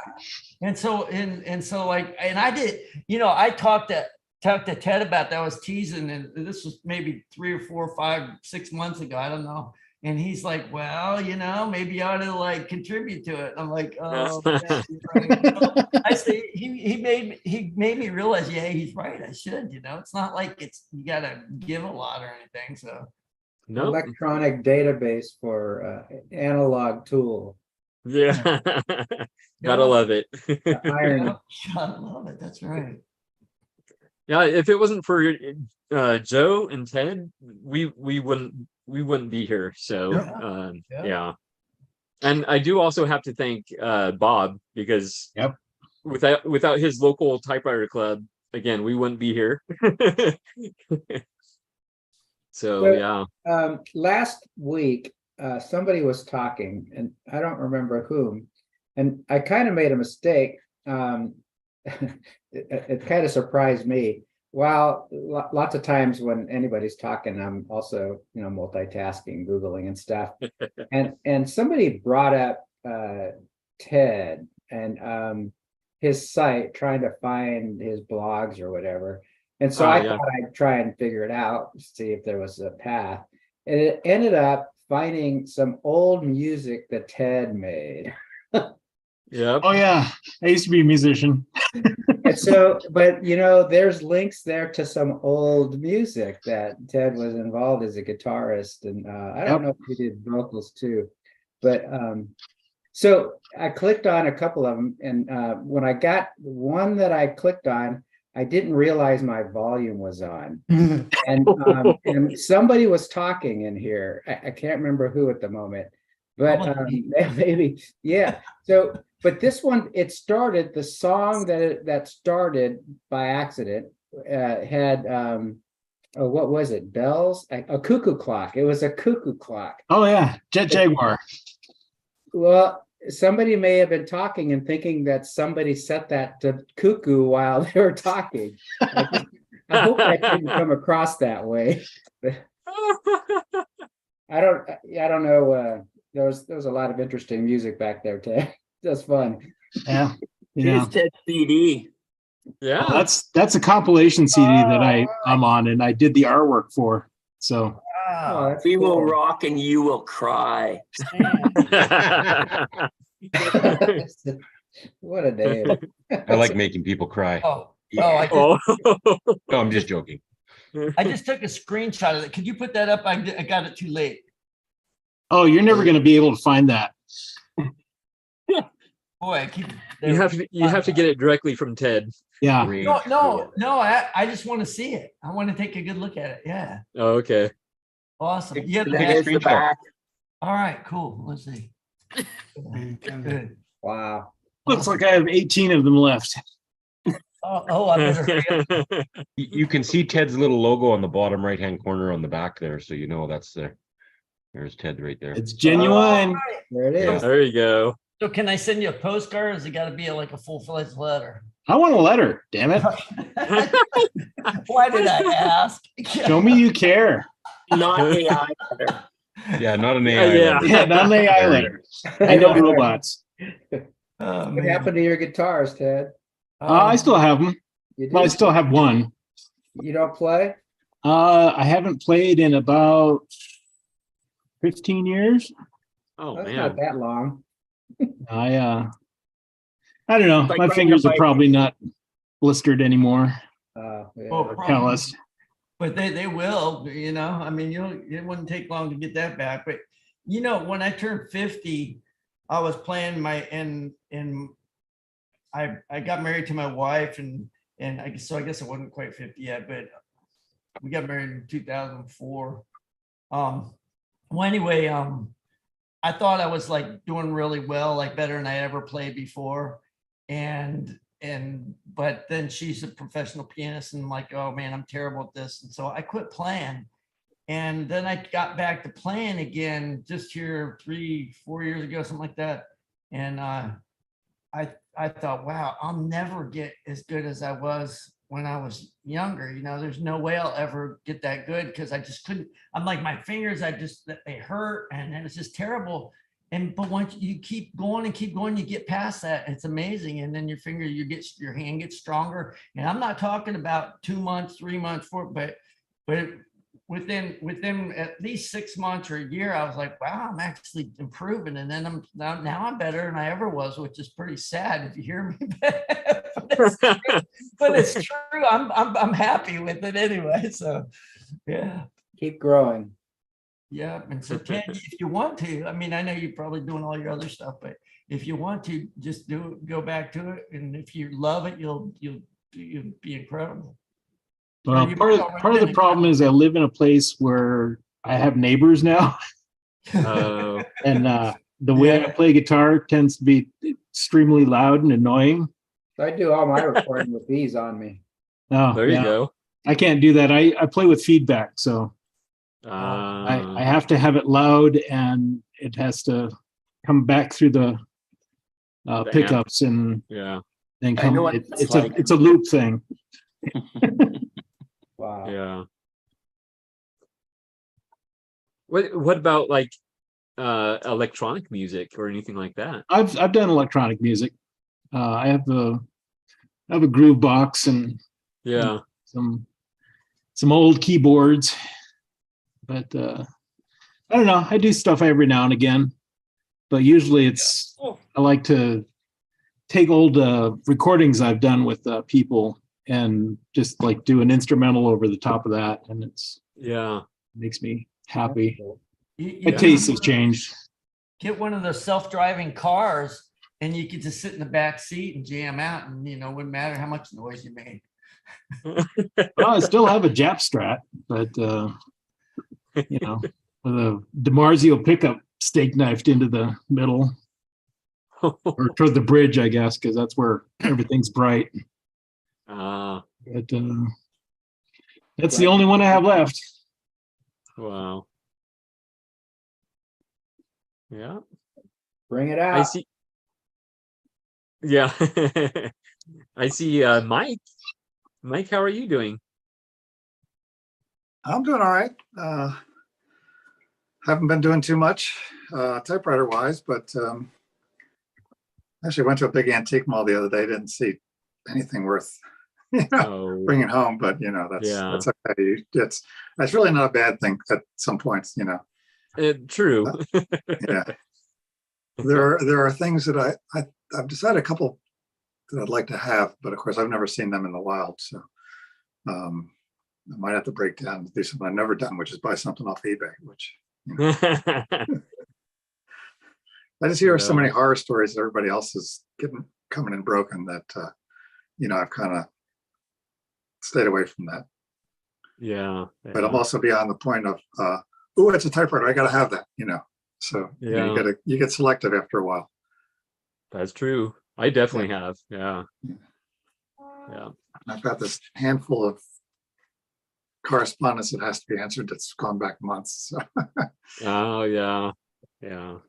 And so I did, I talked to Ted about that. I was teasing, and this was maybe 3 or 4 or 5, 6 months ago. I don't know. And he's like, well, maybe you ought to like contribute to it. I'm like, oh, yeah, you're right. I say he made me realize, yeah, he's right. I should, it's not like you gotta give a lot or anything. So No. Electronic database for analog tool. Yeah. Gotta love it. Irony. I love it. That's right. Yeah, if it wasn't for Joe and Ted, we wouldn't be here. So yeah. And I do also have to thank Bob because without his local typewriter club, again, we wouldn't be here. So yeah. Last week, somebody was talking, and I don't remember whom, and I kind of made a mistake. It kind of surprised me. Well, lots of times when anybody's talking, I'm also, multitasking, Googling and stuff. and somebody brought up Ted and his site, trying to find his blogs or whatever. And so I thought I'd try and figure it out, see if there was a path. And it ended up finding some old music that Ted made. Yeah. Oh yeah, I used to be a musician. And so, but there's links there to some old music that Ted was involved as a guitarist, and I don't know if he did vocals too, but so I clicked on a couple of them, and when I got one that I clicked on, I didn't realize my volume was on, and somebody was talking in here. I can't remember who at the moment, but maybe So. But this one, it started, the song that started by accident had, what was it? Bells? A cuckoo clock. It was a cuckoo clock. Oh yeah, Jet Jaguar. Well, somebody may have been talking and thinking that somebody set that to cuckoo while they were talking. I hope that didn't come across that way. I don't know. There was a lot of interesting music back there, Ted. That's fun. Yeah. Here's Ted's CD. Yeah. Well, that's a compilation CD that I'm on, and I did the artwork for. So We will rock and you will cry. What a day. I like making people cry. Yeah. No, I'm just joking. I just took a screenshot of it. Could you put that up? I got it too late. Oh, you're never going to be able to find that. Boy, you have to get it directly from Ted. Yeah. No. I just want to see it. I want to take a good look at it. Yeah. Oh, okay. Awesome. There's the back. All right, cool. Let's see. Good. Wow. Looks like I have 18 of them left. I better. You can see Ted's little logo on the bottom right-hand corner on the back there, so that's there. There's Ted right there. It's genuine. Right. There it is. Yeah. There you go. So can I send you a postcard, or has it got to be like a full-fledged letter? I want a letter, damn it. Why did I ask? Show me you care. Not AI letter. Yeah, not an AI letter. Yeah, not an AI letter. I know robots. What happened to your guitars, Ted? I still have them. Well, I still have one. You don't play? I haven't played in about 15 years. Oh, That's man. not that long. I don't know. Like My fingers are probably not blistered anymore. Or calloused. But they will, I mean, it wouldn't take long to get that back. But when I turned 50, I was playing in I got married to my wife, and I guess I wasn't quite 50 yet, but we got married in 2004. Well, anyway, I thought I was like doing really well, like better than I ever played before. But then she's a professional pianist, and I'm like, oh man, I'm terrible at this. And so I quit playing. And then I got back to playing again just here 3-4 years ago, something like that. And I thought, wow, I'll never get as good as I was when I was younger. You know, there's no way I'll ever get that good, because I just couldn't. I'm like, my fingers, they hurt, and it's just terrible. But once you keep going and keep going, you get past that. It's amazing. And then your hand gets stronger. And I'm not talking about 2 months, 3 months, 4, but within at least 6 months or a year, I was like, wow, I'm actually improving. And then now I'm better than I ever was, which is pretty sad if you hear me. but it's true. I'm happy with it anyway. So yeah. Keep growing. Yeah. And so Ted, if you want to, I mean, I know you're probably doing all your other stuff, but if you want to, just go back to it. And if you love it, you'll be incredible. Well, part of the problem is I live in a place where I have neighbors now. And the way I play guitar tends to be extremely loud and annoying. I do all my recording with these on me. Oh, there you go. I can't do that. I play with feedback, so I have to have it loud, and it has to come back through the pickups, and then come. It's a loop thing. Wow. Yeah. What about like electronic music or anything like that? I've done electronic music. I have a groove box and some old keyboards, but I don't know. I do stuff every now and again, but usually I like to take old recordings I've done with people and just like do an instrumental over the top of that, and makes me happy. My taste has changed. Get one of the self-driving cars, and you could just sit in the back seat and jam out, and wouldn't matter how much noise you made. Well, I still have a Jap Strat, but with a DiMarzio pickup stake knifed into the middle, or toward the bridge, I guess, because that's where everything's bright. But that's the only one I have left. Wow. Yeah. Bring it out. I see. Yeah. I see Mike. Mike, how are you doing? I'm doing all right. Haven't been doing too much typewriter wise, but actually went to a big antique mall the other day. Didn't see anything worth bringing home, but that's okay. That's really not a bad thing at some points. True. Yeah. There are things that I've decided a couple that I'd like to have, but of course I've never seen them in the wild, so I might have to break down and do something I've never done, which is buy something off eBay. Which I just hear so many horror stories that everybody else is coming in broken that I've kind of stayed away from that. Yeah. But I'm also beyond the point of oh, it's a typewriter, I gotta have that, So you get selective after a while. That's true. I definitely have. Yeah. Yeah. I've got this handful of correspondence that has to be answered that's gone back months. So. Oh yeah. Yeah.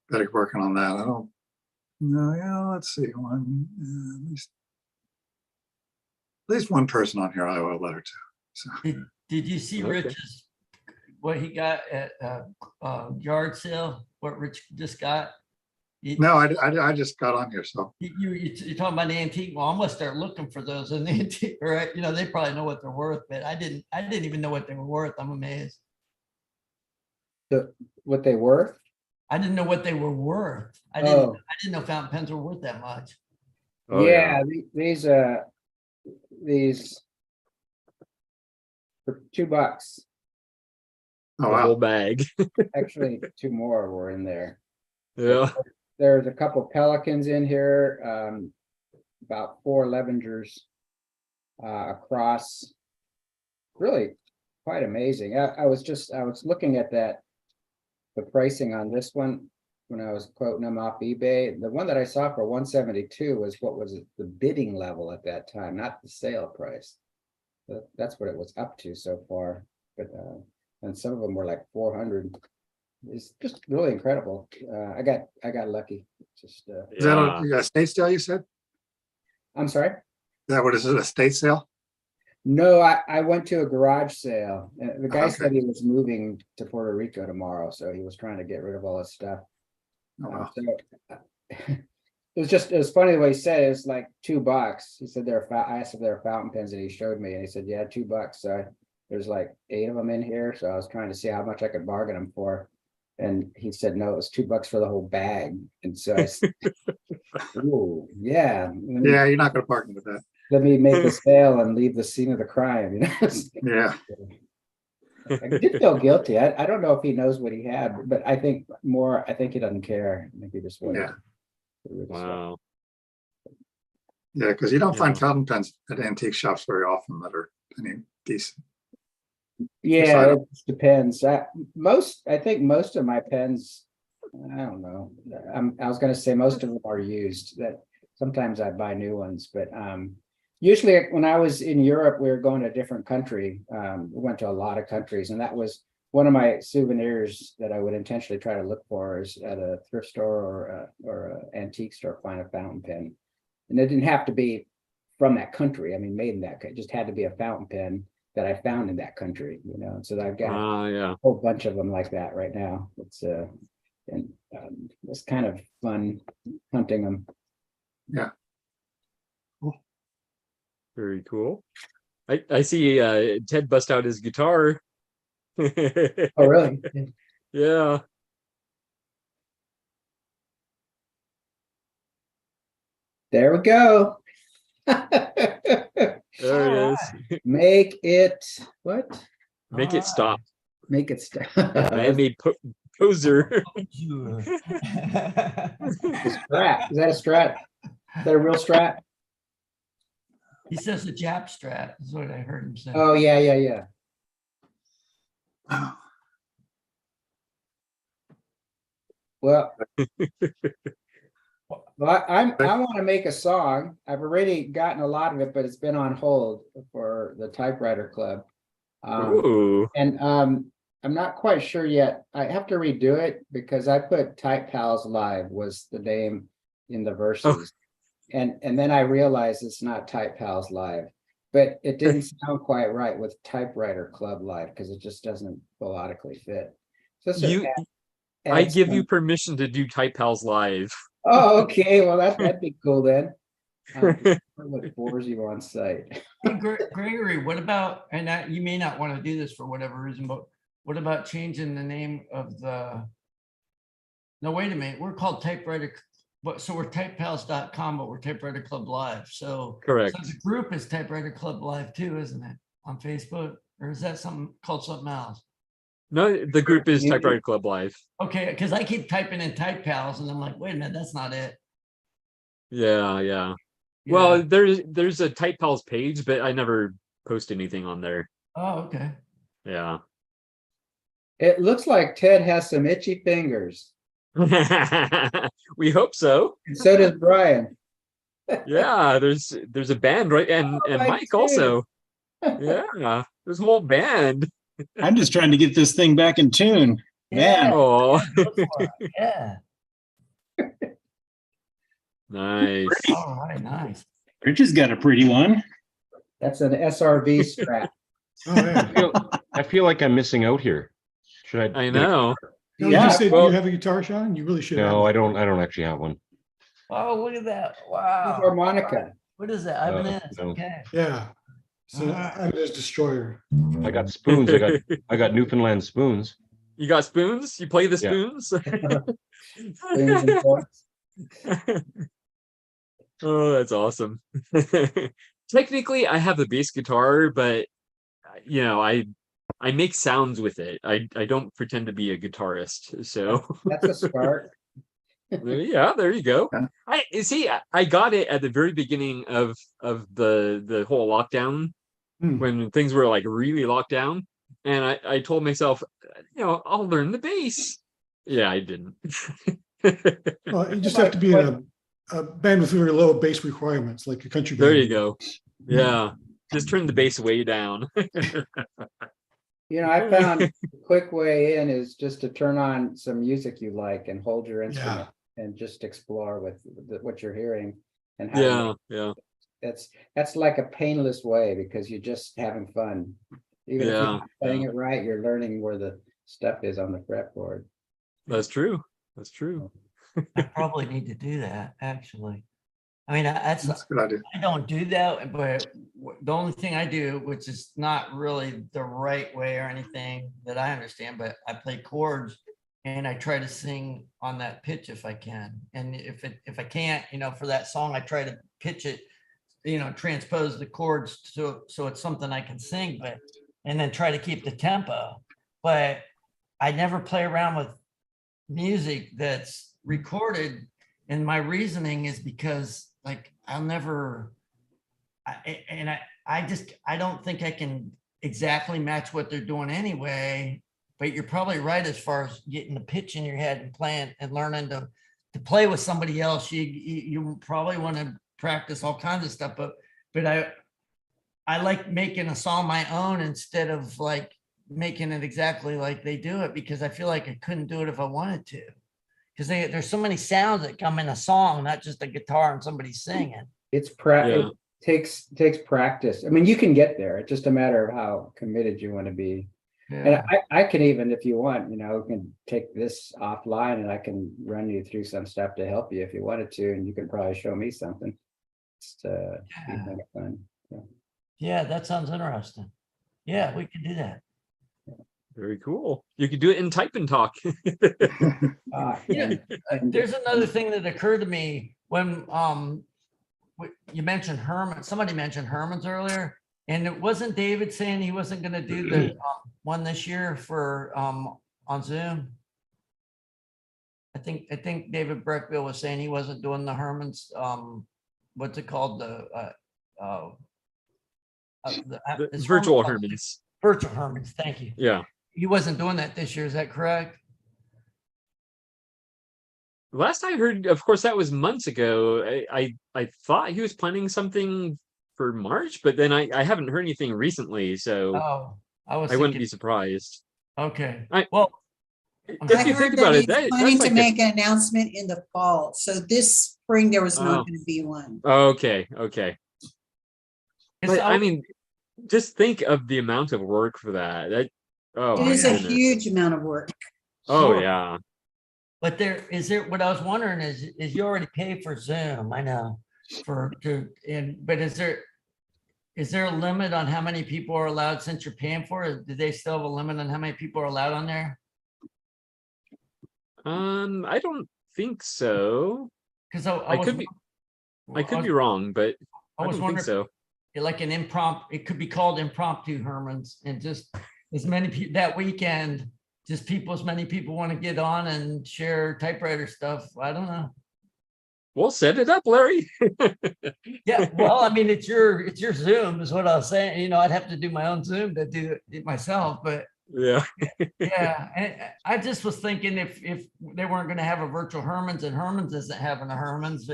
Better working on that. I don't know. Yeah, let's see. At least one person on here I owe a letter to. So did you see Rich's what he got at yard sale? What Rich just got? No, I just got on here. So you're talking about the antique. Well, I'm gonna start looking for those in the antique, right? They probably know what they're worth, but I didn't even know what they were worth. I'm amazed. What they worth? I didn't know what they were worth. I didn't know fountain pens were worth that much. Oh, yeah. These for $2. Oh, wow. Whole bag. Actually, 2 more were in there. Yeah. there's a couple Pelicans in here, about 4 Levengers across. Really quite amazing. I was looking at the pricing on this one when I was quoting them off eBay. The one that I saw for 172 was what was the bidding level at that time, not the sale price. That's what it was up to so far. But and some of them were like 400. It's just really incredible. I got lucky. Just Is that a estate sale you said? I'm sorry? Is that what is it, a estate sale? No, I went to a garage sale. The guy said he was moving to Puerto Rico tomorrow, so he was trying to get rid of all his stuff. Oh, wow. It was funny the way he said it. It was like $2. He said I asked if there were fountain pens, and he showed me, and he said, yeah, $2. So there's like 8 of them in here. So I was trying to see how much I could bargain them for. And he said, no, it was $2 for the whole bag. And so I said, ooh, yeah. Yeah, you're not going to bargain with that. Let me make a sale and leave the scene of the crime. You know? Yeah. I did feel guilty. I don't know if he knows what he had, but I think he doesn't care. I think he just wanted. Yeah. Wow. Yeah, because you don't find fountain pens at antique shops very often that are any decent. Yeah, it depends. I think most of my pens, I don't know. I was going to say most of them are used. That sometimes I buy new ones, but usually when I was in Europe, we were going to a different country. We went to a lot of countries, and that was one of my souvenirs that I would intentionally try to look for is at a thrift store or an antique store, find a fountain pen. And it didn't have to be from that country. I mean, made in that country. It just had to be a fountain pen that I found in that country, you know. So I've got a whole bunch of them like that right now. It's kind of fun hunting them. Yeah. Cool. Very cool. I see Ted bust out his guitar. Oh, really? Yeah. There we go. There it is. Make it what? Make it stop. Make it stop. Man-made poser. Strat. Is that a strat? Is that a real strat? He says a Jap strat is what I heard him say. Oh yeah. Well, I want to make a song. I've already gotten a lot of it, but it's been on hold for the Typewriter Club. And I'm not quite sure yet. I have to redo it because I put Type Pals Live was the name in the verses. And then I realized it's not Type Pals Live, but it didn't sound quite right with Typewriter Club Live because it just doesn't melodically fit. So I give you permission to do Type Pals Live. Oh, okay. Well, that'd be cool then. What bores you on site? Hey, Gregory, what about, and you may not want to do this for whatever reason, but what about changing the name of the, no, wait a minute, we're called Typewriter, so we're typepals.com, but we're Typewriter Club Live. So, correct. So the group is Typewriter Club Live too, isn't it? On Facebook, or is that something called something else? No, the group is Typewriter Club Live. Okay, because I keep typing in Type Pals and I'm like, wait a minute, that's not it. Yeah. Well, there's a Type Pals page, but I never post anything on there. Oh, okay. Yeah. It looks like Ted has some itchy fingers. We hope so. And so does Brian. Yeah, there's a band, right? And Mike also. Yeah, there's a whole band. I'm just trying to get this thing back in tune. Man. Oh. Yeah. Nice. All right, nice. Rich has got a pretty one. That's an SRV strap. I feel like I'm missing out here. Should I? I know. No, you just said you have a guitar, Sean? You really should. No, I don't actually have one. Oh, look at that. Wow. Harmonica. What is that? Ibanez. No. Okay. Yeah. So I'm his destroyer. I got spoons. I got Newfoundland spoons. You got spoons? You play the spoons? Oh, that's awesome. Technically, I have a bass guitar, but you know, I make sounds with it. I don't pretend to be a guitarist. So that's a start. Yeah, there you go. Yeah. I see. I got it at the very beginning of the whole lockdown when things were like really locked down, and I told myself, I'll learn the bass. Yeah, I didn't. Well, you just have to be in a band with very low bass requirements, like a country band. There you go. Yeah, just turn the bass way down. I found a quick way in is just to turn on some music you like and hold your instrument and just explore with what you're hearing and how that's like a painless way because you're just having fun. Even if you're not playing it right, you're learning where the stuff is on the fretboard. That's true. That's true. I probably need to do that, actually. I mean, That's a good idea. I don't do that, but the only thing I do, which is not really the right way or anything that I understand, but I play chords and I try to sing on that pitch if I can. And if I can't, for that song, I try to pitch it, transpose the chords so it's something I can sing, and then try to keep the tempo. But I never play around with music that's recorded. And my reasoning is because I'll never, I don't think I can exactly match what they're doing anyway, but you're probably right as far as getting the pitch in your head and playing and learning to play with somebody else. You probably want to practice all kinds of stuff, but I like making a song my own instead of making it exactly like they do it, because I feel like I couldn't do it if I wanted to. Because there's so many sounds that come in a song, not just a guitar and somebody singing. It takes practice. I mean, you can get there. It's just a matter of how committed you want to be. Yeah. And I can even, if you want, we can take this offline and I can run you through some stuff to help you if you wanted to, and you can probably show me something. It's be kind of fun. Yeah, that sounds interesting. Yeah, we could do that. Very cool. You could do it in Type and Talk. There's another thing that occurred to me when you mentioned Herman. Somebody mentioned Herman's earlier, and it wasn't David saying he wasn't going to do the one this year for on Zoom. I think David Breckville was saying he wasn't doing the Herman's. What's it called? The virtual Herman's. Virtual Herman's. Thank you. Yeah. He wasn't doing that this year. Is that correct? Last I heard, of course, that was months ago. I thought he was planning something for March, but then I haven't heard anything recently, so I wouldn't be surprised. Okay. Well, if you think about it, he's planning to make an announcement in the fall. So this spring there was not going to be one. Okay. But I mean, just think of the amount of work for that. It is a huge amount of work. Oh yeah. But what I was wondering is you already pay for Zoom, I know, but is there a limit on how many people are allowed since you're paying for it? Do they still have a limit on how many people are allowed on there? I don't think so. Because I could be wrong, but I was don't think wondering so. Like an impromptu, it could be called impromptu Herman's, and just as many people that weekend, as many people want to get on and share typewriter stuff. I don't know. We'll set it up, Larry. Yeah, well, I mean, it's your Zoom is what I was saying. I'd have to do my own Zoom to do it myself, but yeah. Yeah. And I just was thinking if they weren't going to have a virtual Herman's, and Herman's isn't having a Herman's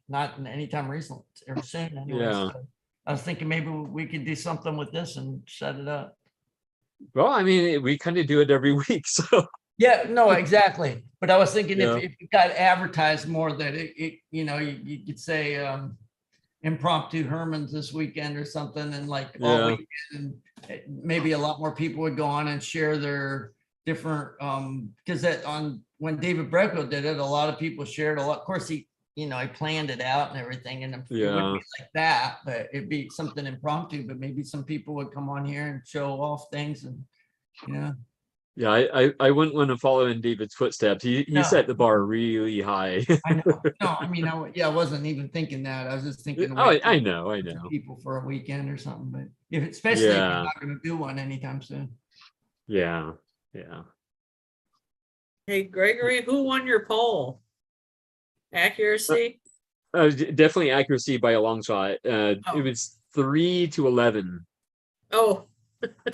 not anytime recently or soon anyway. Yeah. So I was thinking maybe we could do something with this and set it up. Well, I mean, we kind of do it every week, so. Yeah, no, exactly. But I was thinking if it got advertised more, that you could say impromptu Herman's this weekend or something, and all weekend, maybe a lot more people would go on and share their different because when David Breckville did it, a lot of people shared a lot. Of course, he planned it out and everything, and it wouldn't be like that, but it'd be something impromptu. But maybe some people would come on here and show off things, and Yeah, I wouldn't want to follow in David's footsteps. He set the bar really high. I know. No, I mean, I wasn't even thinking that. I was just thinking. I know. People for a weekend or something, but especially if you're not going to do one anytime soon. Yeah. Hey, Gregory, who won your poll? Accuracy? Definitely accuracy by a long shot. Oh. It was 3-11. Oh,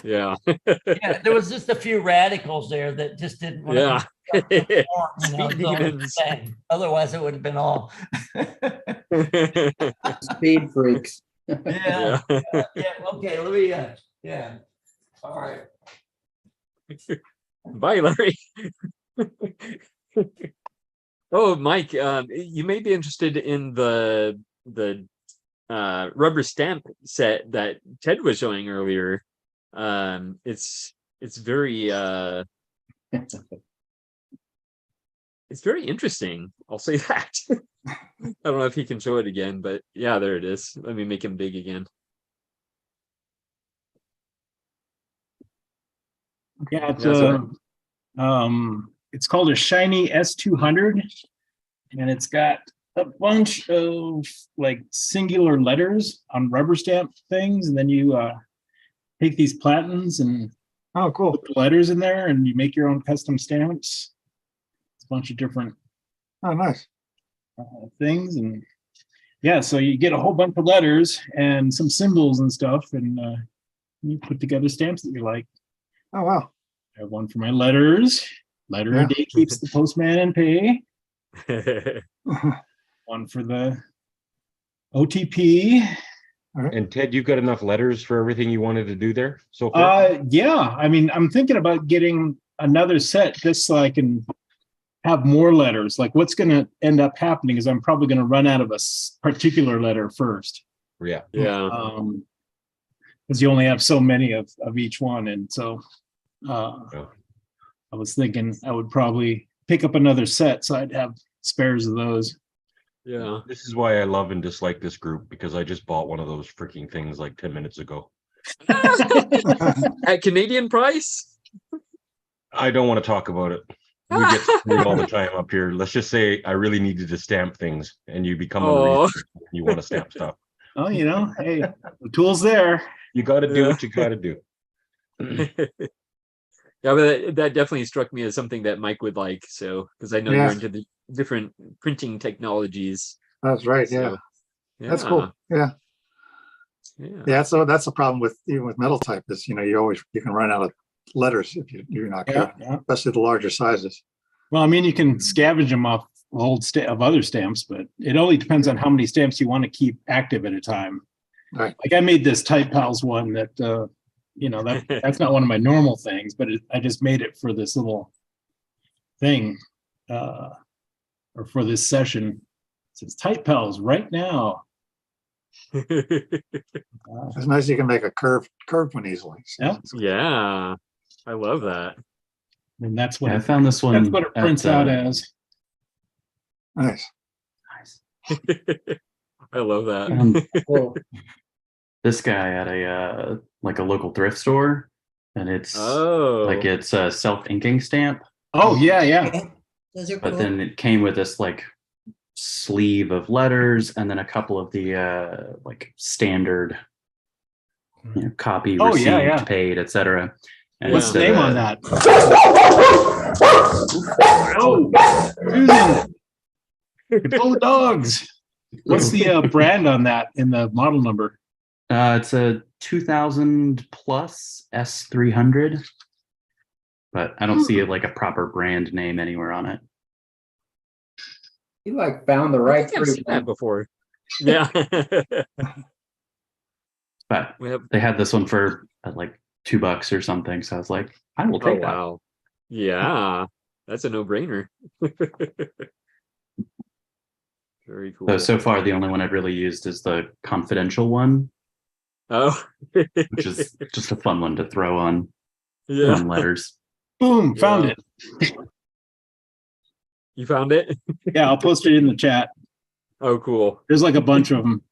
Yeah. Yeah, there was just a few radicals there that just didn't want Yeah. to conform, Speed doing the demons. thing. Otherwise, it would have been all. Speed freaks. Yeah, yeah. Okay, let me. Yeah. All right. Bye, Larry. Oh, Mike, you may be interested in the rubber stamp set that Ted was showing earlier. It's very it's very interesting. I'll say that. I don't know if he can show it again, but yeah, there it is. Let me make him big again. Yeah, it's Yeah, it's called a shiny S200, and it's got a bunch of like singular letters on rubber stamp things, and then you take these platens and Oh, cool. put the letters in there, and you make your own custom stamps. It's a bunch of different Oh, nice. things, and yeah, so you get a whole bunch of letters and some symbols and stuff, and you put together stamps that you like. Oh, wow. I have one for my letters. Letter Yeah. a day keeps the postman in pay. One for the OTP. And Ted, you've got enough letters for everything you wanted to do there so far? Yeah, I mean, I'm thinking about getting another set just so I can have more letters. Like what's going to end up happening is I'm probably going to run out of a particular letter first. Yeah. Yeah. Because you only have so many of each one. And so Yeah. I was thinking I would probably pick up another set so I'd have spares of those. Yeah. This is why I love and dislike this group, because I just bought one of those freaking things like 10 minutes ago. At Canadian price? I don't want to talk about it. We get screwed all the time up here. Let's just say I really needed to stamp things, and you become a researcher when you want to stamp stuff. Oh, you know, hey, the tool's there. You got to do Yeah. what you got to do. Yeah, but that definitely struck me as something that Mike would like. So, because I know Yeah. you're into the different printing technologies. That's right. So, Yeah. That's cool. Yeah. Yeah. Yeah. So that's the problem with even with metal type is, you can run out of letters if you're not careful, especially the larger sizes. Well, I mean, you can scavenge them off old of other stamps, but it only depends on how many stamps you want to keep active at a time. Right. Like I made this Type Pals one that, that's not one of my normal things, but I just made it for this little thing, or for this session. It says Type Pals right now. It's nice you can make a curved one easily. So Yeah. Yeah. I love that. And that's what I found this one. That's what it prints out as. nice. I love that. This guy at a local thrift store, and it's it's a self-inking stamp. Oh yeah. Those are But cool. then it came with this like sleeve of letters, and then a couple of the standard copy, received, paid, etc. And What's the name on that? Oh, Susan, control the dogs. What's the brand on that in the model number? It's a 2000 plus S300, but I don't see like a proper brand name anywhere on it. You like found the right I think I've seen that before. Yeah. But they had this one for like $2 or something, so I was like, I will take that. Wow. Yeah, that's a no-brainer. Very cool. So far, the only one I've really used is the confidential one. Oh, which is just a fun one to throw on letters. Boom, found it. You found it? Yeah, I'll post it in the chat. Oh, cool. There's like a bunch of them.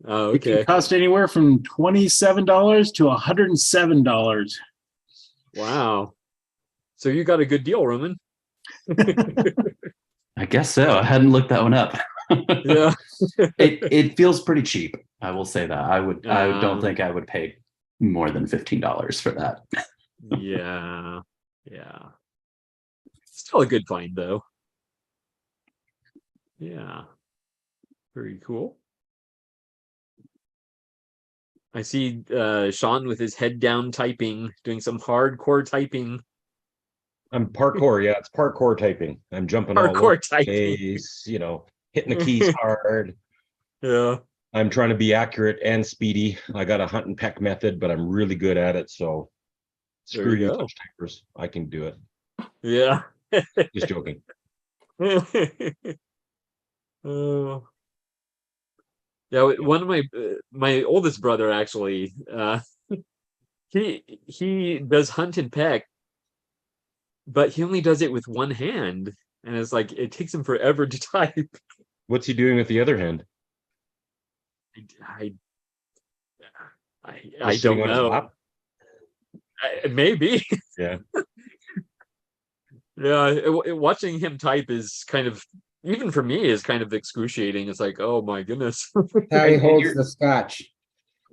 Oh, It okay. can cost anywhere from $27 to $107. Wow. So you got a good deal, Roman. I guess so. I hadn't looked that one up. Yeah. It feels pretty cheap. I will say that. I don't think I would pay more than $15 for that. Yeah. still a good find though. Yeah. Very cool. I see Sean with his head down typing, doing some hardcore typing. I'm parkour. Yeah, it's parkour typing. I'm jumping all over Hardcore the typing. place, hitting the keys hard. Yeah. I'm trying to be accurate and speedy. I got a hunt and peck method, but I'm really good at it. So There screw you you go. touch typers. I can do it. Yeah. Just joking. Oh. Yeah, one of my oldest brother actually, he does hunt and peck, but he only does it with one hand, and it's like it takes him forever to type. What's he doing with the other hand? I Just sitting don't on his know. lap? Maybe. Yeah. Yeah, watching him type is kind of, even for me, is kind of excruciating. It's like, oh my goodness. How he holds the scotch.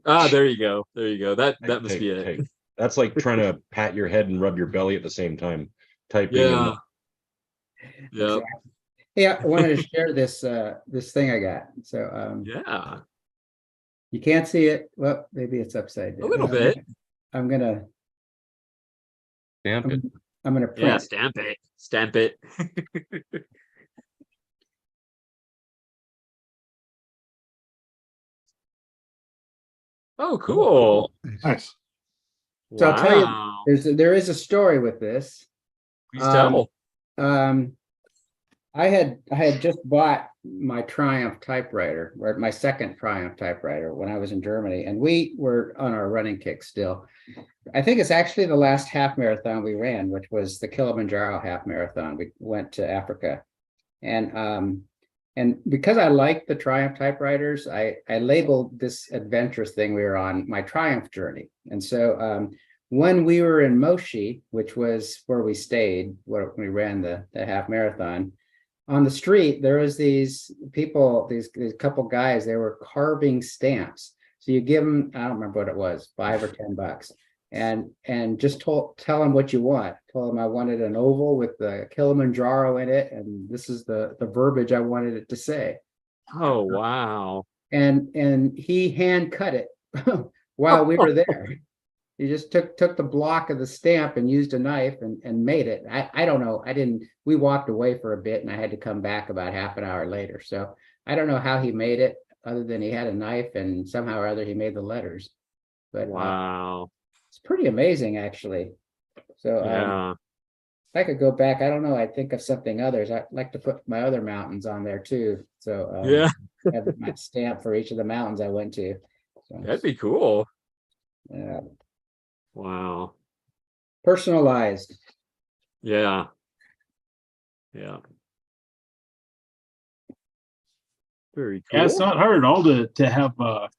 Ah, there you go. There you go. That must be it. That's like trying to pat your head and rub your belly at the same time. Typing. Yeah. Yeah. Yeah, I wanted to share this this thing I got. So yeah. You can't see it. Well, maybe it's upside down. A little bit. I'm gonna stamp it. I'm gonna print. Yeah, stamp it. Stamp it. Oh, cool. Nice. So I'll tell you, there is a story with this. Please tell. I had just bought my Triumph typewriter, or my second Triumph typewriter, when I was in Germany, and we were on our running kick still. I think it's actually the last half marathon we ran, which was the Kilimanjaro half marathon. We went to Africa, and because I liked the Triumph typewriters, I labeled this adventurous thing we were on my Triumph journey. And so when we were in Moshi, which was where we stayed, where we ran the half marathon, on the street, there was these people, these couple guys, they were carving stamps. So you give them, I don't remember what it was, $5 or $10, and just tell them what you want. Told them I wanted an oval with the Kilimanjaro in it, and this is the verbiage I wanted it to say. Oh wow! And he hand cut it while we were there. He just took the block of the stamp and used a knife and made it. I don't know. We walked away for a bit, and I had to come back about half an hour later. So I don't know how he made it, other than he had a knife and somehow or other he made the letters. But wow, it's pretty amazing, actually. So yeah, if I could go back, I don't know. I'd think of something others. I'd like to put my other mountains on there too. So yeah, have my stamp for each of the mountains I went to. So, that'd be cool. Yeah. Wow. Personalized. Yeah. Yeah. Very cool. Yeah, it's not hard at all to have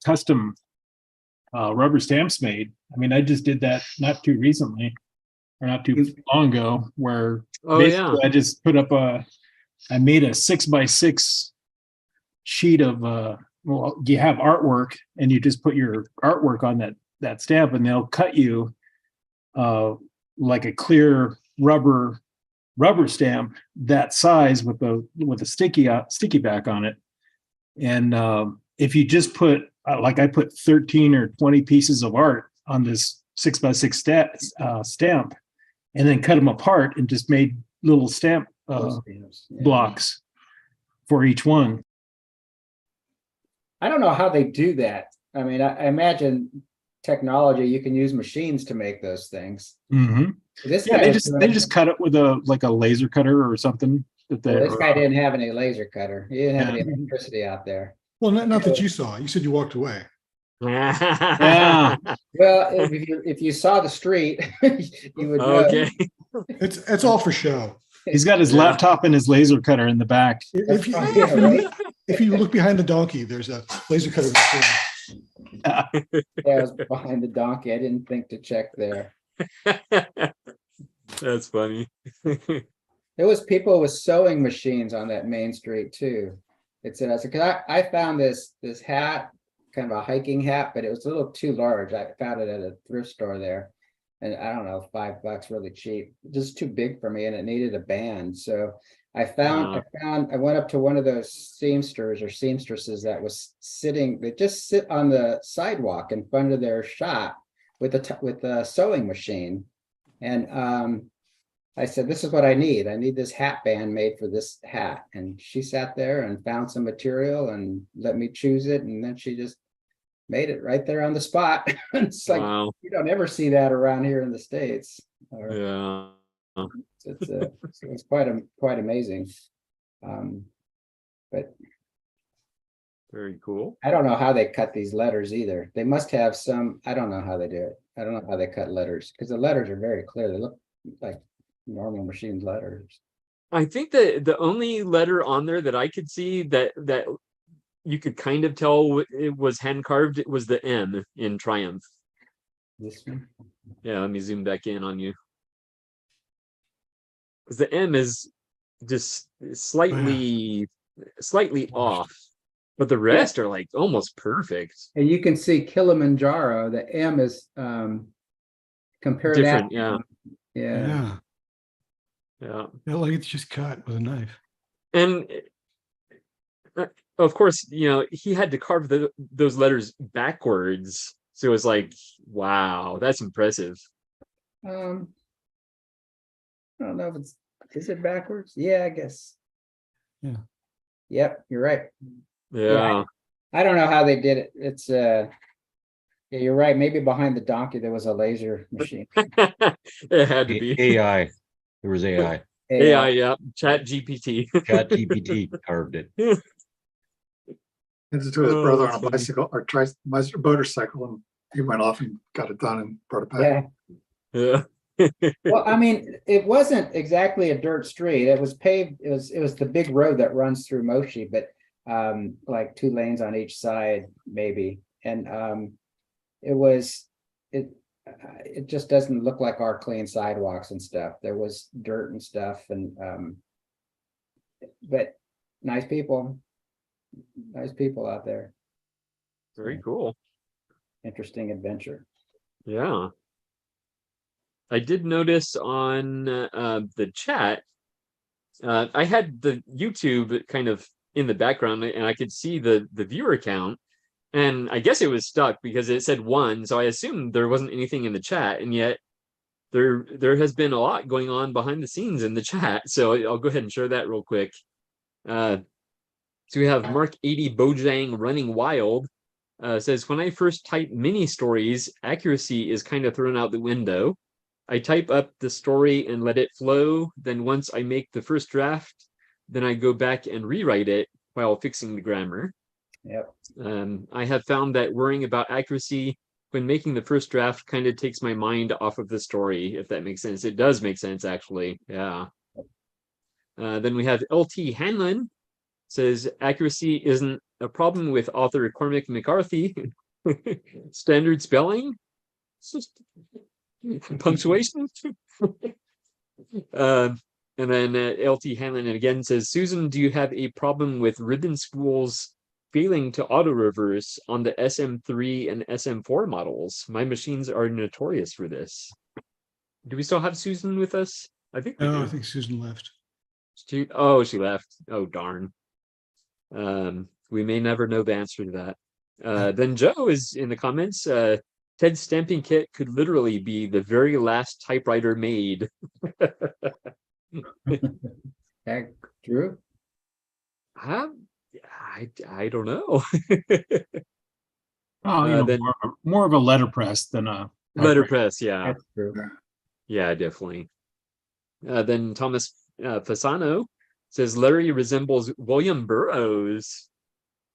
custom rubber stamps made. I mean, I just did that not too recently, or not too long ago, where basically I just put up I made a 6x6 sheet of well, you have artwork, and you just put your artwork on that stamp, and they'll cut you like a clear rubber stamp that size with a sticky back on it. And if you just put like I put 13 or 20 pieces of art on this 6x6 stamp, and then cut them apart and just made little stamp blocks for each one. I don't know how they do that. I mean, I imagine technology, you can use machines to make those things. Mm-hmm. This yeah, guy they just cut it with a laser cutter or something. This guy didn't have any laser cutter. He didn't have any electricity out there. Well, not that you saw. You said you walked away. Yeah. Well, if you saw the street, you would know. Okay. It's all for show. He's got his laptop and his laser cutter in the back. If you look behind the donkey, there's a laser cutter machine. Yeah, I was behind the donkey. I didn't think to check there. That's funny. There was people with sewing machines on that main street too. It's because I found this hat, kind of a hiking hat, but it was a little too large. I found it at a thrift store there, and I don't know, $5 really cheap, just too big for me, and it needed a band. So I went up to one of those seamsters or seamstresses that was sitting, they just sit on the sidewalk in front of their shop with a sewing machine. And I said, this is what I need. I need this hat band made for this hat. And she sat there and found some material and let me choose it. And then she just made it right there on the spot. It's like, Wow. you don't ever see that around here in the States. Yeah. It's quite amazing. But very cool. I don't know how they cut these letters either. They must have some, I don't know how they do it. I don't know how they cut letters, because the letters are very clear. They look like normal machine letters. I think that the only letter on there that I could see that you could kind of tell it was hand carved, it was the M in Triumph. This one? Yeah, let me zoom back in on you. Because the M is just slightly off, but the rest are like almost perfect. And you can see Kilimanjaro, the M is compared Different, that. yeah. Yeah, like it's just cut with a knife. And of course, you know, he had to carve those letters backwards. So it was like, wow, that's impressive. I don't know if is it backwards? Yeah, I guess. Yeah. Yep, you're right. Yeah. I don't know how they did it. It's yeah, you're right. Maybe behind the donkey there was a laser machine. It had to be AI. There was AI. AI, yeah. Chat GPT. Chat GPT carved it. It's to his brother on a bicycle or motorcycle, and he went off and got it done and brought it back. Yeah. Well, I mean, it wasn't exactly a dirt street. It was paved. It was the big road that runs through Moshi, but like 2 lanes on each side, maybe. And it just doesn't look like our clean sidewalks and stuff. There was dirt and stuff, and but nice people out there. Very cool. Interesting adventure. Yeah. I did notice on the chat, I had the YouTube kind of in the background, and I could see the viewer count, and I guess it was stuck because it said 1, so I assumed there wasn't anything in the chat, and yet there has been a lot going on behind the scenes in the chat, so I'll go ahead and share that real quick. So we have Mark 80 Bojang Running Wild says, when I first type mini stories, accuracy is kind of thrown out the window. I type up the story and let it flow. Then once I make the first draft, then I go back and rewrite it while fixing the grammar. Yep. I have found that worrying about accuracy when making the first draft kind of takes my mind off of the story, if that makes sense. It does make sense, actually. Yeah. Then we have LT Hanlon says, accuracy isn't a problem with author Cormac McCarthy. Standard spelling. Punctuation. And then LT Hanlon again says, Susan, do you have a problem with ribbon spools failing to auto reverse on the SM3 and SM4 models? My machines are notorious for this. Do we still have Susan with us? I think we do. I think Susan left. She left. Oh darn. We may never know the answer to that. Then Joe is in the comments. Ted's stamping kit could literally be the very last typewriter made. True. I don't know. Then more of a letterpress than a letterpress. Yeah. That's true. Yeah, definitely. Then Thomas Fasano says Larry resembles William Burroughs.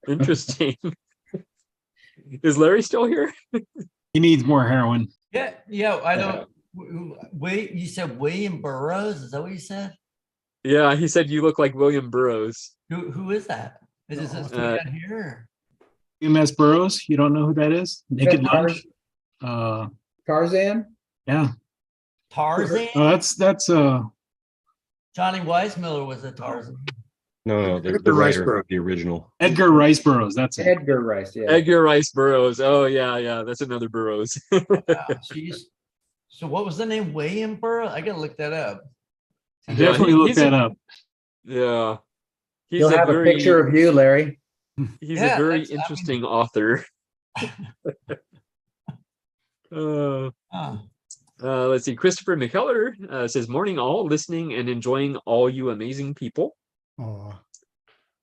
Interesting. Is Larry still here? He needs more heroin. Yeah. I don't. Wait, you said William Burroughs? Is that what you said? Yeah, he said you look like William Burroughs. Who is that? Is this down here? MS Burroughs. You don't know who that is? Naked Lunch. Tarzan. Yeah. Tarzan. Oh, that's Johnny Weissmuller was a Tarzan. No, the writer of the original. Edgar Rice Burroughs. That's it. Edgar Rice. Yeah. Edgar Rice Burroughs. Oh yeah. That's another Burroughs. She's So what was the name? Way Emperor? I gotta look that up. Definitely look that up. Yeah. He's You'll have a picture of you, Larry. He's Yeah, a very that's- I mean- interesting author. Let's see. Christopher McKellar says, "Morning all, listening and enjoying all you amazing people." Oh,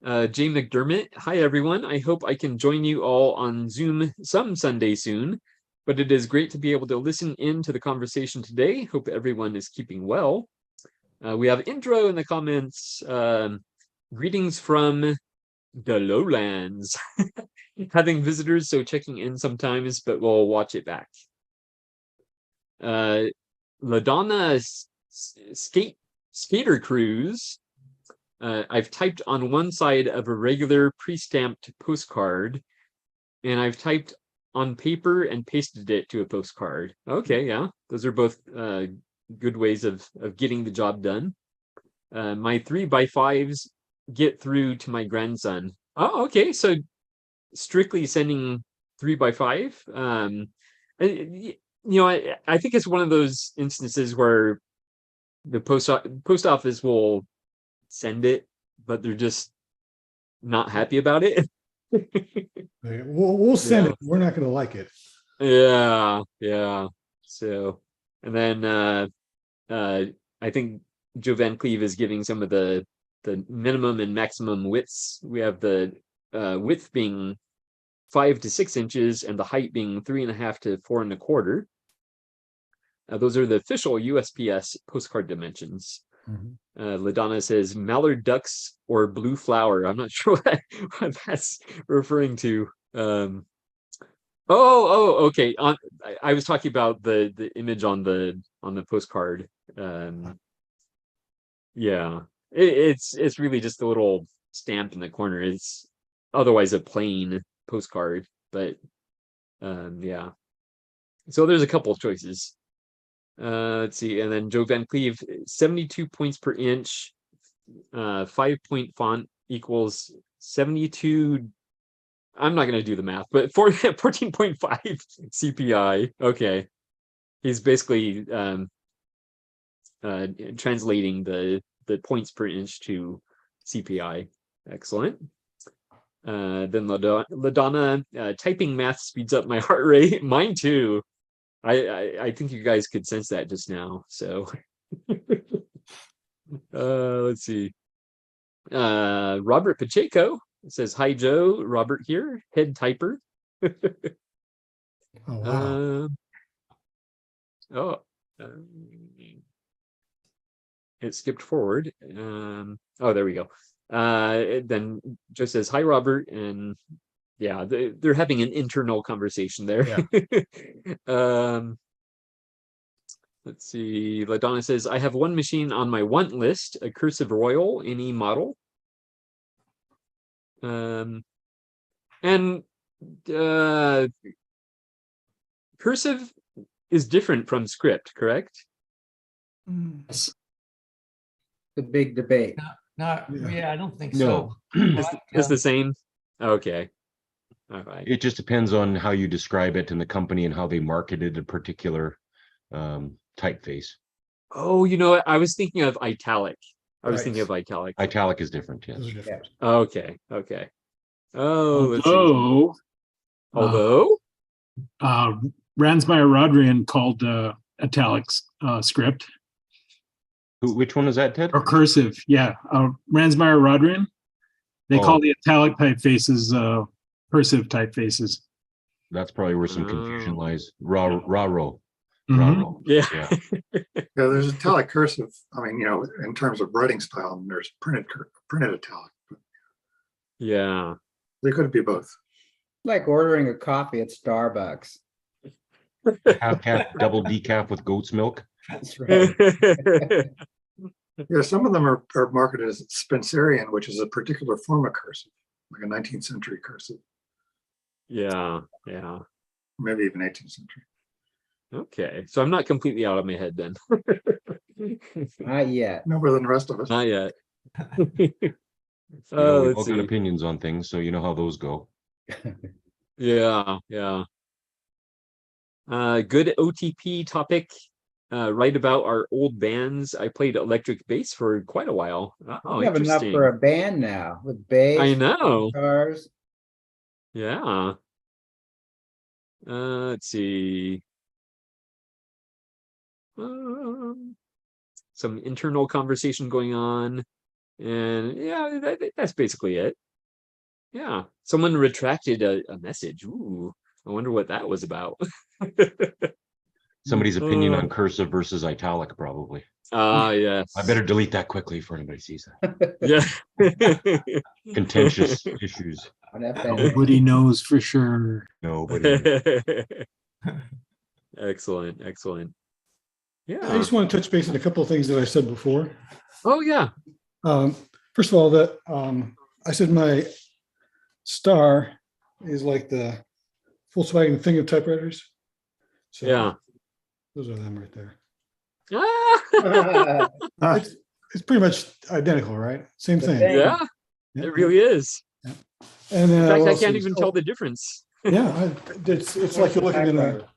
Jay McDermott, "Hi everyone. I hope I can join you all on Zoom some Sunday soon, but it is great to be able to listen in to the conversation today. Hope everyone is keeping well." We have intro in the comments. Greetings from the lowlands. Having visitors, so checking in sometimes, but we'll watch it back. LaDonna Skater Cruise. I've typed on one side of a regular pre-stamped postcard, and I've typed on paper and pasted it to a postcard. Okay, yeah, those are both good ways of getting the job done. My 3x5s get through to my grandson. Oh, okay, so strictly sending 3x5. I think it's one of those instances where the post office will send it, but they're just not happy about it. we'll send it. We're not going to like it. Yeah. So, and then I think Joe Van Cleve is giving some of the minimum and maximum widths. We have the width being 5 to 6 inches and the height being 3.5 to 4.25. Those are the official USPS postcard dimensions. LaDonna says mallard ducks or blue flower. I'm not sure what that's referring to. Okay. I was talking about the image on the postcard. Yeah, it's really just a little stamp in the corner. It's otherwise a plain postcard, but yeah. So there's a couple of choices. Let's see, and then Joe Van Cleve, 72 points per inch, 5-point font equals 72. I'm not going to do the math, but 14.5 CPI. Okay, he's basically translating the points per inch to CPI. Excellent. Then LaDonna, typing math speeds up my heart rate. Mine too. I think you guys could sense that just now. So let's see. Robert Pacheco says, "Hi Joe, Robert here, head typer." Oh wow. It skipped forward. Oh, there we go. Then Joe says, "Hi Robert," and yeah, they're having an internal conversation there. Let's see. LaDonna says, "I have one machine on my want list, a Cursive Royal, any model." And Cursive is different from script, correct? The big debate. Yeah, I don't think No. so. It's the same. Okay. All right. It just depends on how you describe it and the company and how they marketed a particular typeface. Oh, you know what? I was thinking of italic. Italic is different, yes. Okay. Oh, Although Ransmeyer Rodrian called italics script. Which one is that, Ted? Or cursive, yeah. Ransmeyer Rodrian. They call the italic typefaces cursive typefaces. That's probably where some confusion lies. Raro. Yeah. There's italic cursive. I mean, in terms of writing style, and there's printed italic. But yeah. They could be both. Like ordering a coffee at Starbucks. Half calf, double decaf with goat's milk. That's right. Yeah, some of them are marketed as Spencerian, which is a particular form of cursive, like a 19th century cursive. Yeah. Maybe even 18th century. Okay, so I'm not completely out of my head then. Not yet. No more than the rest of us. Not yet. We've all Let's got see. opinions on things, so you know how those go. Yeah. Good OTP topic. write about our old bands. I played electric bass for quite a while. Oh, You have enough interesting. for a band now with bass, I know. guitars. Yeah. Let's see. Some internal conversation going on, and yeah, that's basically it. Yeah, someone retracted a message. Ooh, I wonder what that was about. Somebody's opinion on cursive versus italic, probably. Yes. I better delete that quickly before anybody sees that. Yeah. Contentious issues. Nobody knows for sure. Nobody. Excellent, excellent. Yeah. I just want to touch base on a couple of things that I said before. Oh yeah. First of all, that I said my star is like the Volkswagen thing of typewriters. So Yeah. those are them right there. Ah! It's pretty much identical, right? Same thing. Yeah, it really is. Yeah. And In then fact, I also- can't even tell the difference. Yeah, it's like you're looking in a.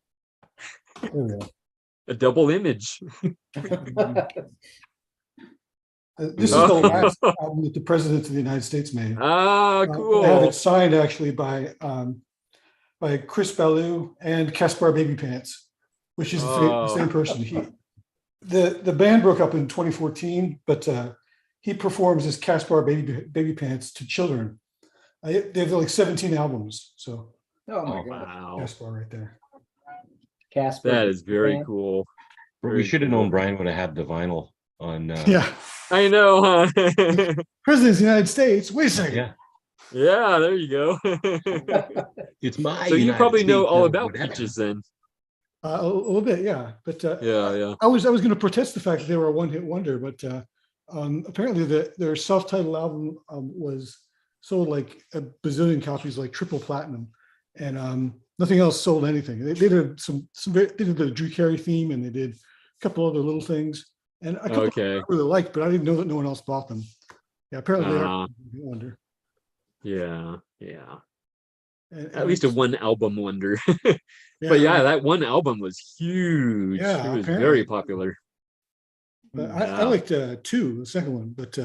There we go. A double image. This is the last album that the President of the United States made. Ah, cool. I have it signed actually by Chris Ballou and Caspar Baby Pants, which is the same person. The band broke up in 2014, but he performs as Caspar Baby Pants to children. They have like 17 albums. So Oh my God. Wow. Caspar right there. Casper. That is very cool. But we Very should have cool. known Brian would have had the vinyl on. Yeah. I know, huh? President of the United States. Wait a second. Yeah. Yeah, there you go. It's my. So you United probably know States all of about whatever. peaches then. A little bit, yeah. But Yeah. I was going to protest the fact that they were a one-hit wonder, but apparently their self-titled album was sold like a bazillion copies, like triple platinum, and nothing else sold anything. They did they did the Drew Carey theme, and they did a couple other little things, and a couple I really liked, but I didn't know that no one else bought them. Yeah, apparently they are a one-hit wonder. Yeah. And At least a one album wonder. Yeah, But yeah, that one album was huge. Yeah, It was apparently. very popular. But I liked two, the second one, but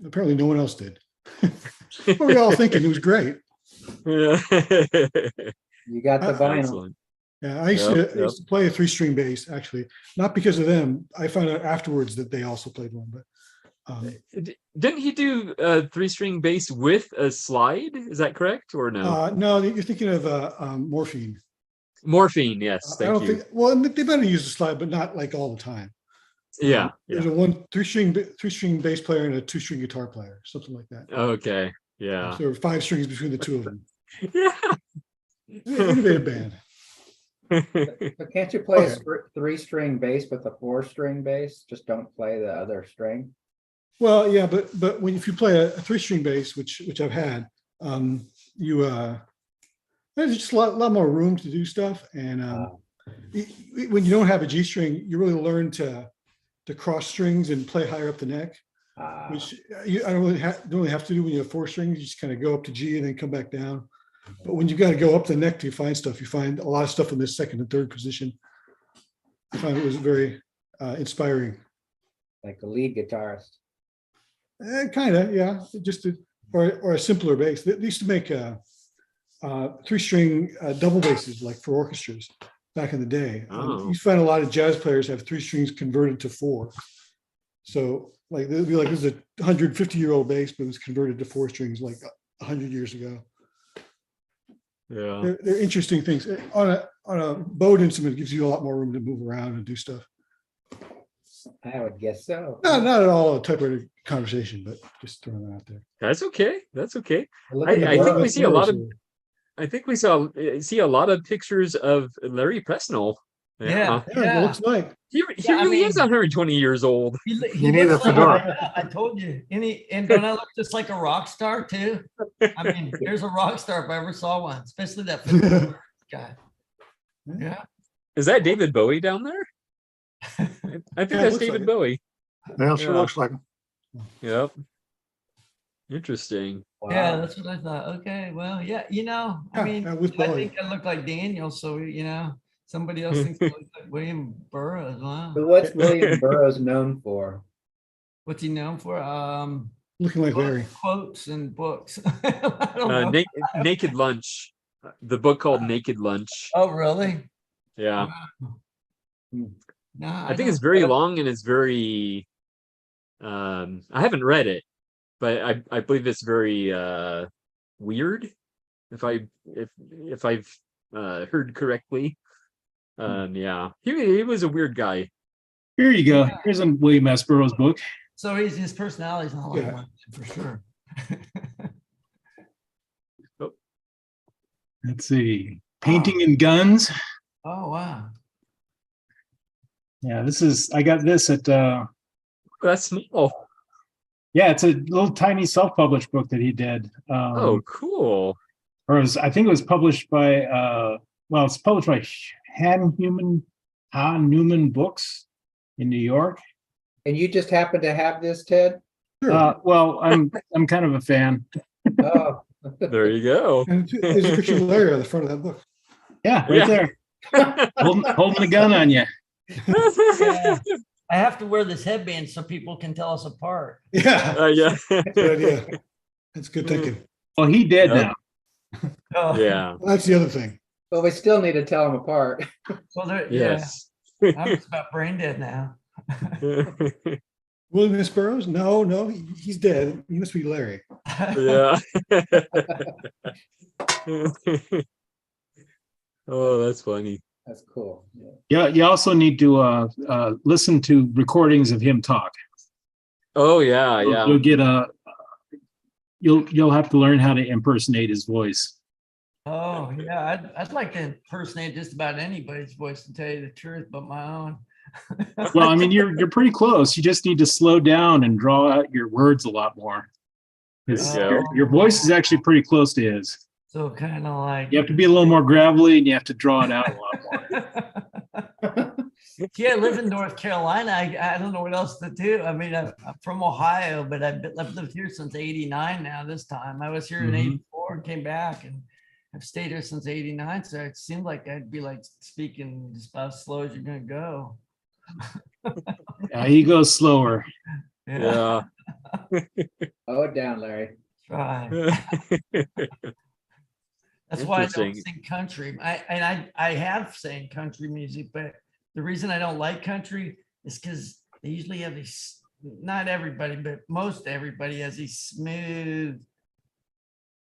apparently no one else did. What were we all thinking? It was great. Yeah. You got the vinyl. Excellent. Yeah, I used to play a 3-string bass, actually, not because of them. I found out afterwards that they also played one, but Didn't he do a 3-string bass with a slide? Is that correct or no? no, you're thinking of Morphine. Morphine, yes. I Thank don't you. think. Well, they better use the slide, but not like all the time. Yeah. There's a 3-string bass player and a 2-string guitar player, something like that. Okay. Yeah. So there were 5 strings between the two of them. Yeah. Innovative band. But can't you play a 3-string bass with a 4-string bass? Just don't play the other string. Well, yeah, but if you play a 3-string bass, which I've had, there's just a lot more room to do stuff, and when you don't have a G string, you really learn to cross strings and play higher up the neck, which I don't really have to do when you have 4 strings. You just kind of go up to G and then come back down. But when you got to go up the neck to find stuff, you find a lot of stuff in this second and third position. I found it was very inspiring. Like the lead guitarist. Kind of, yeah. Just or a simpler bass. They used to make 3-string double basses, like for orchestras back in the day. You find a lot of jazz players have 3 strings converted to 4. So like they'd be like, this is a 150-year-old bass, but it was converted to 4 strings like 100 years ago. Yeah. They're interesting things. On a bowed instrument, it gives you a lot more room to move around and do stuff. I would guess so. Not at all a typewriter conversation, but just throwing that out there. That's okay. That's okay. Look I at the think bottom. we see a lot of. I think we see a lot of pictures of Larry Presnell. Yeah. It looks like he really is 120 years old. He You need a looks like fedora. I told you. And don't I look just like a rock star too? I mean, there's a rock star if I ever saw one, especially that fedora guy. Yeah. Is that David Bowie down there? I think that's David like Bowie. Yeah, sure looks like him. Yep. Interesting. Wow. Yeah, that's what I thought. Okay, well, yeah, I mean, with I Bowie. think I look like Daniel, so Somebody else thinks I look like William Burroughs. Wow. But what's William Burroughs known for? What's he known for? Looking like Larry. Quotes and books. I don't know. Naked Lunch, the book called Naked Lunch. Oh, really? Yeah. No, I think it's very long and it's very I haven't read it, but I believe it's very weird if I've heard correctly. Yeah, he was a weird guy. Here you go. Here's a William S. Burroughs book. So his personality's not like mine, for sure. Let's see. Painting and Guns. Oh, wow. Yeah, I got this at that's small. Yeah, it's a little tiny self-published book that he did. Oh, cool. Or I think it was published by it's published by Han Newman Books in New York. And you just happen to have this, Ted? Well, I'm kind of a fan. Oh. There you go. And there's a picture of Larry on the front of that book. Yeah, right there. holding a gun on you. Yeah. I have to wear this headband so people can tell us apart. Yeah. Yeah. Good idea. That's good thinking. Well, he dead now. Oh. Yeah. Well, that's the other thing. But we still need to tell them apart. Well, Yes. I'm just about brain dead now. William S. Burroughs? No, he's dead. He must be Larry. Yeah. Oh, that's funny. That's cool. Yeah, you also need to listen to recordings of him talk. Oh yeah, yeah. You'll get you'll have to learn how to impersonate his voice. Oh yeah, I'd like to impersonate just about anybody's voice, to tell you the truth, but my own. Well, I mean, you're pretty close. You just need to slow down and draw out your words a lot more. Your voice is actually pretty close to his. So kind of like You have to be a little more gravelly, and you have to draw it out a lot more. Yeah, I live in North Carolina. I don't know what else to do. I mean, I'm from Ohio, but I've lived here since '89 now. This time I was here in '84 and came back, and I've stayed here since '89. So it seemed like I'd be like speaking just about as slow as you're gonna go. Yeah, he goes slower. Yeah. Slow it down, Larry. Try. That's why I don't sing country. I have sang country music, but the reason I don't like country is because they usually have these, not everybody, but most everybody has these smooth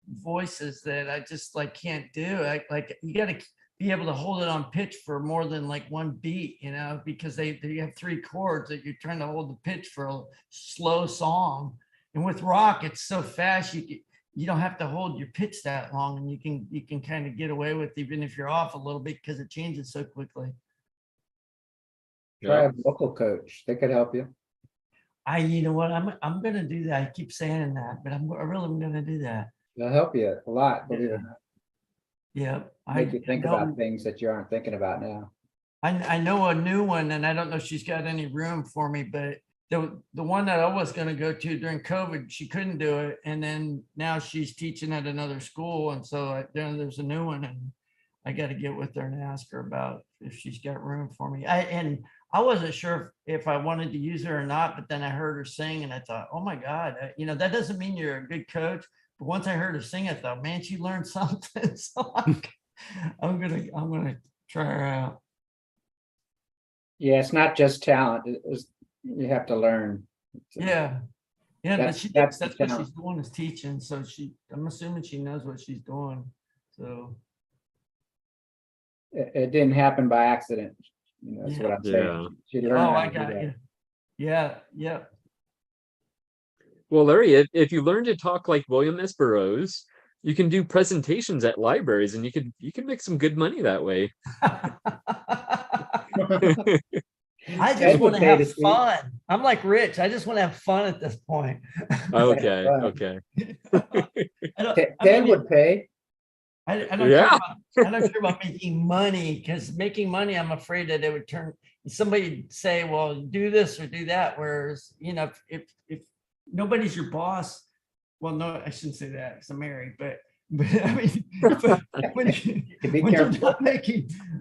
voices that I just like can't do. Like you got to be able to hold it on pitch for more than like one beat, you know, because they have 3 chords that you're trying to hold the pitch for a slow song. And with rock, it's so fast you don't have to hold your pitch that long, and you can kind of get away with even if you're off a little bit because it changes so quickly. Try a vocal coach. They could help you. You know what? I'm gonna do that. I keep saying that, but I really am gonna do that. They'll help you a lot, believe it or not. Yeah. Make you think about things that you aren't thinking about now. I know a new one, and I don't know if she's got any room for me, but the one that I was going to go to during COVID, she couldn't do it. And then now she's teaching at another school. And so there's a new one, and I got to get with her and ask her about if she's got room for me. I wasn't sure if I wanted to use her or not, but then I heard her sing and I thought, oh my God, you know, that doesn't mean you're a good coach. But once I heard her sing, I thought, man, she learned something. So I'm gonna try her out. Yeah, it's not just talent. You have to learn. Yeah. Yeah, That's that's the what she's talent. doing is teaching. So I'm assuming she knows what she's doing. So It didn't happen by accident. You know, that's what I'm saying. Yeah. She learned how I to do got that. you. Yeah. Well, Larry, if you learn to talk like William S. Burroughs, you can do presentations at libraries, and you can make some good money that way. I just want to have fun. I'm like Rich. I just want to have fun at this point. Okay. Okay. Ted would pay. I don't care about making money, because making money, I'm afraid that it would turn somebody say, well, do this or do that. Whereas, you know, if nobody's your boss, well, no, I shouldn't say that because I'm married, but But I mean,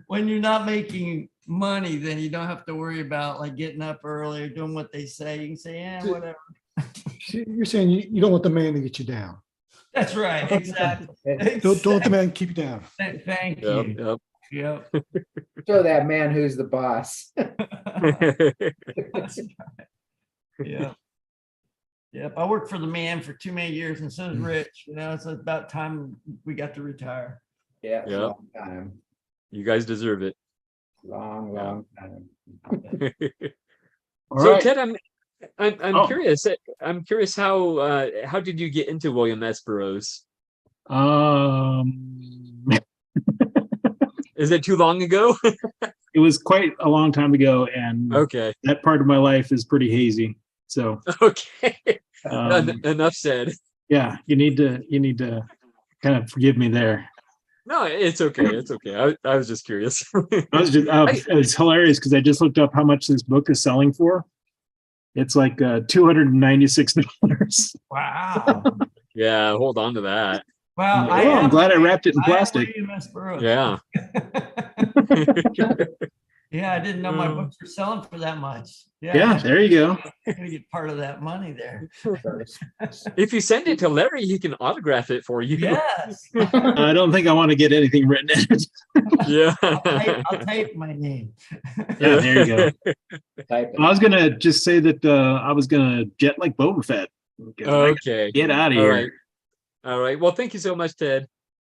when you're not making money, then you don't have to worry about like getting up early or doing what they say. You can say, yeah, whatever. You're saying you don't want the man to get you down. That's right. Exactly. Don't let the man keep you down. Thank you. Yep. Show that man who's the boss. Yeah. Yep. I worked for the man for too many years, and so does Rich. You know, it's about time we got to retire. Yeah. Yep. Long time. You guys deserve it. Long time. All So right. Ted, I'm Oh. curious. I'm curious how did you get into William S. Burroughs? Is it too long ago? It was quite a long time ago, and Okay. that part of my life is pretty hazy. So Okay. um, Enough said. yeah, you need to kind of forgive me there. No, it's okay. It's okay. I was just curious. It's hilarious because I just looked up how much this book is selling for. It's like $296. Wow. Yeah, hold on to that. Well, I'm glad I wrapped it in plastic. Yeah. Yeah, I didn't know my books were selling for that much. Yeah, there you go. I'm gonna get part of that money there. If you send it to Larry, he can autograph it for you. Yes. I don't think I want to get anything written in it. Yeah. I'll type my name. Yeah, there you go. I was gonna just say that I was gonna jet like Boba Fett. Okay. Get out of All here. right. All right. Well, thank you so much, Ted.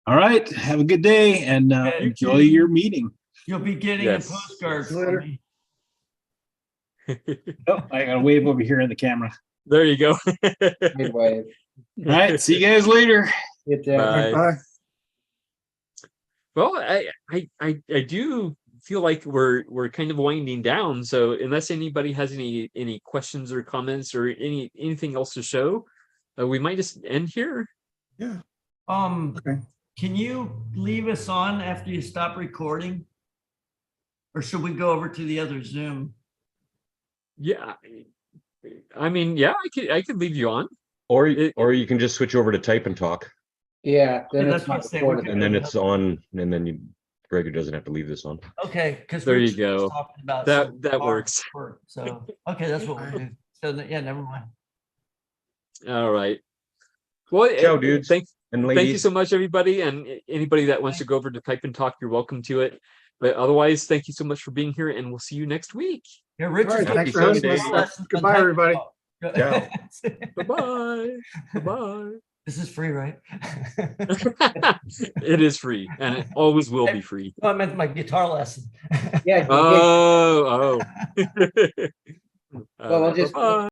All right. Have a good day and enjoy your meeting. You'll be getting a postcard for me. Oh, I gotta wave over here in the camera. There you go. Good wave. All right. See you guys later. Good day. Bye. Well, I do feel like we're kind of winding down. So unless anybody has any questions or comments or anything else to show, we might just end here. Yeah. Okay. Can you leave us on after you stop recording? Or should we go over to the other Zoom? Yeah. I mean, yeah, I could leave you on. Or you can just switch over to type and talk. Yeah, then Yeah, it's that's what not I'm saying. recorded. And then it's on, and then Gregor doesn't have to leave this on. Okay, because There you go. talking about That works. work, so okay, that's what we'll do. So yeah, never mind. All right. Well, Ciao, dudes thank and you ladies. so much, everybody. And anybody that wants to go over to Type and Talk, you're welcome to it. But otherwise, thank you so much for being here, and we'll see you next week. Yeah, Rich. All right, thanks for hosting us. Goodbye, everybody. Ciao. Bye-bye. Bye-bye. This is free, right? It is free, and it always will be free. Oh, I meant my guitar lesson. Yeah. Oh. Well, we'll just- Bye-bye.